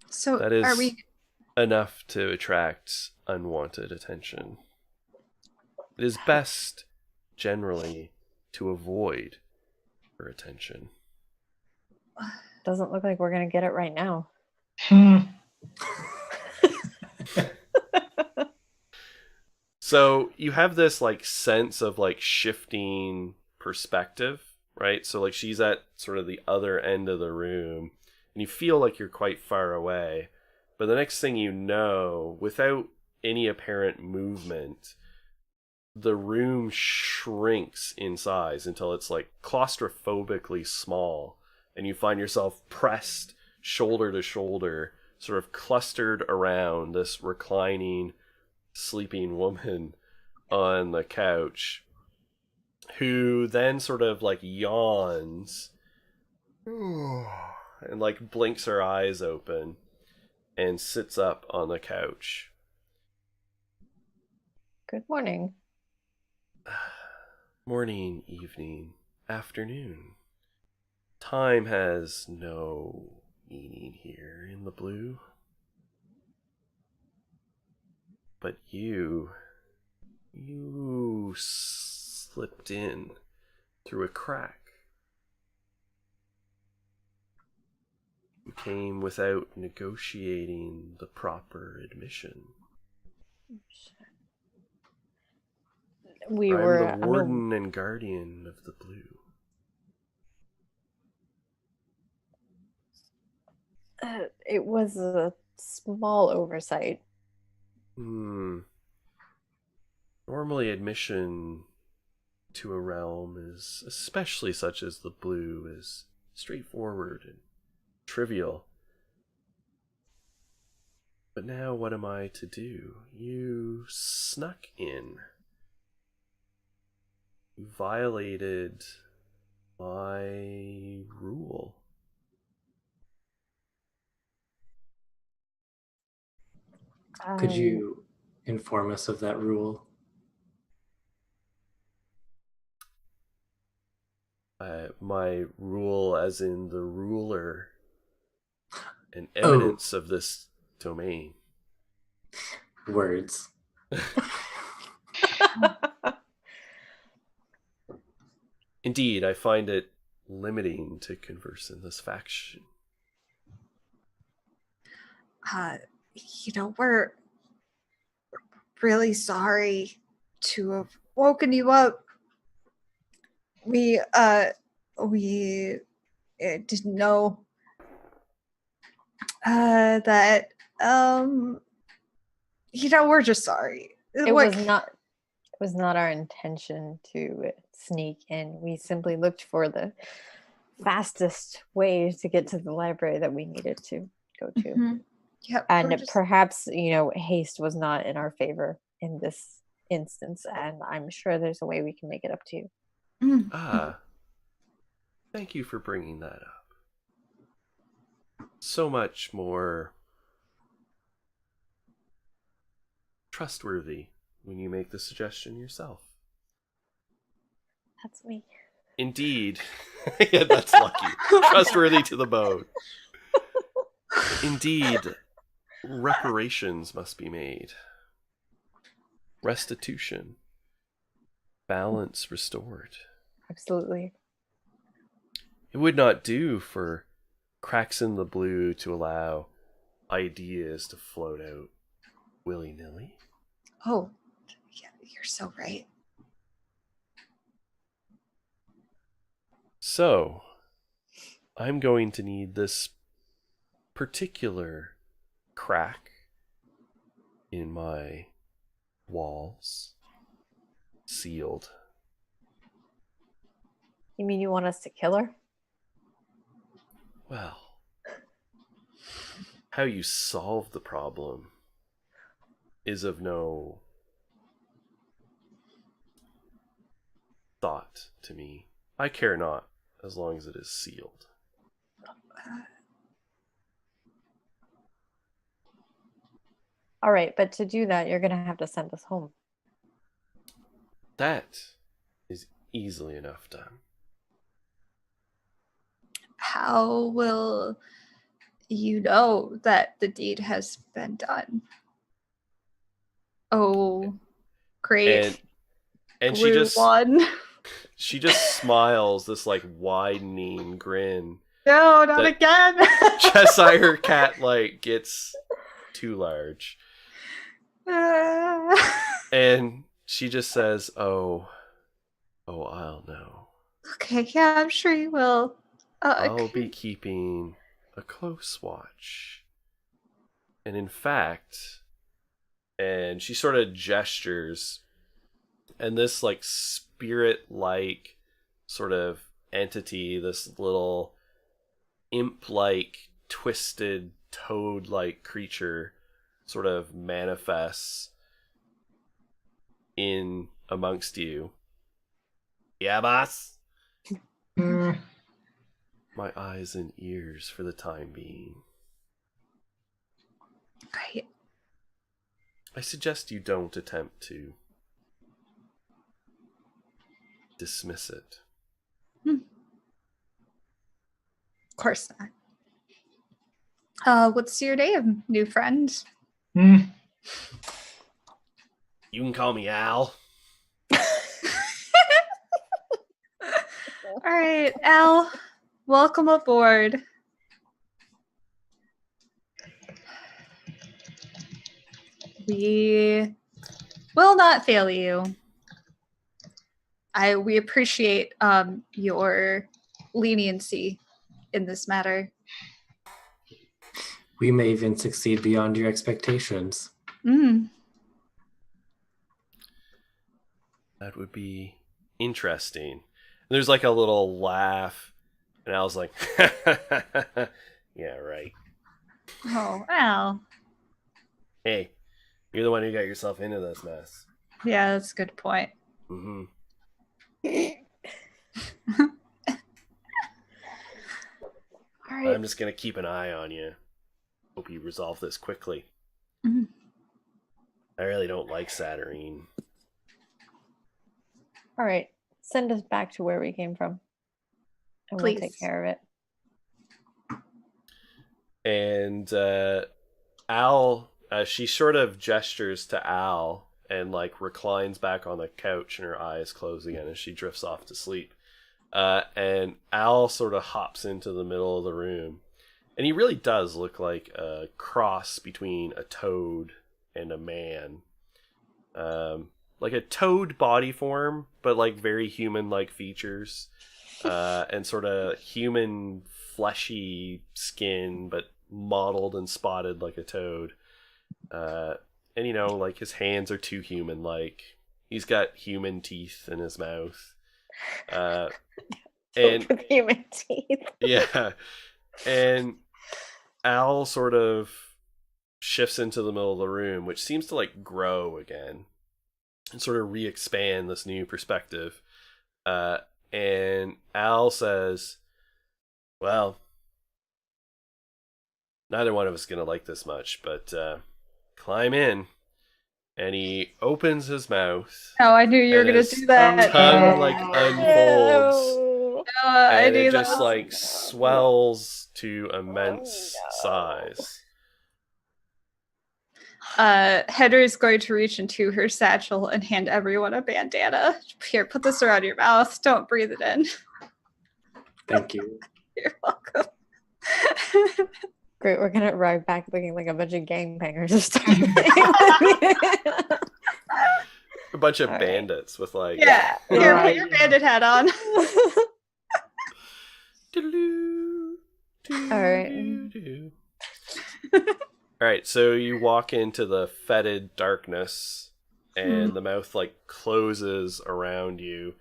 So That is are we enough to attract unwanted attention. It is best, generally, to avoid her attention. Doesn't look like we're gonna get it right now. So you have this like sense of like shifting perspective, right? So like she's at sort of the other end of the room and you feel like you're quite far away. But the next thing you know, without any apparent movement, the room shrinks in size until it's like claustrophobically small, and you find yourself pressed shoulder to shoulder, sort of clustered around this reclining, sleeping woman on the couch, who then sort of like yawns and like blinks her eyes open and sits up on the couch. Good morning. Morning, evening, afternoon. Time has no meaning here in the blue. But you slipped in through a crack. You came without negotiating the proper admission. We I'm were the warden and guardian of the blue. it was a small oversight. Normally admission to a realm is, especially such as the blue, is straightforward and trivial. But now what am I to do? You snuck in. You violated my rule. Could you inform us of that rule? My rule as in the ruler and eminence of this domain. Words. Indeed, I find it limiting to converse in this faction. we're really sorry to have woken you up. We didn't know that we're just sorry. It was not our intention to sneak in. We simply looked for the fastest way to get to the library that we needed to go to. Mhm. Yep, And perhaps, haste was not in our favor in this instance, and I'm sure there's a way we can make it up to you. Ah, thank you for bringing that up. So much more trustworthy when you make the suggestion yourself. That's me. Indeed. Yeah, that's lucky. Trustworthy to the bone. Indeed, reparations must be made. Restitution. Balance restored. Absolutely. It would not do for cracks in the blue to allow ideas to float out willy-nilly. Oh, yeah, you're so right. So, I'm going to need this particular crack in my walls sealed. You mean you want us to kill her? Well, how you solve the problem is of no thought to me. I care not, as long as it is sealed. All right, but to do that, you're going to have to send us home. That is easily enough done. How will you know that the deed has been done? Oh, great. And Blue one. she just smiles this like widening grin. No, not again. Cheshire Cat like gets too large. And she just says, oh, I'll know. Okay, yeah, I'm sure you will. I'll be keeping a close watch. And in fact, and she sort of gestures, and this like spirit-like sort of entity, this little imp-like, twisted, toad-like creature sort of manifests in amongst you. Yeah, boss? My eyes and ears for the time being. Right. I suggest you don't attempt to dismiss it. Of course not. What's your name, new friend? You can call me Al. All right, Al, welcome aboard. We will not fail you. We appreciate your leniency in this matter. We may even succeed beyond your expectations. That would be interesting. And there's like a little laugh, and I was like, yeah, right. Oh, Al. Hey, you're the one who got yourself into this mess. Yeah, that's a good point. Mm-hmm. All right. I'm just going to keep an eye on you. Hope you resolve this quickly. Mhm. I really don't like Saturnine. All right. Send us back to where we came from. And Please. we'll take care of it. And Al, she sort of gestures to Al and like reclines back on the couch, and her eyes close again as she drifts off to sleep. And Al sort of hops into the middle of the room, and he really does look like a cross between a toad and a man. like a toad body form, but like very human-like features, and sort of human fleshy skin, but mottled and spotted like a toad. And like his hands are too human-like. He's got human teeth in his mouth. And with human teeth. yeah, and Al sort of shifts into the middle of the room, which seems to like grow again and sort of re-expand this new perspective. And Al says, well, neither one of us is going to like this much, but climb in. And he opens his mouth. Oh, I knew you were going to do that. Tongue like unfolds. I And knew it that just was- like swells to immense size. Heather is going to reach into her satchel and hand everyone a bandana. Here, put this around your mouth. Don't breathe it in. Thank you. You're welcome. Great, we're gonna arrive back looking like a bunch of gangbangers or something. A bunch of All right. bandits with like Yeah. Here, Right. put your bandit hat on. Alright. All right, so you walk into the fetid darkness, and the mouth like closes around you,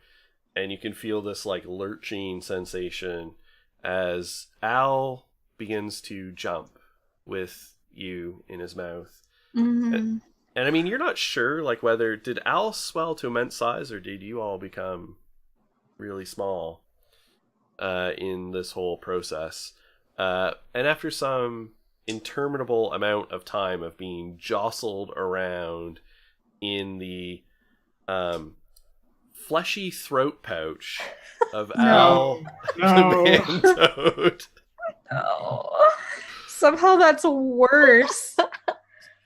and you can feel this like lurching sensation as Al begins to jump with you in his mouth. Mhm. And I mean, you're not sure like whether did Al swell to immense size or did you all become really small in this whole process. And after some interminable amount of time of being jostled around in the fleshy throat pouch of Al the man toad. Oh. Somehow that's worse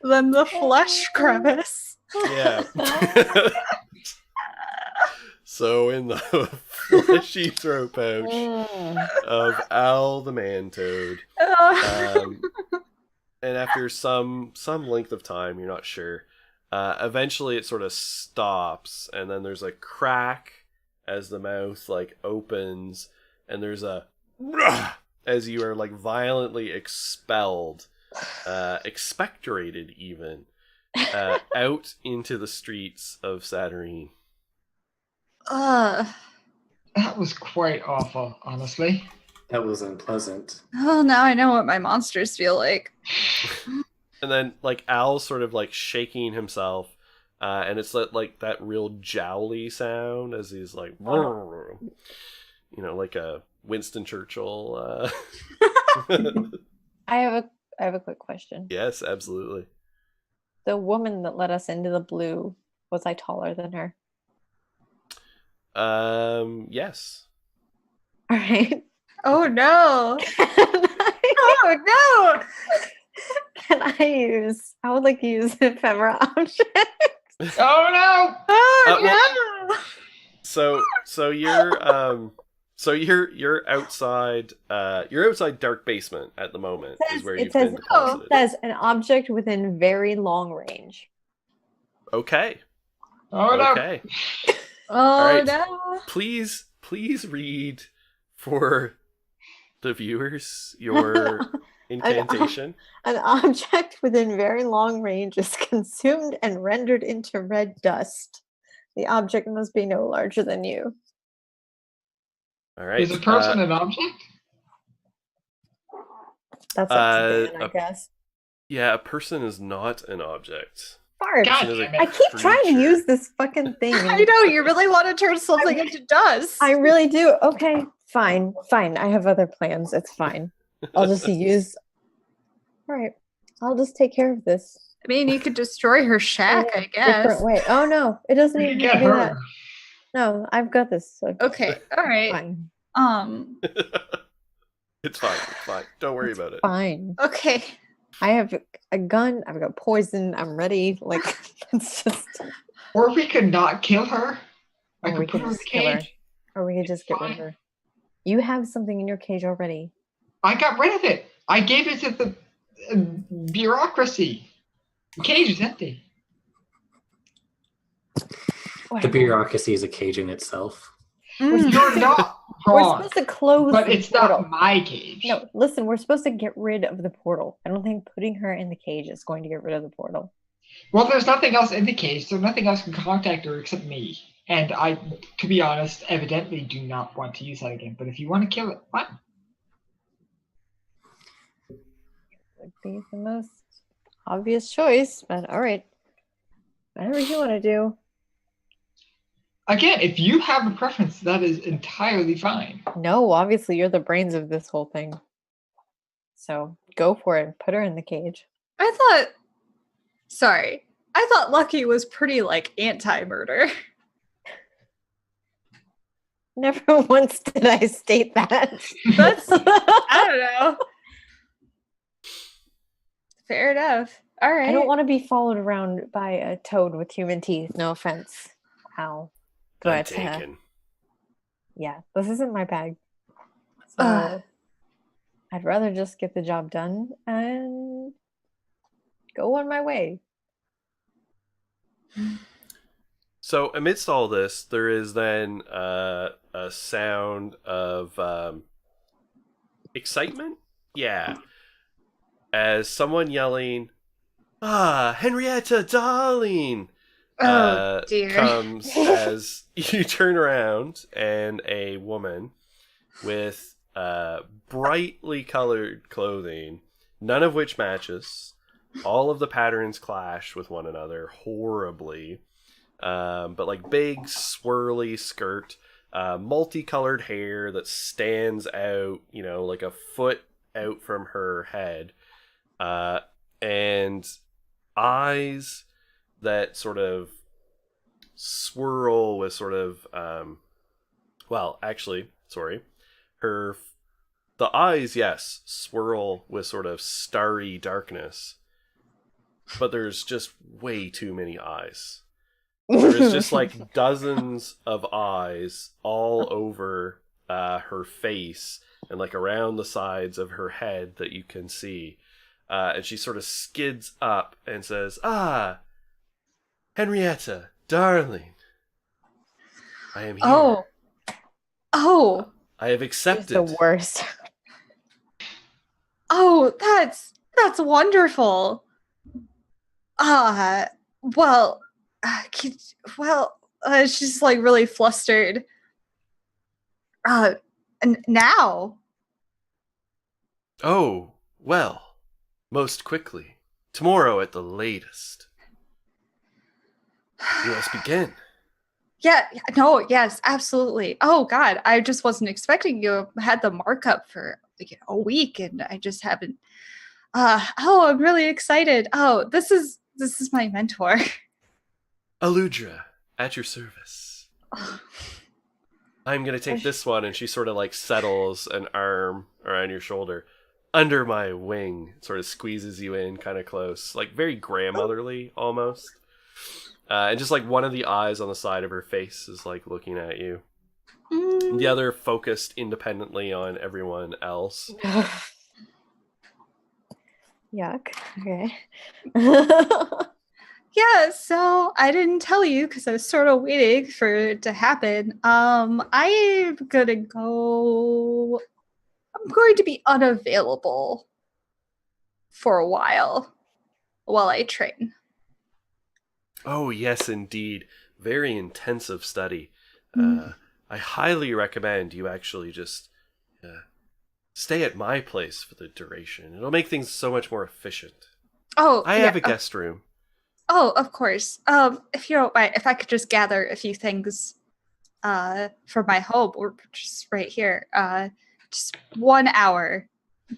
than the flesh crevice. Yeah. So in the fleshy throat pouch of Al the man toad, and after some length of time, you're not sure, eventually it sort of stops, and then there's a crack as the mouth like opens, and there's a as you are like violently expelled, expectorated even, out into the streets of Saturnine. That was quite awful, honestly. That was unpleasant. Oh, now I know what my monsters feel like. And then like Al's sort of like shaking himself, and it's like that real jowly sound as he's like, like a Winston Churchill. I have a quick question. Yes, absolutely. The woman that let us into the blue, was I taller than her? Yes. All right. Oh no! Oh no! Can I would like to use ephemera object. Oh no! Oh no! So you're outside dark basement at the moment is where you've been deposited. It says an object within very long range. Okay. Oh no! Okay. Oh right. no! Please read for the viewers your incantation. An object within very long range is consumed and rendered into red dust. The object must be no larger than you. All right. Is a person an object? That's up to Dan, I guess. Yeah, a person is not an object. Fart. God Person is a damn it. I keep trying to creature. use this fucking thing. I know you really want to turn something into dust. I really do. Okay, fine. I have other plans. It's fine. I'll just use. All right. I'll just take care of this. I mean, you could destroy her shack, I guess. Different way. Oh no, it doesn't You even can have get to do that. her. No, I've got this. So Okay, all right. fine. It's fine. Don't worry about it. Fine. Okay. I have a gun. I've got poison. I'm ready. Like it's just. Or we could not kill her. I Or we could put could her in the just kill her. cage. Or we could just get rid of her. You have something in your cage already. I got rid of it. I gave it to the bureaucracy. The cage is empty. The Whatever. bureaucracy is a cage in itself. Mm. You're not We're wrong, supposed to close but the it's portal. not my cage. No, listen, we're supposed to get rid of the portal. I don't think putting her in the cage is going to get rid of the portal. Well, there's nothing else in the cage, so nothing else can contact her except me. And I, to be honest, evidently do not want to use that again. But if you want to kill it, fine. Would be the most obvious choice, but all right. Whatever you want to do. Again, if you have a preference, that is entirely fine. No, obviously you're the brains of this whole thing. So go for it. Put her in the cage. I thought Lucky was pretty like anti-murder. Never once did I state that. That's I don't know. Fair enough. All right. I don't want to be followed around by a toad with human teeth. No offense. Ow. I'm But taken. yeah, this isn't my bag. So Uh. I'd rather just get the job done and go on my way. So amidst all this, there is then a sound of excitement. Yeah, as someone yelling, "Ah, Henrietta, darling!" Oh dear. comes as you turn around, and a woman with brightly colored clothing, none of which matches. All of the patterns clash with one another horribly. But like big swirly skirt, multicolored hair that stands out, like a foot out from her head, and eyes that sort of swirl with sort of, the eyes, yes, swirl with sort of starry darkness, but there's just way too many eyes. There is just like dozens of eyes all over her face and like around the sides of her head that you can see. And she sort of skids up and says, "Ah, Henrietta, darling, I am here. Oh, I have It's accepted." the worst. oh, that's wonderful. Well, she's like really flustered. And now, Oh, well, most quickly. Tomorrow at the latest. Let us begin. yes, absolutely. Oh God, I just wasn't expecting you. I had the markup for like a week, and I just haven't. I'm really excited. Oh, this is my mentor. Aludra, at your service. I'm going to take this one, and she sort of like settles an arm around your shoulder. Under my wing, sort of squeezes you in kind of close, like very grandmotherly almost. And just like one of the eyes on the side of her face is like looking at you. The other focused independently on everyone else. Yuck. Okay. Yeah, so I didn't tell you because I was sort of waiting for it to happen. I'm going to be unavailable for a while I train. Oh, yes, indeed. Very intensive study. Mm. I highly recommend you actually just stay at my place for the duration. It'll make things so much more efficient. Oh, I have a guest room. Oh, of course. If you don't mind, if I could just gather a few things for my home, or just right here. Just 1 hour,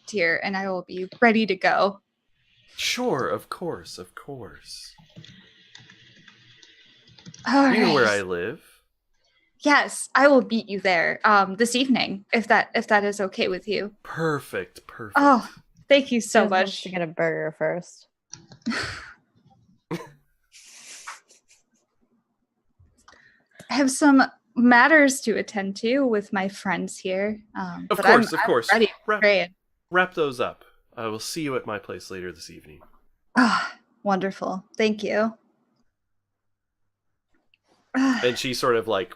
dear, and I will be ready to go. Sure, of course. All You know where right. I live. Yes, I will meet you there this evening, if that is okay with you. Perfect. Oh, thank you so Just wants much. to get a burger first. I have some matters to attend to with my friends here. Of but course. I'm ready to pray. Wrap those up. I will see you at my place later this evening. Ah, wonderful. Thank you. And she sort of like,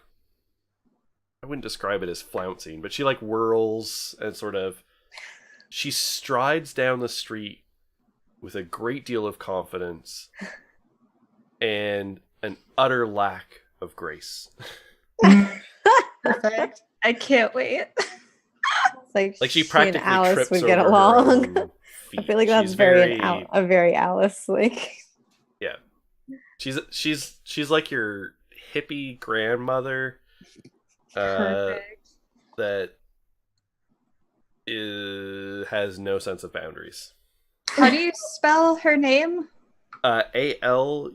I wouldn't describe it as flouncing, but she like whirls and sort of, she strides down the street with a great deal of confidence and an utter lack of grace. Perfect. I can't wait. It's Like she and practically Alice trips would over get her along. own feet. I feel like that's She's a very Alice like. yeah. She's like your hippie grandmother Perfect. that has no sense of boundaries. How do you spell her name? Aludra.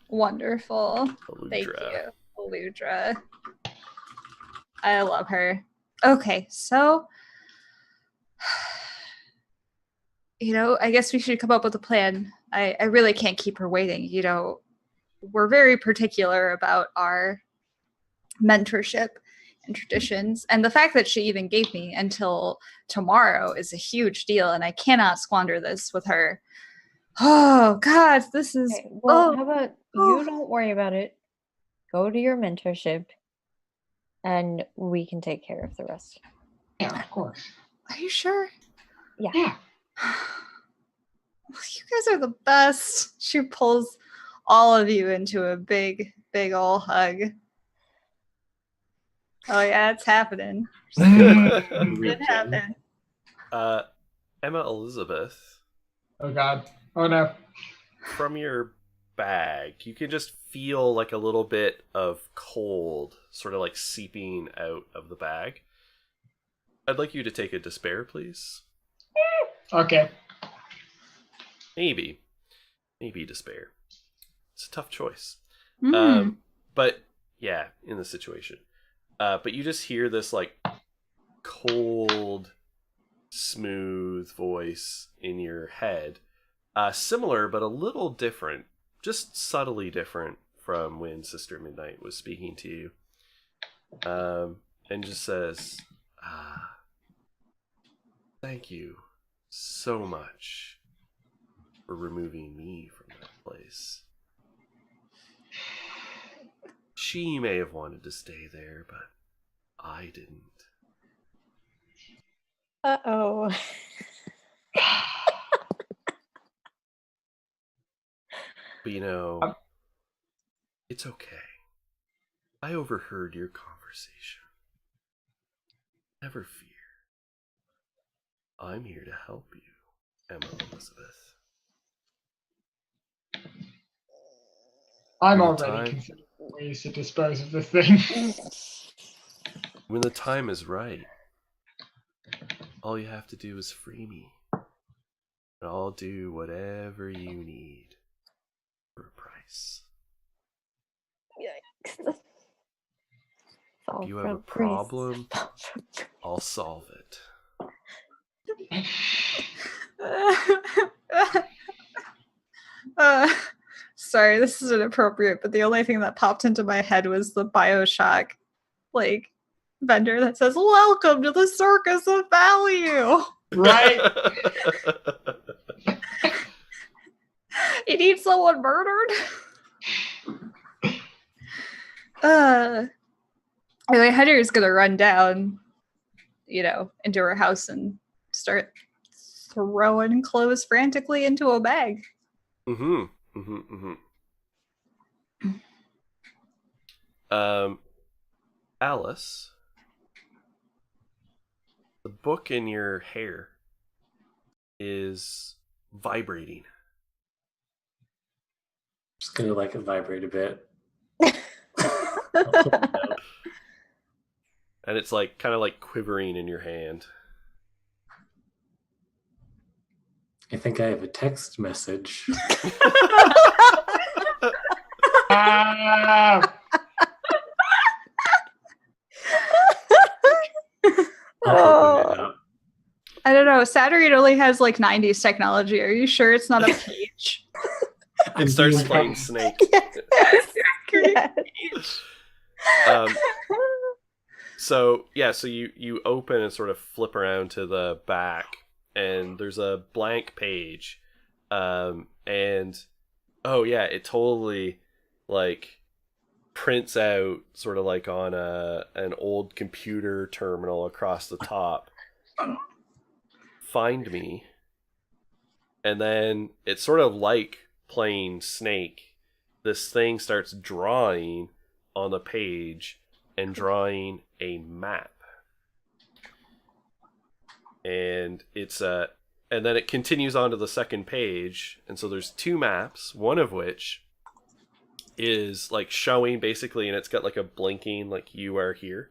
Wonderful. Thank Aludra. you, Aludra. I love her. Okay, so I guess we should come up with a plan. I really can't keep her waiting. We're very particular about our mentorship and traditions, and the fact that she even gave me until tomorrow is a huge deal, and I cannot squander this with her. Oh God, this is Okay, well, oh, how about oh. you don't worry about it. Go to your mentorship, and we can take care of the rest. Yeah, of course. Are you sure? Yeah. You guys are the best. She pulls all of you into a big, big ol' hug. Oh yeah, it's happening. It happened. Emma Elizabeth, Oh God. Oh no. from your bag, you can just feel like a little bit of cold sort of like seeping out of the bag. I'd like you to take a despair, please. Okay. Maybe despair. It's a tough choice. Mm. But yeah, in the situation. But you just hear this like cold, smooth voice in your head. Similar, but a little different. Just subtly different from when Sister Midnight was speaking to you. And just says, thank you so much for removing me from that place. She may have wanted to stay there, but I didn't. Uh-oh. But it's okay. I overheard your conversation. Never fear. I'm here to help you, Emma Elizabeth. I'm All the already time. considering ways to dispose of this thing. When the time is right, all you have to do is free me. And I'll do whatever you need for a price. Yikes. If you have a problem, I'll solve it. Sorry, this is inappropriate, but the only thing that popped into my head was the BioShock vendor that says, "Welcome to the circus of value." Right? You need someone murdered? Anyway, Heather's gonna run down, into her house and start throwing clothes frantically into a bag. Alice, the book in your hair is vibrating. Just gonna let it vibrate a bit. And it's kind of quivering in your hand. I think I have a text message. Ah! I'll open it up. I don't know. Saturn only has 90s technology. Are you sure it's not a page? It starts playing Snake. Yes. So you open and sort of flip around to the back, and there's a blank page, and Oh yeah, it totally like prints out sort of like on an old computer terminal across the top. Find me. And then it's sort of like playing Snake. This thing starts drawing on the page and drawing a map. And and then it continues on to the second page, and so there's two maps, one of which is like showing basically, and it's got like a blinking like you are here.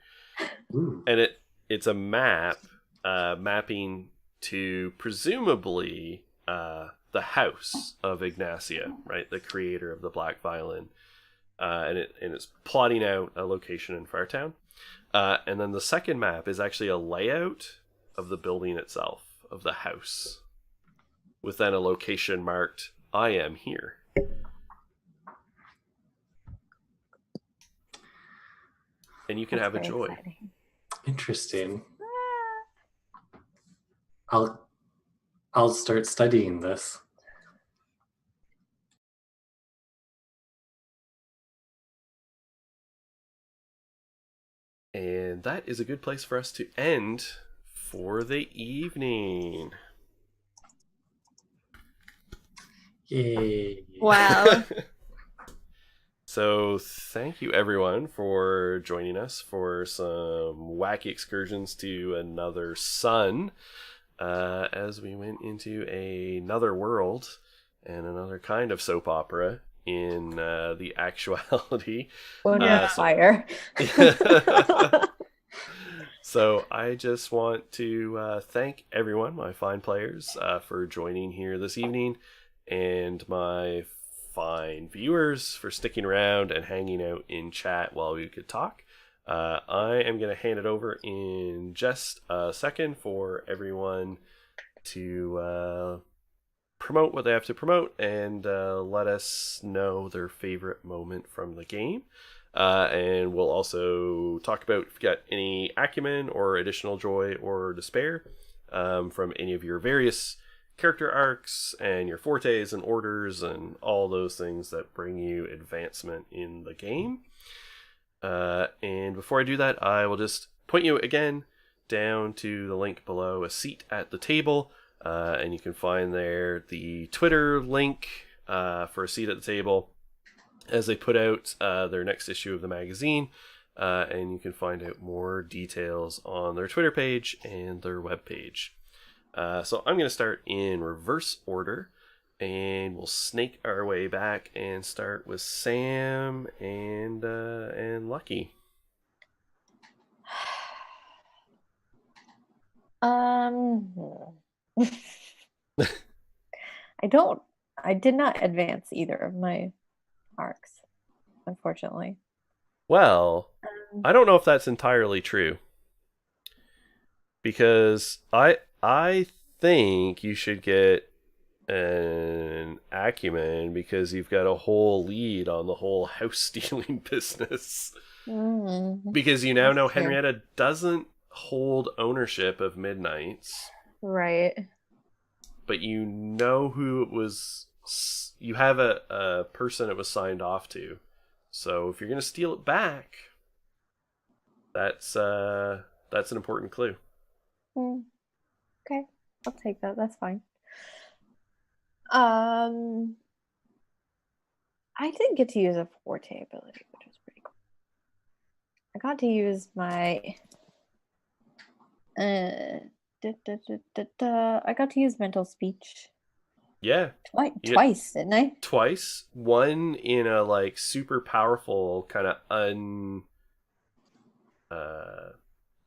Ooh. And it's a map mapping to presumably the house of Ignacia, right, the creator of the Black Violin, and it's plotting out a location in Fartown. And then the second map is actually a layout of the building itself, of the house, with then a location marked "I am here." And you can have a very joy. exciting. Interesting. I'll start studying this. And that is a good place for us to end for the evening. Yay. Wow. So thank you everyone for joining us for some wacky excursions to another sun, as we went into another world and another kind of soap opera in the actuality. Bonus fire. So I just want to thank everyone, my fine players, for joining here this evening, and my fine viewers for sticking around and hanging out in chat while we could talk. I am going to hand it over in just a second for everyone to promote what they have to promote and let us know their favorite moment from the game. And we'll also talk about if you got any acumen or additional joy or despair from any of your various character arcs and your fortes and orders and all those things that bring you advancement in the game. And before I do that, I will just point you again down to the link below, a seat at the table, and you can find there the Twitter link for a seat at the table as they put out their next issue of the magazine, and you can find out more details on their Twitter page and their webpage. So I'm going to start in reverse order, and we'll snake our way back and start with Sam and Lucky. I did not advance either of my arcs, unfortunately. Well, I don't know if that's entirely true, because I think you should get an acumen because you've got a whole lead on the whole house stealing business. Because you now know Henrietta doesn't hold ownership of Midnight's. Right. But you know who it was. You have a person it was signed off to. So if you're going to steal it back, that's an important clue. Okay, I'll take that. That's fine. I didn't get to use a forte ability, which was pretty cool. I got to use my I got to use mental speech. Yeah. Twice, didn't I? Twice. One in a like super powerful kind of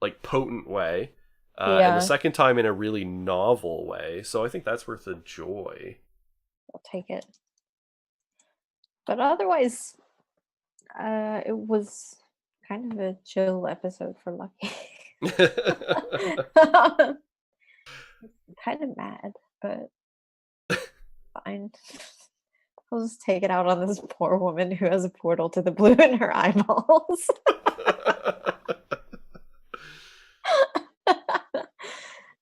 like potent way. And the second time in a really novel way. So I think that's worth a joy. I'll take it. But otherwise, it was kind of a chill episode for Lucky. Kind of mad, but fine. I'll just take it out on this poor woman who has a portal to the blue in her eyeballs.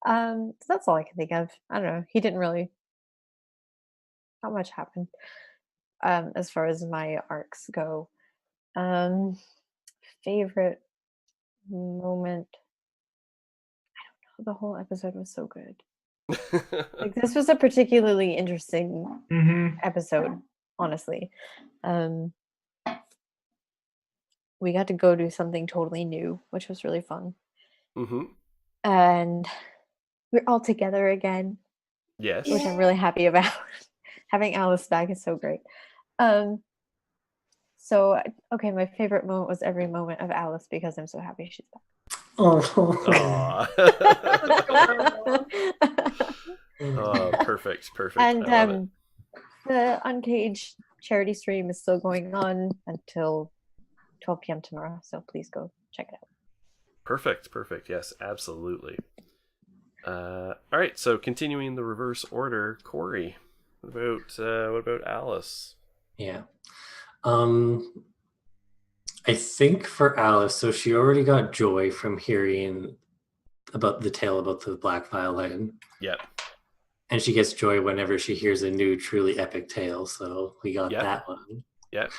So that's all I can think of. I don't know. He didn't really. Not much happened. as far as my arcs go. Favorite moment. The whole episode was so good. Like this was a particularly interesting episode, honestly. We got to go do something totally new, which was really fun. Mm-hmm. And we're all together again, Yes. which I'm really happy about. Having Alice back is so great. So okay, my favorite moment was every moment of Alice because I'm so happy she's back. Aw. Oh, perfect. And I love it. the Uncaged charity stream is still going on until 12 p.m. tomorrow, so please go check it out. Perfect. Yes, absolutely. All right, so continuing the reverse order, Corey, what about Alice? Yeah. I think for Alice, so she already got joy from hearing about the tale about the black violin. Yep. And she gets joy whenever she hears a new truly epic tale, so we got Yep. that one. Yep.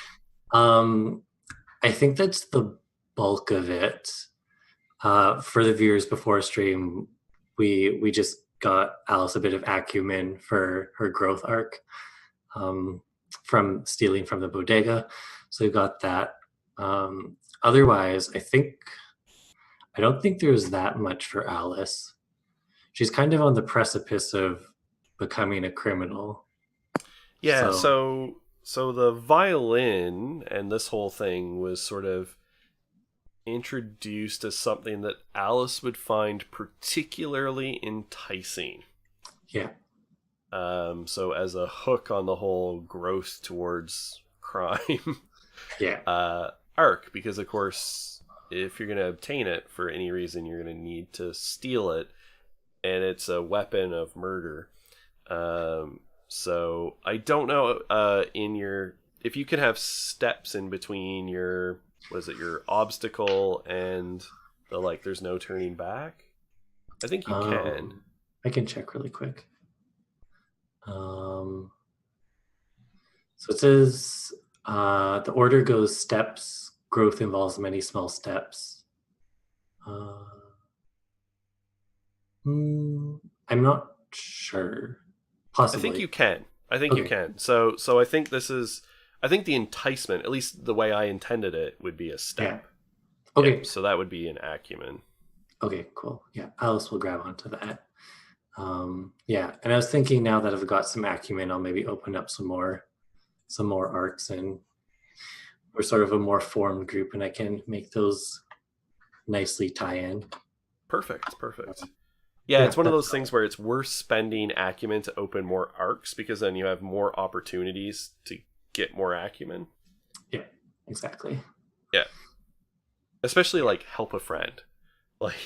I think that's the bulk of it. For the viewers before stream, we just got Alice a bit of acumen for her growth arc from stealing from the bodega. So we got that. Otherwise, I don't think there's that much for Alice. She's kind of on the precipice of becoming a criminal. Yeah, so the violin and this whole thing was sort of introduced as something that Alice would find particularly enticing. Yeah. So as a hook on the whole growth towards crime arc, because of course if you're going to obtain it for any reason, you're going to need to steal it, and it's a weapon of murder. So I don't know if you can have steps in between your obstacle and the there's no turning back. I think you can. I can check really quick. So it says the order goes steps. Growth involves many small steps. I'm not sure. Possibly. I think you can. You can. So I think the enticement, at least the way I intended it, would be a step. Yeah. Okay. Yeah, so that would be an acumen. Okay, cool. Yeah, Alice will grab onto that. Yeah, and I was thinking now that I've got some acumen, I'll maybe open up some more arcs, and we're sort of a more formed group, and I can make those nicely tie in. Perfect. Yeah, it's one of those things where it's worth spending acumen to open more arcs, because then you have more opportunities to get more acumen. Yeah, exactly. Yeah. Especially help a friend. It's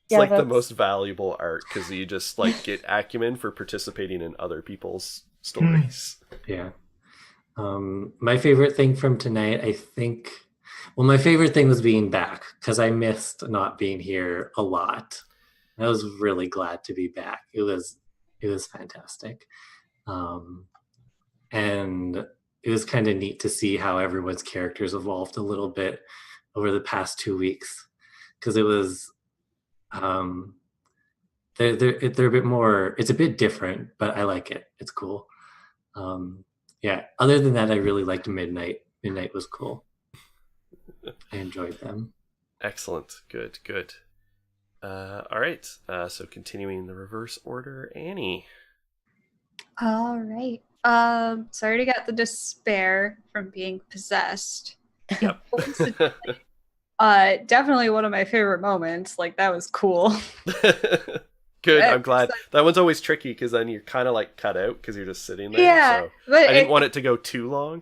Yeah, the most valuable arc, because you just get acumen for participating in other people's stories. Yeah. My favorite thing from tonight, my favorite thing was being back, because I missed not being here a lot. I was really glad to be back. It was fantastic. And it was kind of neat to see how everyone's characters evolved a little bit over the past 2 weeks, because it was they're a bit more, it's a bit different, but I like it. It's cool. Yeah, other than that, I really liked Midnight. Midnight was cool. I enjoyed them. Excellent. Good. All right. So continuing the reverse order, Annie. All right. So I already got the despair from being possessed. Yep. Definitely one of my favorite moments. That was cool. Good. I'm glad. That one's always tricky, because then you're kind of cut out because you're just sitting there. Yeah, so but I didn't want it to go too long.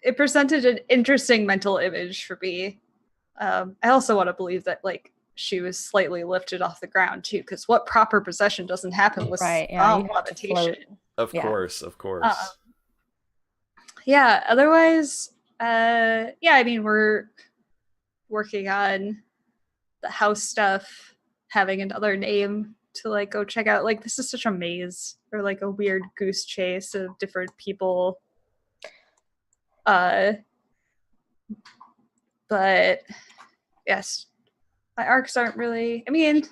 It presented an interesting mental image for me. I also want to believe that she was slightly lifted off the ground too, because what proper possession doesn't happen with levitation? Of course. Yeah. Otherwise, I mean, we're working on the house stuff, having another name to go check out. This is such a maze, or a weird goose chase of different people But yes, my arcs aren't really. I mean,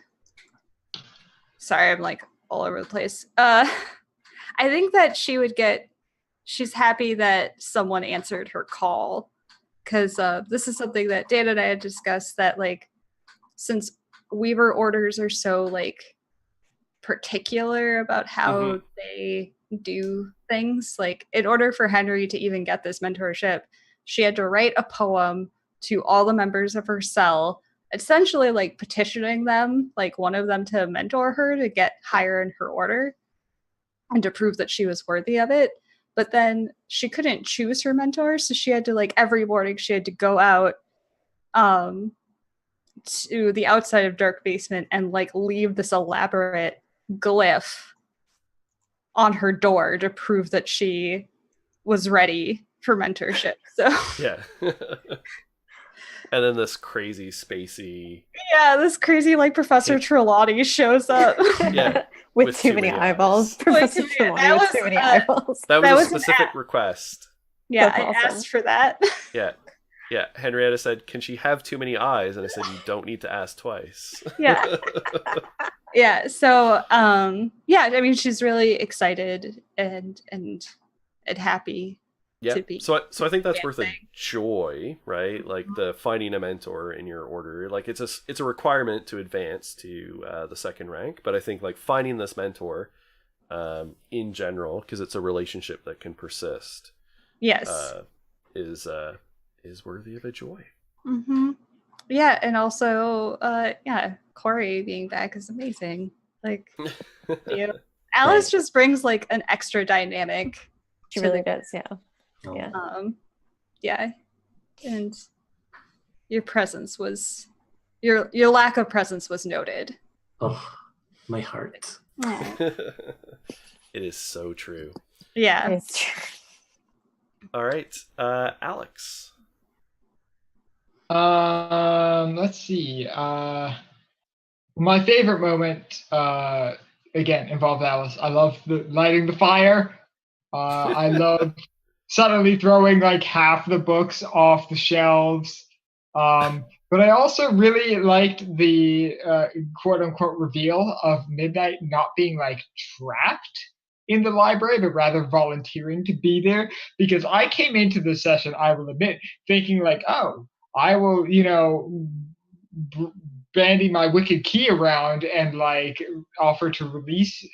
sorry, I'm like all over the place. I think that she's happy that someone answered her call, because this is something that Dan and I had discussed, that like, since Weaver orders are so like particular about how they do things, like in order for Henry to even get this mentorship, she had to write a poem to all the members of her cell, essentially like petitioning them, like one of them to mentor her to get higher in her order and to prove that she was worthy of it. But then she couldn't choose her mentor, so she had to, like, every morning she had to go out to the outside of Dark Basement and like leave this elaborate glyph on her door to prove that she was ready for mentorship. So Yeah. And then this crazy spacey. yeah, this crazy like Professor Trelawney shows up. Yeah. with too many eyeballs. Professor That Trelawney with was, too many eyeballs. That That was was a an specific app. request. Yeah, That's I awesome. asked for that. Yeah. Yeah. Henrietta said, "Can she have too many eyes?" And I said, "You don't need to ask twice." Yeah. Yeah. So yeah, I mean she's really excited and happy Yeah. to be So I think that's worth a dancing. joy, right? Like the finding a mentor in your order. Like it's a requirement to advance to the second rank. But I think like finding this mentor, in general, because it's a relationship that can persist, Yes. is worthy of a joy. Mm-hmm. Yeah, and also yeah, Corey being back is amazing. Like you know, Alice just brings like an extra dynamic. She to really the- does, yeah. Oh. Yeah. Yeah, and your presence was your lack of presence was noted. Oh, my heart. It is so true. Yeah. It's true. All right, Alex. Let's see. My favorite moment, again, involved Alice. I love the lighting the fire. I love suddenly throwing like half the books off the shelves. But I also really liked the quote unquote reveal of Midnight not being like trapped in the library, but rather volunteering to be there. Because I came into this session, I will admit, thinking like, oh, I will, bandy my wicked key around and like offer to release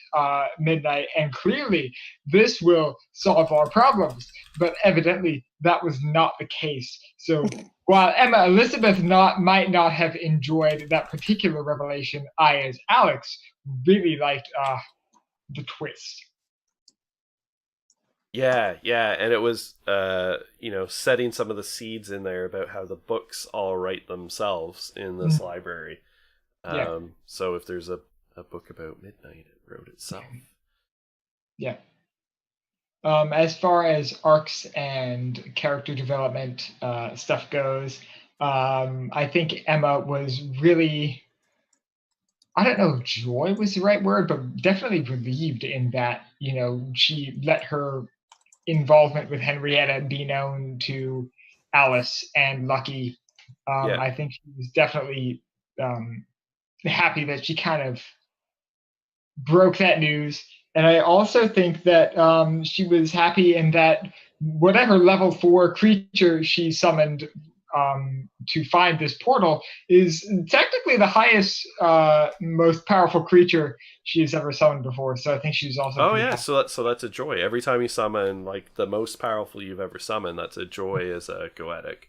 Midnight, and clearly this will solve our problems. But evidently that was not the case. So while Emma Elizabeth might not have enjoyed that particular revelation, I, as Alex, really liked the twist. Yeah, and it was setting some of the seeds in there about how the books all write themselves in this library. Yeah. So if there's a book about Midnight, it wrote itself. Yeah. As far as arcs and character development stuff goes, I think Emma was really, I don't know if joy was the right word, but definitely relieved in that, she let her involvement with Henrietta be known to Alice and Lucky. I think she was definitely happy that she kind of broke that news. And I also think that she was happy in that whatever level 4 creature she summoned to find this portal is technically the highest, most powerful creature she's ever summoned before. So I think she's also. Oh yeah, so that's a joy. Every time you summon like the most powerful you've ever summoned, that's a joy as a Goetic.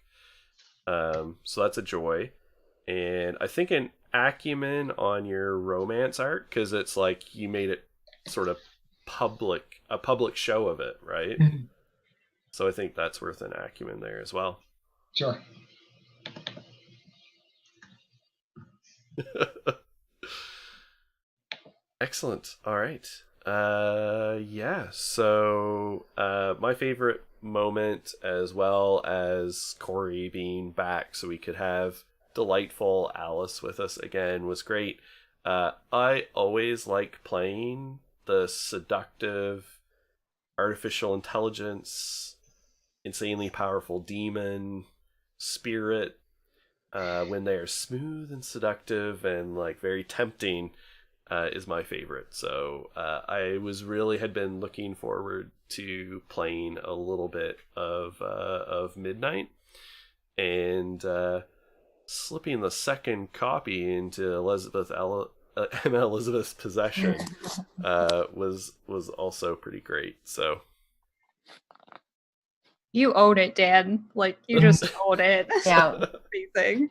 So that's a joy, and I think an acumen on your romance arc, because it's like you made it sort of a public show of it, right? Mhm. So I think that's worth an acumen there as well. Sure. Excellent. All right. Yeah. So my favorite moment, as well as Corey being back so we could have delightful Alice with us again, was great. I always like playing the seductive artificial intelligence insanely powerful demon spirit, when they are smooth and seductive and like very tempting, is my favorite. So I had been looking forward to playing a little bit of Midnight, and slipping the second copy into Emma Elizabeth's possession was also pretty great. So You own it, Dan. Like, you just own it. Yeah. Amazing.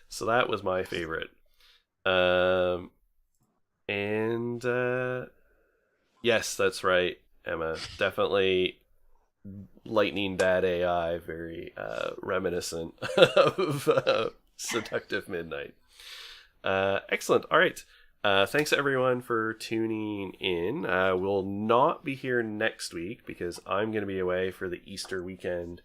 So that was my favorite. Yes, that's right, Emma. Definitely lightning bad AI, very reminiscent of Seductive Midnight. Excellent. All right. Thanks everyone for tuning in. We'll not be here next week because I'm going to be away for the Easter weekend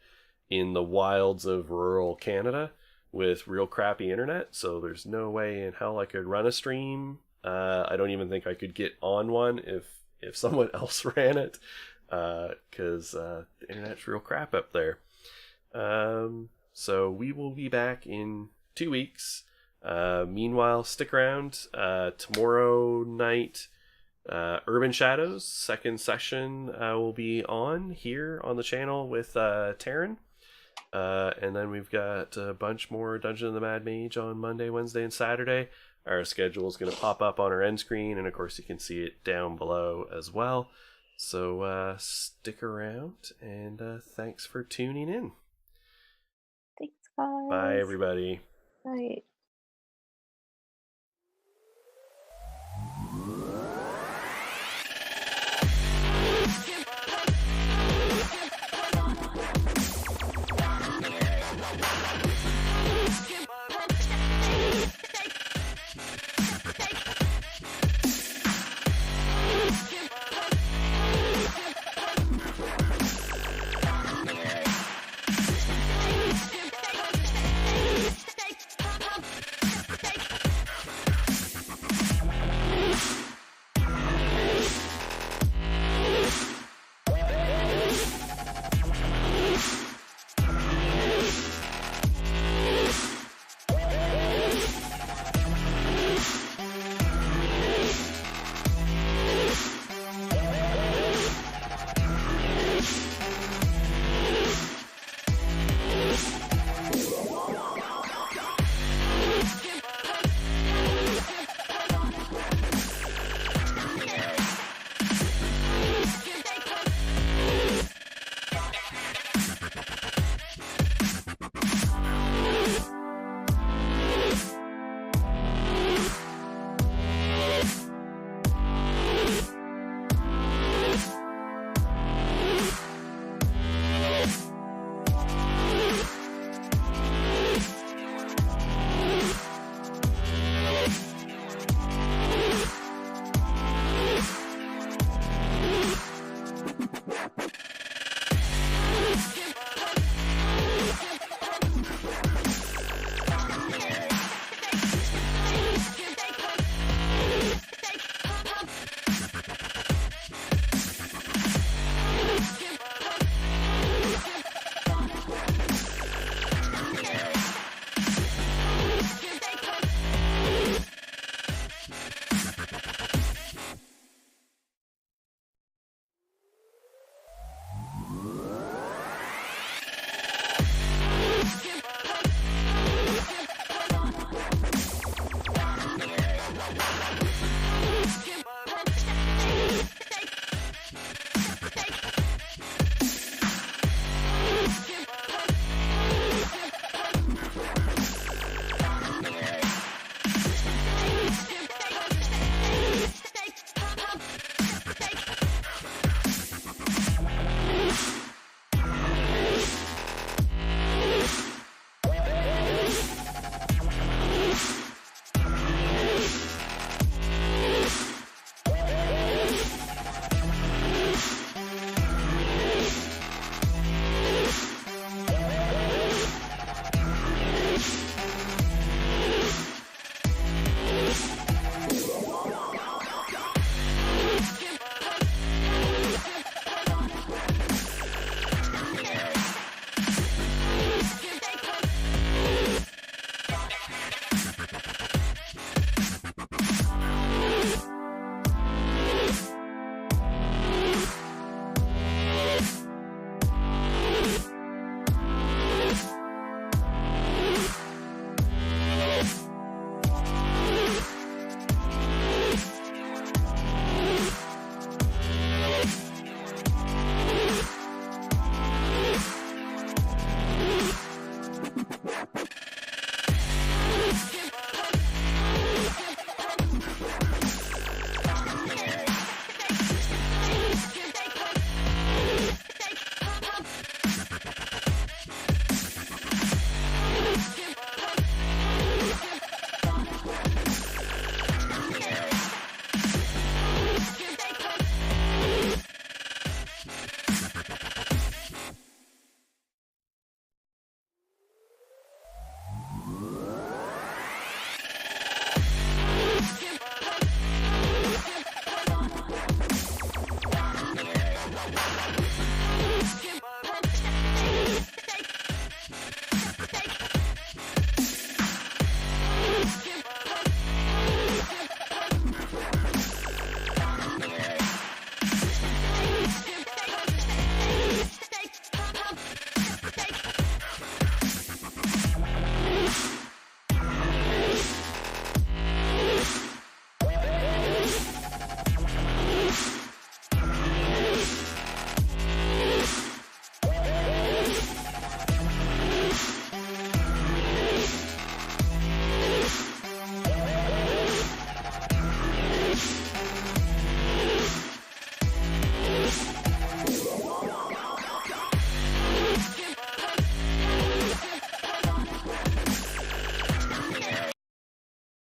in the wilds of rural Canada with real crappy internet. So there's no way in hell I could run a stream. I don't even think I could get on one if someone else ran it, because the internet's real crap up there. So we will be back in 2 weeks. Meanwhile, stick around. Tomorrow night, Urban Shadows second session will be on here on the channel with Taryn. And then we've got a bunch more Dungeon of the Mad Mage on Monday, Wednesday, and Saturday. Our schedule is going to pop up on our end screen, and of course you can see it down below as well. So stick around, and thanks for tuning in. Thanks, guys. Bye, everybody. Bye.